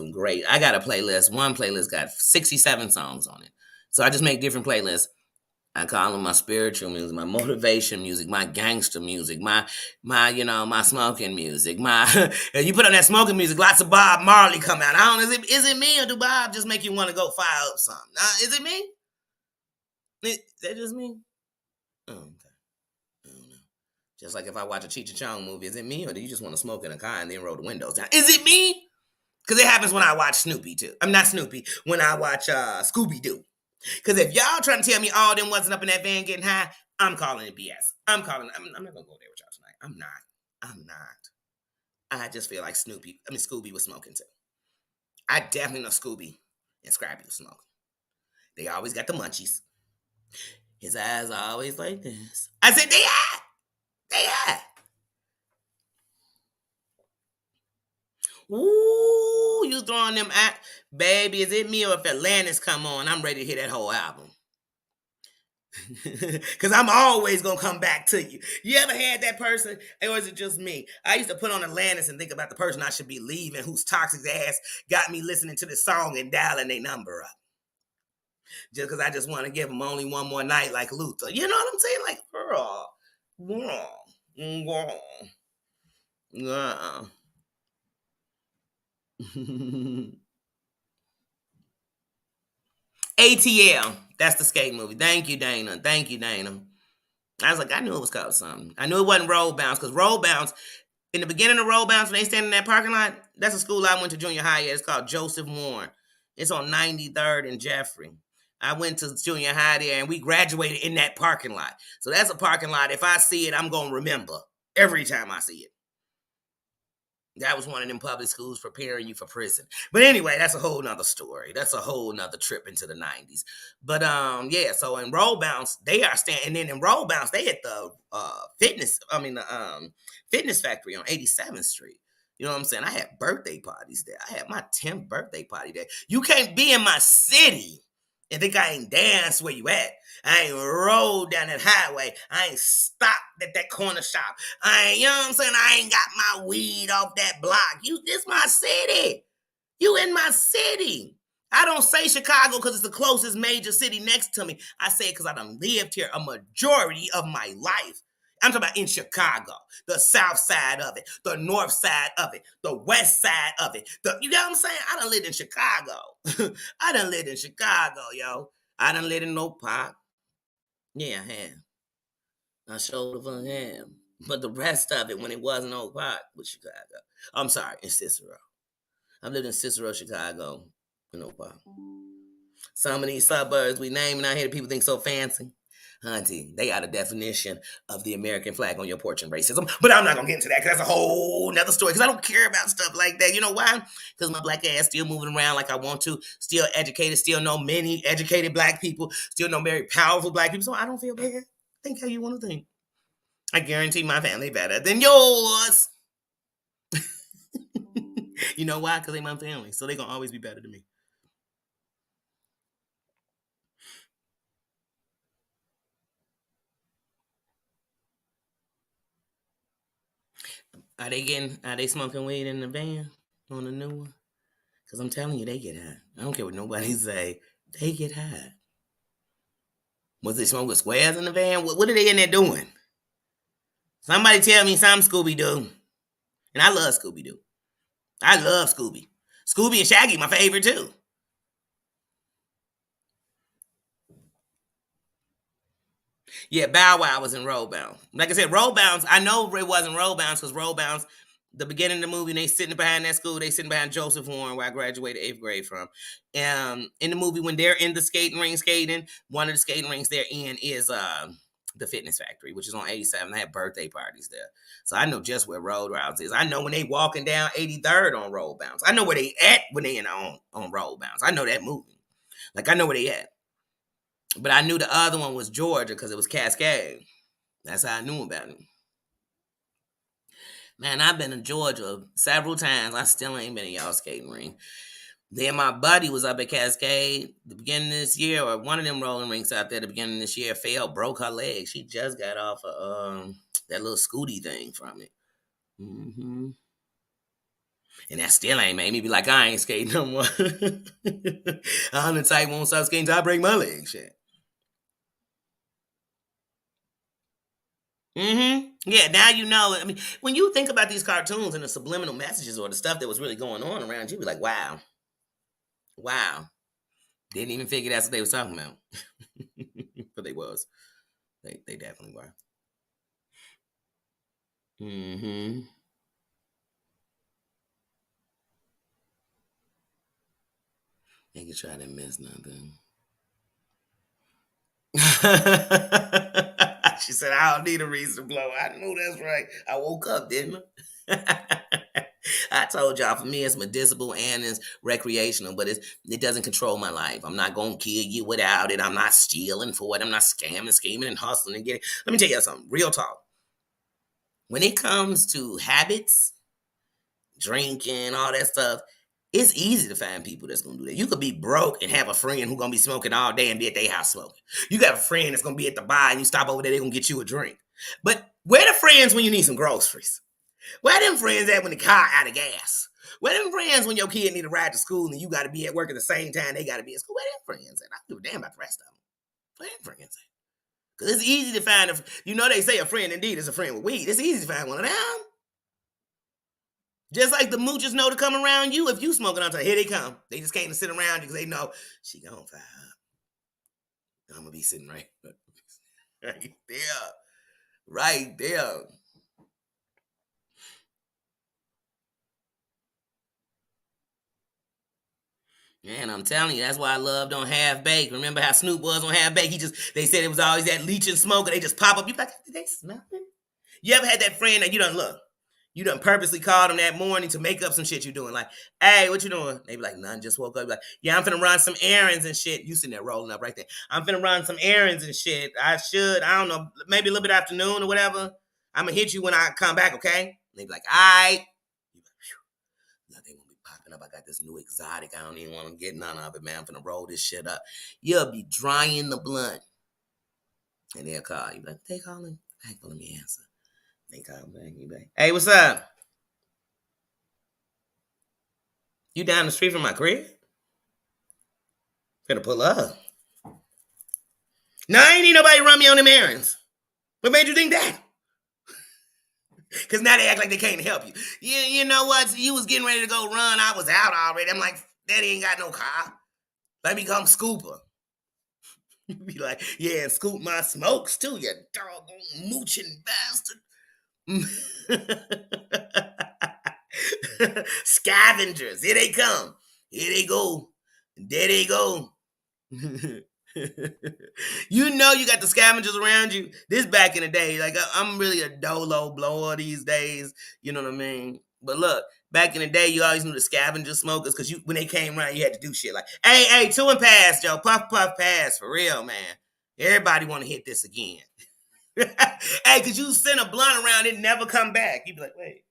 playlist. One playlist got 67 songs on it. So I just make different playlists. I call them my spiritual music, my motivation music, my gangster music, my smoking music. You put on that smoking music, lots of Bob Marley come out. I don't know, is it me or do Bob just make you want to go fire up something? Is it me? Is that just me? Oh, okay. I don't know. Just like if I watch a Cheech and Chong movie, is it me or do you just want to smoke in a car and then roll the windows down? Is it me? Because it happens when I watch Snoopy too. I'm not Snoopy. When I watch Scooby Doo. Because if y'all trying to tell me all them wasn't up in that van getting high, I'm calling it BS. I'm not gonna go there with y'all tonight. I'm not. I'm not. I just feel like Scooby was smoking too. I definitely know Scooby and Scrappy was smoking. They always got the munchies. His eyes are always like this. I said they are. They are. Ooh, you throwing them out. Baby, is it me or if Atlantis come on, I'm ready to hear that whole album. Cause I'm always gonna come back to you. You ever had that person, or is it just me? I used to put on Atlantis and think about the person I should be leaving, whose toxic ass got me listening to this song and dialing their number up. Just because I just want to give them only one more night, like Luther. You know what I'm saying? Like, girl. ATL. That's the skate movie. Thank you, Dana. Thank you, Dana. I was like, I knew it was called something. I knew it wasn't Roll Bounce because Roll Bounce, in the beginning of Roll Bounce, when they stand in that parking lot, that's a school I went to junior high at. It's called Joseph Warren. It's on 93rd and Jeffrey. I went to junior high there and we graduated in that parking lot. So that's a parking lot. If I see it, I'm going to remember every time I see it. That was one of them public schools preparing you for prison. But anyway, that's a whole nother story. That's a whole nother trip into the 90s. But yeah, so in Roll Bounce, they are standing, and then in Roll Bounce, they hit the fitness factory on 87th Street. You know what I'm saying? I had birthday parties there. I had my 10th birthday party there. You can't be in my city And think I ain't danced where you at. I ain't rolled down that highway. I ain't stopped at that corner shop. I ain't, you know what I'm saying? I ain't got my weed off that block. This my city. You in my city. I don't say Chicago because it's the closest major city next to me. I say it because I done lived here a majority of my life. I'm talking about in Chicago, the south side of it, the north side of it, the west side of it. You know what I'm saying? I done lived in Chicago. I done lived in Chicago, yo. I done lived in Oak Park. Yeah, I have. I showed the have. But the rest of it, when it wasn't Oak Park, was Chicago. I'm sorry, in Cicero. I've lived in Cicero, Chicago, in Oak Park. Some of these suburbs we naming out here, people think so fancy. Hunty, they got a definition of the American flag on your porch and racism. But I'm not gonna get into that because that's a whole nother story. Because I don't care about stuff like that. You know why? Because my black ass still moving around like I want to, still educated, still know many educated black people, still know very powerful black people. So I don't feel bad. Think how you want to think. I guarantee my family better than yours. You know why? Because they my family. So they gonna always be better than me. Are they smoking weed in the van on the new one? Because I'm telling you, they get high. I don't care what nobody say. They get high. Was they smoking squares in the van? What are they in there doing? Somebody tell me something, Scooby-Doo. And I love Scooby-Doo. I love Scooby. Scooby and Shaggy, my favorite too. Yeah, Bow Wow was in Roll Bounce. Like I said, Roll Bounce, I know it wasn't Roll Bounce because Roll Bounce, the beginning of the movie, they sitting behind that school, they sitting behind Joseph Warren, where I graduated 8th grade from. In the movie, when they're in the skating ring skating, one of the skating rings they're in is the Fitness Factory, which is on 87. They have birthday parties there. So I know just where Road Rounds is. I know when they walking down 83rd on Roll Bounce. I know where they at when they on Roll Bounce. I know that movie. Like, I know where they at. But I knew the other one was Georgia because it was Cascade. That's how I knew about it. Man, I've been to Georgia several times. I still ain't been in y'all skating ring. Then my buddy was up at Cascade the beginning of this year, or one of them rolling rinks out there the beginning of this year, fell, broke her leg. She just got off of that little scooty thing from it. Mm-hmm. And that still ain't made me be like, I ain't skating no more. I'm the type won't stop skating till I break my leg. Shit. Mm-hmm. Yeah, now you know. I mean, when you think about these cartoons and the subliminal messages or the stuff that was really going on around you, be like, wow, wow. Didn't even figure that's what they was talking about. But they was. They definitely were. Mm-hmm. They could try to miss nothing. She said, I don't need a reason to blow. I know that's right. I woke up, didn't I? I told y'all, for me, it's medicinal and it's recreational, but it doesn't control my life. I'm not going to kill you without it. I'm not stealing for it. I'm not scamming, scheming, and hustling and getting. Let me tell you something. Real talk. When it comes to habits, drinking, all that stuff, it's easy to find people that's gonna do that. You could be broke and have a friend who's gonna be smoking all day and be at their house smoking. You got a friend that's gonna be at the bar and you stop over there, they're gonna get you a drink. But where the friends when you need some groceries? Where them friends at when the car out of gas? Where them friends when your kid need to ride to school and you gotta be at work at the same time they gotta be at school? Where them friends at? I don't give a damn about the rest of them. Where them friends at? Because it's easy to find, they say a friend indeed is a friend with weed. It's easy to find one of them. Just like the moochers know to come around you if you smoking on time. Here they come. They just can't sit around you because they know she gonna fire up. I'm gonna be sitting right, right there. Right there. Man, I'm telling you, that's why I love Don't Half Bake. Remember how Snoop was on Half Bake? They said it was always that leeching smoke, and they just pop up. You like, did they smell it? You ever had that friend that you done look? You done purposely called them that morning to make up some shit you doing. Like, hey, what you doing? They be like, nothing, just woke up. Be like, yeah, I'm finna run some errands and shit. You sitting there rolling up right there. I'm finna run some errands and shit. I don't know, maybe a little bit afternoon or whatever. I'm gonna hit you when I come back, okay? They be like, all right. Now they won't be popping up. I got this new exotic. I don't even want to get none of it, man. I'm finna roll this shit up. You'll be drying the blunt. And they'll call you. Like, they calling? I ain't gonna let me answer. They call back. You back. Hey, what's up? You down the street from my crib? Finna pull up. No, I ain't need nobody to run me on them errands. What made you think that? Because now they act like they can't help you. You know what? You was getting ready to go run. I was out already. I'm like, Daddy ain't got no car. Let me come scoop her. You be like, yeah, and scoop my smokes too, you doggone mooching bastard. Scavengers. Here they come. Here they go. There they go. You know you got the scavengers around you. This back in the day, like I'm really a dolo blower these days. You know what I mean? But look, back in the day, you always knew the scavenger smokers because when they came around, you had to do shit like, hey, 2 and pass, Joe. Puff, pass. For real, man. Everybody want to hit this again. Hey, because you send a blunt around, it never come back. You be like, wait.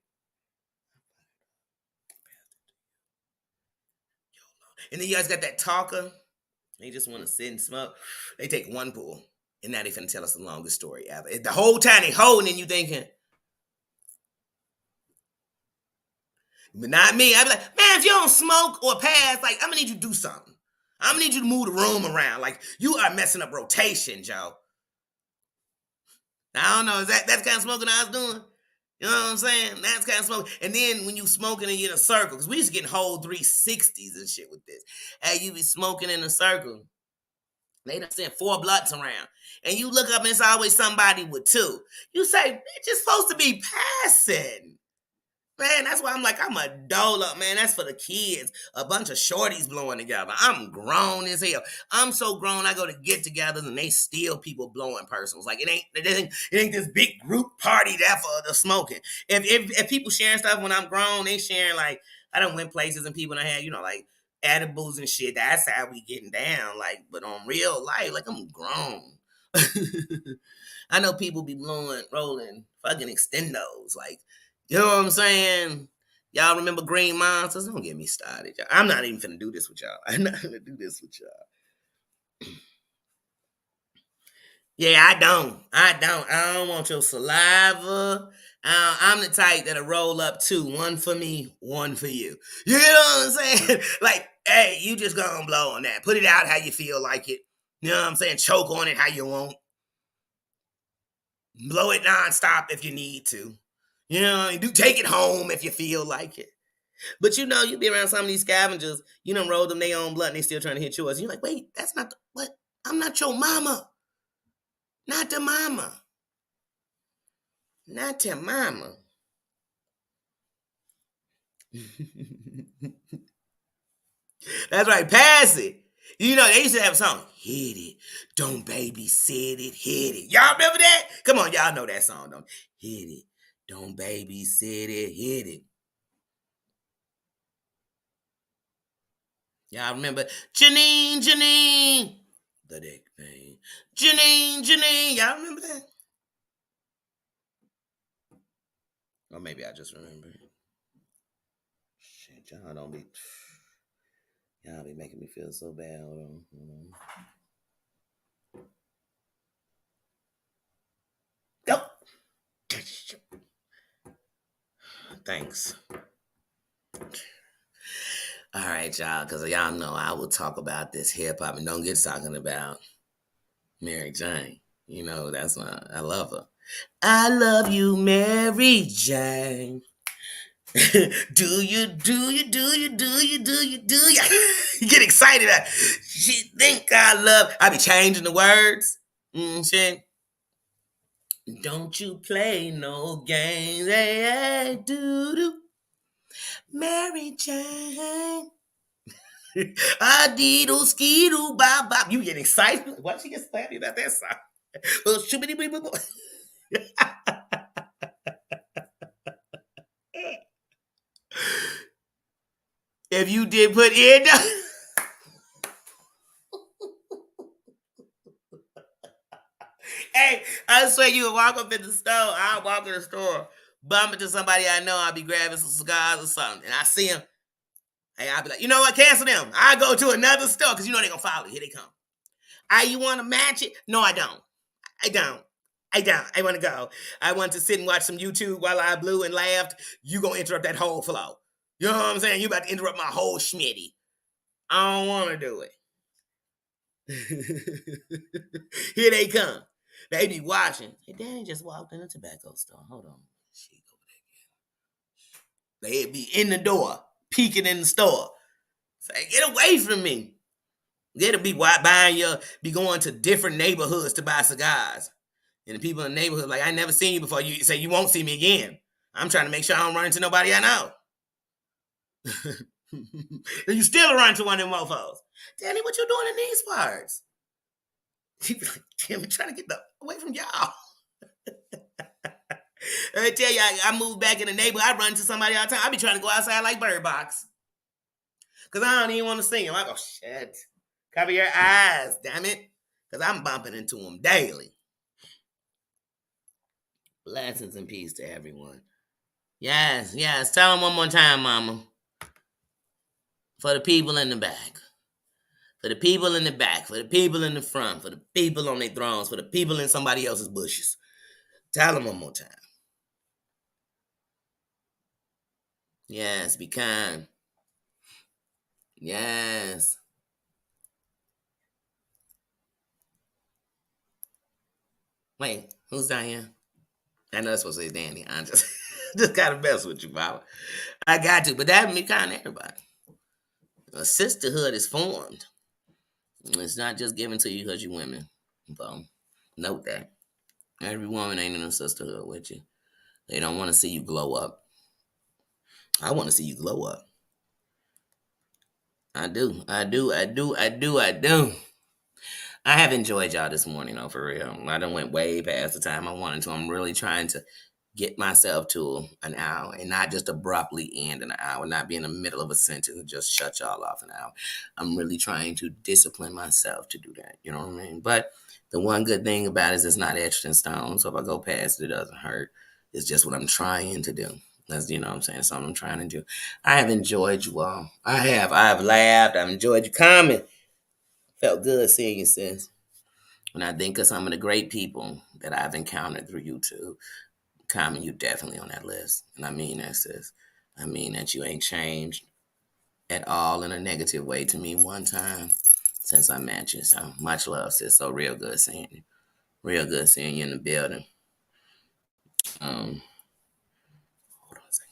And then you guys got that talker. They just want to sit and smoke. They take one pull, and now they finna tell us the longest story ever. The whole time they holding, and you thinking, but not me. I be like, man, if you don't smoke or pass, like I'm gonna need you to do something. I'm gonna need you to move the room around. Like you are messing up rotation, Joe. I don't know. Is that's the kind of smoking I was doing? You know what I'm saying? That's kind of smoking. And then when you smoking and you in a circle, because we used to get whole 360s and shit with this. Hey, you be smoking in a circle. They done sent 4 blunts around. And you look up and it's always somebody with 2. You say, bitch, it's supposed to be passing. Man, that's why I'm like, I'm a dolo, man. That's for the kids. A bunch of shorties blowing together. I'm grown as hell. I'm so grown, I go to get-togethers and they steal people blowing personals. Like, it ain't this big group party there for the smoking. If people sharing stuff when I'm grown, they sharing, like, I done went places and people done had, like, edibles and shit. That's how we getting down. Like, but on real life, like, I'm grown. I know people be rolling fucking extendos. Like, you know what I'm saying? Y'all remember Green Monsters? Don't get me started, y'all. I'm not even finna do this with y'all. I'm not gonna do this with y'all. Yeah, I don't. I don't want your saliva. I'm the type that'll roll up 2. 1 for me, 1 for you. You know what I'm saying? Like, hey, you just gonna blow on that. Put it out how you feel like it. You know what I'm saying? Choke on it how you want. Blow it nonstop if you need to. You know, take it home if you feel like it. But you be around some of these scavengers, you done rolled them their own blood and they still trying to hit yours. You're like, wait, that's not, what? I'm not your mama. Not the mama. Not your mama. That's right, pass it. They used to have a song, hit it, don't babysit it, hit it. Y'all remember that? Come on, y'all know that song, don't hit it, don't babysit it, hit it. Y'all remember Janine, the dick thing. Janine. Y'all remember that? Or maybe I just remember it. Shit, y'all be making me feel so bad. Hold on. Go. Thanks. All right, y'all, because y'all know I will talk about this hip hop and don't get talking about Mary Jane. That's why I love her. I love you, Mary Jane. Do you? You get excited. She think I love. I be changing the words. Shit. Don't you play no games. Hey, doo-doo. Mary Jane. Diddle skidoo bop bop. You get excited? Why she get so happy about that song? Well, if you did put in, hey, I swear you would walk up in the store. I'll walk in the store, bump into somebody I know. I'll be grabbing some cigars or something, and I see him. Hey, I'll be like, you know what? Cancel them. I go to another store because you know they're going to follow you. Here they come. You want to match it? No, I don't. I don't. I don't. I want to go. I want to sit and watch some YouTube while I blew and laughed. You going to interrupt that whole flow. You know what I'm saying? You about to interrupt my whole schmitty. I don't want to do it. Here they come. They be watching. Hey, Danny just walked in a tobacco store. Hold on. She over there. They'd be in the door, peeking in the store. Say, get away from me. They'll be be going to different neighborhoods to buy cigars. And the people in the neighborhood like, I never seen you before. You say you won't see me again. I'm trying to make sure I don't run into nobody I know. And you still run into one of them mofos. Danny, what you doing in these parts? He be like, damn, I'm trying to get away from y'all. I tell you, I moved back in the neighborhood. I run into somebody all the time. I be trying to go outside like Bird Box. Because I don't even want to see him. I go, shit. Cover your eyes, damn it. Because I'm bumping into them daily. Blessings and peace to everyone. Yes, yes. Tell them one more time, mama. For the people in the back. For the people in the back. For the people in the front. For the people on their thrones. For the people in somebody else's bushes. Tell them one more time. Yes, be kind. Yes. Wait, who's Diane? I know it's supposed to say Danny. I just gotta mess with you, Baba. I got to, but that be kind to everybody. A sisterhood is formed. It's not just given to you because you're women. So note that. Every woman ain't in a sisterhood with you. They don't want to see you glow up. I want to see you glow up. I do. I have enjoyed y'all this morning, though, for real. I done went way past the time I wanted to. I'm really trying to get myself to an hour and not just abruptly end an hour, not be in the middle of a sentence and just shut y'all off an hour. I'm really trying to discipline myself to do that. You know what I mean? But the one good thing about it is it's not etched in stone. So if I go past it, it doesn't hurt. It's just what I'm trying to do. That's, you know what I'm saying? Something I'm trying to do. I have enjoyed you all. I have laughed. I've enjoyed you coming. Felt good seeing you, sis. When I think of some of the great people that I've encountered through YouTube, Common, you definitely on that list. And I mean that, sis. I mean that you ain't changed at all in a negative way to me one time since I met you. So much love, sis. So real good seeing you. Real good seeing you in the building. Hold on a second.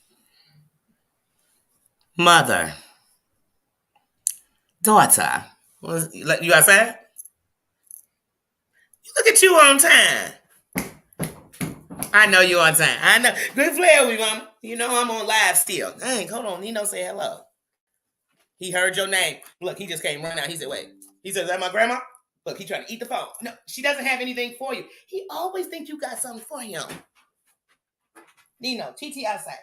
Mother. Daughter. You outside? Look at you on time. I know you on time. I know. Good flair with mama. You know I'm on live still. Dang, hold on. Nino say hello. He heard your name. Look, he just came running out. He said, wait. He said, is that my grandma? Look, he trying to eat the phone. No, she doesn't have anything for you. He always thinks you got something for him. Nino, TT outside.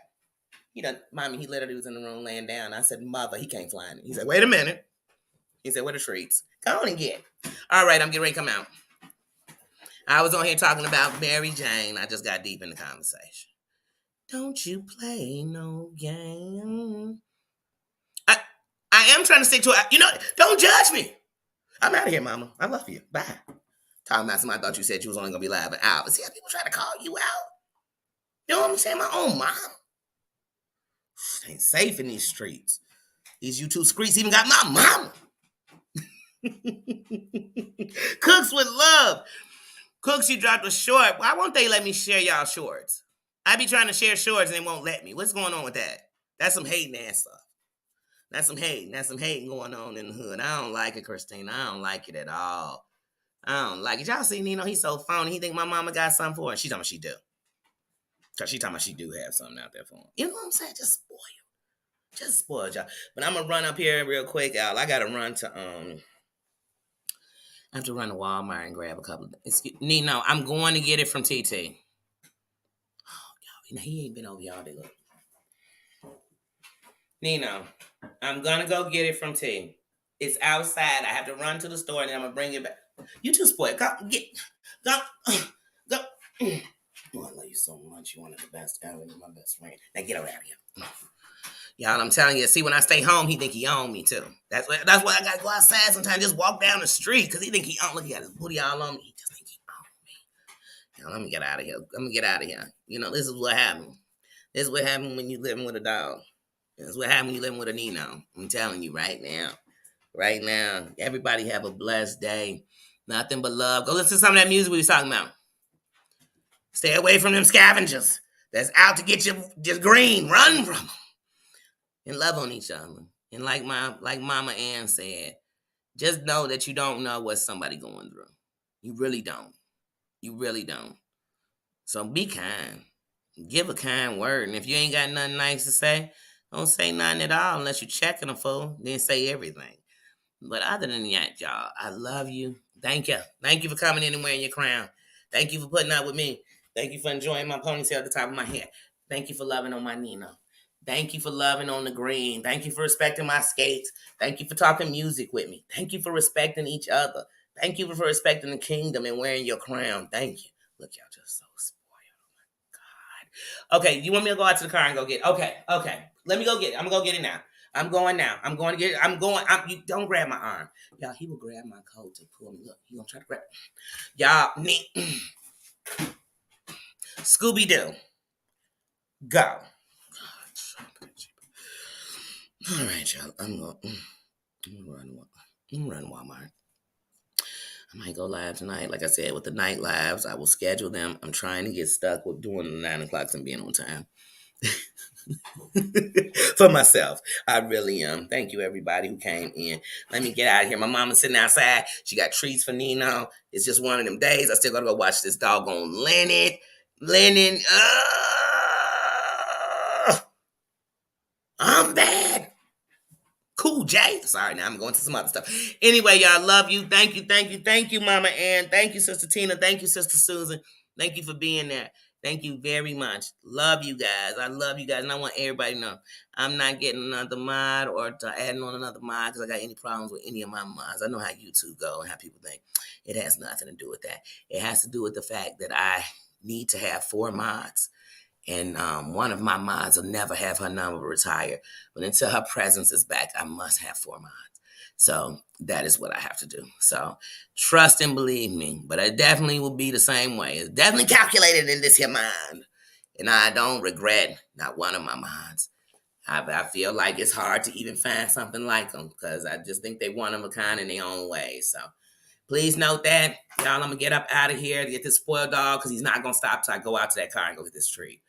Mommy, he literally was in the room laying down. I said, mother, he can't fly in. He said, wait a minute. He said, where the treats? Go on and get. All right, I'm getting ready to come out. I was on here talking about Mary Jane. I just got deep in the conversation. Don't you play no game. I am trying to stick to it. Don't judge me. I'm out of here, mama. I love you. Bye. Talking about somebody thought you said you was only going to be live an hour. See how people try to call you out? You know what I'm saying? My own mom. Ain't safe in these streets. These YouTube streets even got my mama. Cooks with love. Cooks, you dropped a short. Why won't they let me share y'all shorts? I be trying to share shorts and they won't let me. What's going on with that? That's some hating ass stuff. That's some hating going on in the hood. I don't like it, Christina. I don't like it at all. I don't like it. Y'all see Nino, he's so phony. He think my mama got something for him. She talking about she do. Because she talking about she do have something out there for him. You know what I'm saying? Just spoil y'all. But I'm going to run up here real quick, Al. I got to run to, I have to run to Walmart and grab a couple of things. Nino, I'm going to get it from TT. Oh, y'all, he ain't been over y'all day. Look. Nino, I'm going to go get it from T. It's outside. I have to run to the store and then I'm going to bring it back. You too spoiled. Go. Oh, I love you so much. You're one of the best ever. You're my best friend. Now get over here. Y'all, I'm telling you, see, when I stay home, he think he own me too. That's why I gotta go outside sometimes, just walk down the street, because he think he own. Look, he got his booty all on me. He just think he own me. Now, let me get out of here. Let me get out of here. You know, this is what happened. This is what happened when you living with a dog. This is what happened when you living with a Nino. I'm telling you right now. Right now. Everybody have a blessed day. Nothing but love. Go listen to some of that music we was talking about. Stay away from them scavengers that's out to get you just green. Run from them. And love on each other. And like Mama Ann said, just know that you don't know what somebody going through. You really don't. You really don't. So be kind. Give a kind word. And if you ain't got nothing nice to say, don't say nothing at all unless you're checking a fool. Then say everything. But other than that, y'all, I love you. Thank you. Thank you for coming in and wearing your crown. Thank you for putting up with me. Thank you for enjoying my ponytail at the top of my head. Thank you for loving on my Nino. Thank you for loving on the green. Thank you for respecting my skates. Thank you for talking music with me. Thank you for respecting each other. Thank you for respecting the kingdom and wearing your crown. Thank you. Look, y'all just so spoiled. Oh, my God. Okay, you want me to go out to the car and go get it? Okay. Let me go get it. I'm going to go get it now. I'm going now. I'm going to get it. You don't grab my arm. Y'all, he will grab my coat to pull me. Look, he going to try to grab. Y'all, Scooby-Doo. Go. All right, y'all. I'm going to run Walmart. I might go live tonight. Like I said, with the night lives, I will schedule them. I'm trying to get stuck with doing the 9 o'clocks and being on time. For myself. I really am. Thank you, everybody who came in. Let me get out of here. My mama's sitting outside. She got treats for Nino. It's just one of them days. I still got to go watch this doggone Lennon. I'm bad. Cool, Jay. Sorry, now I'm going to some other stuff. Anyway, y'all, love you. Thank you, Mama Ann. Thank you, Sister Tina. Thank you, Sister Susan. Thank you for being there. Thank you very much. Love you guys. I love you guys, and I want everybody to know I'm not getting another mod or adding on another mod because I got any problems with any of my mods. I know how YouTube go and how people think. It has nothing to do with that. It has to do with the fact that I need to have 4 mods. And one of my mods will never have her number retired. But until her presence is back, I must have 4 mods. So that is what I have to do. So trust and believe me. But it definitely will be the same way. It's definitely calculated in this here mind. And I don't regret not one of my mods. I feel like it's hard to even find something like them because I just think they one of a kind in their own way. So please note that. Y'all, I'm going to get up out of here to get this spoiled dog because he's not going to stop till I go out to that car and go get this treat.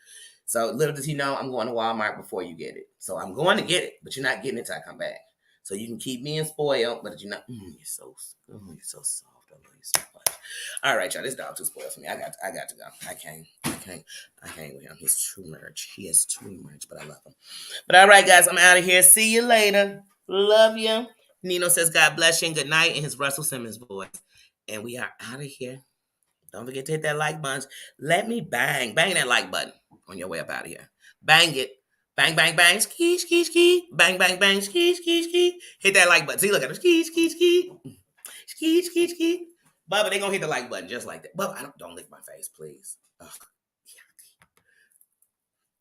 So little does he know, I'm going to Walmart before you get it. So I'm going to get it, but you're not getting it till I come back. So you can keep being spoiled, but you're not. You're so soft. I love you so much. All right, y'all. This dog too spoiled for me. I got to go. I can't with him. He's too much. He has too much, but I love him. But all right, guys, I'm out of here. See you later. Love you. Nino says, God bless you and good night in his Russell Simmons voice. And we are out of here. Don't forget to hit that like button. Let me bang that like button on your way up out of here. Bang it. Bang, bang, bang. Ski, ski, ski. Bang, bang, bang. Ski, ski, ski. Hit that like button. See, look at him. Ski, ski, ski. Ski, ski, ski. Bubba, they gonna hit the like button just like that. Bubba, don't lick my face, please. Ugh.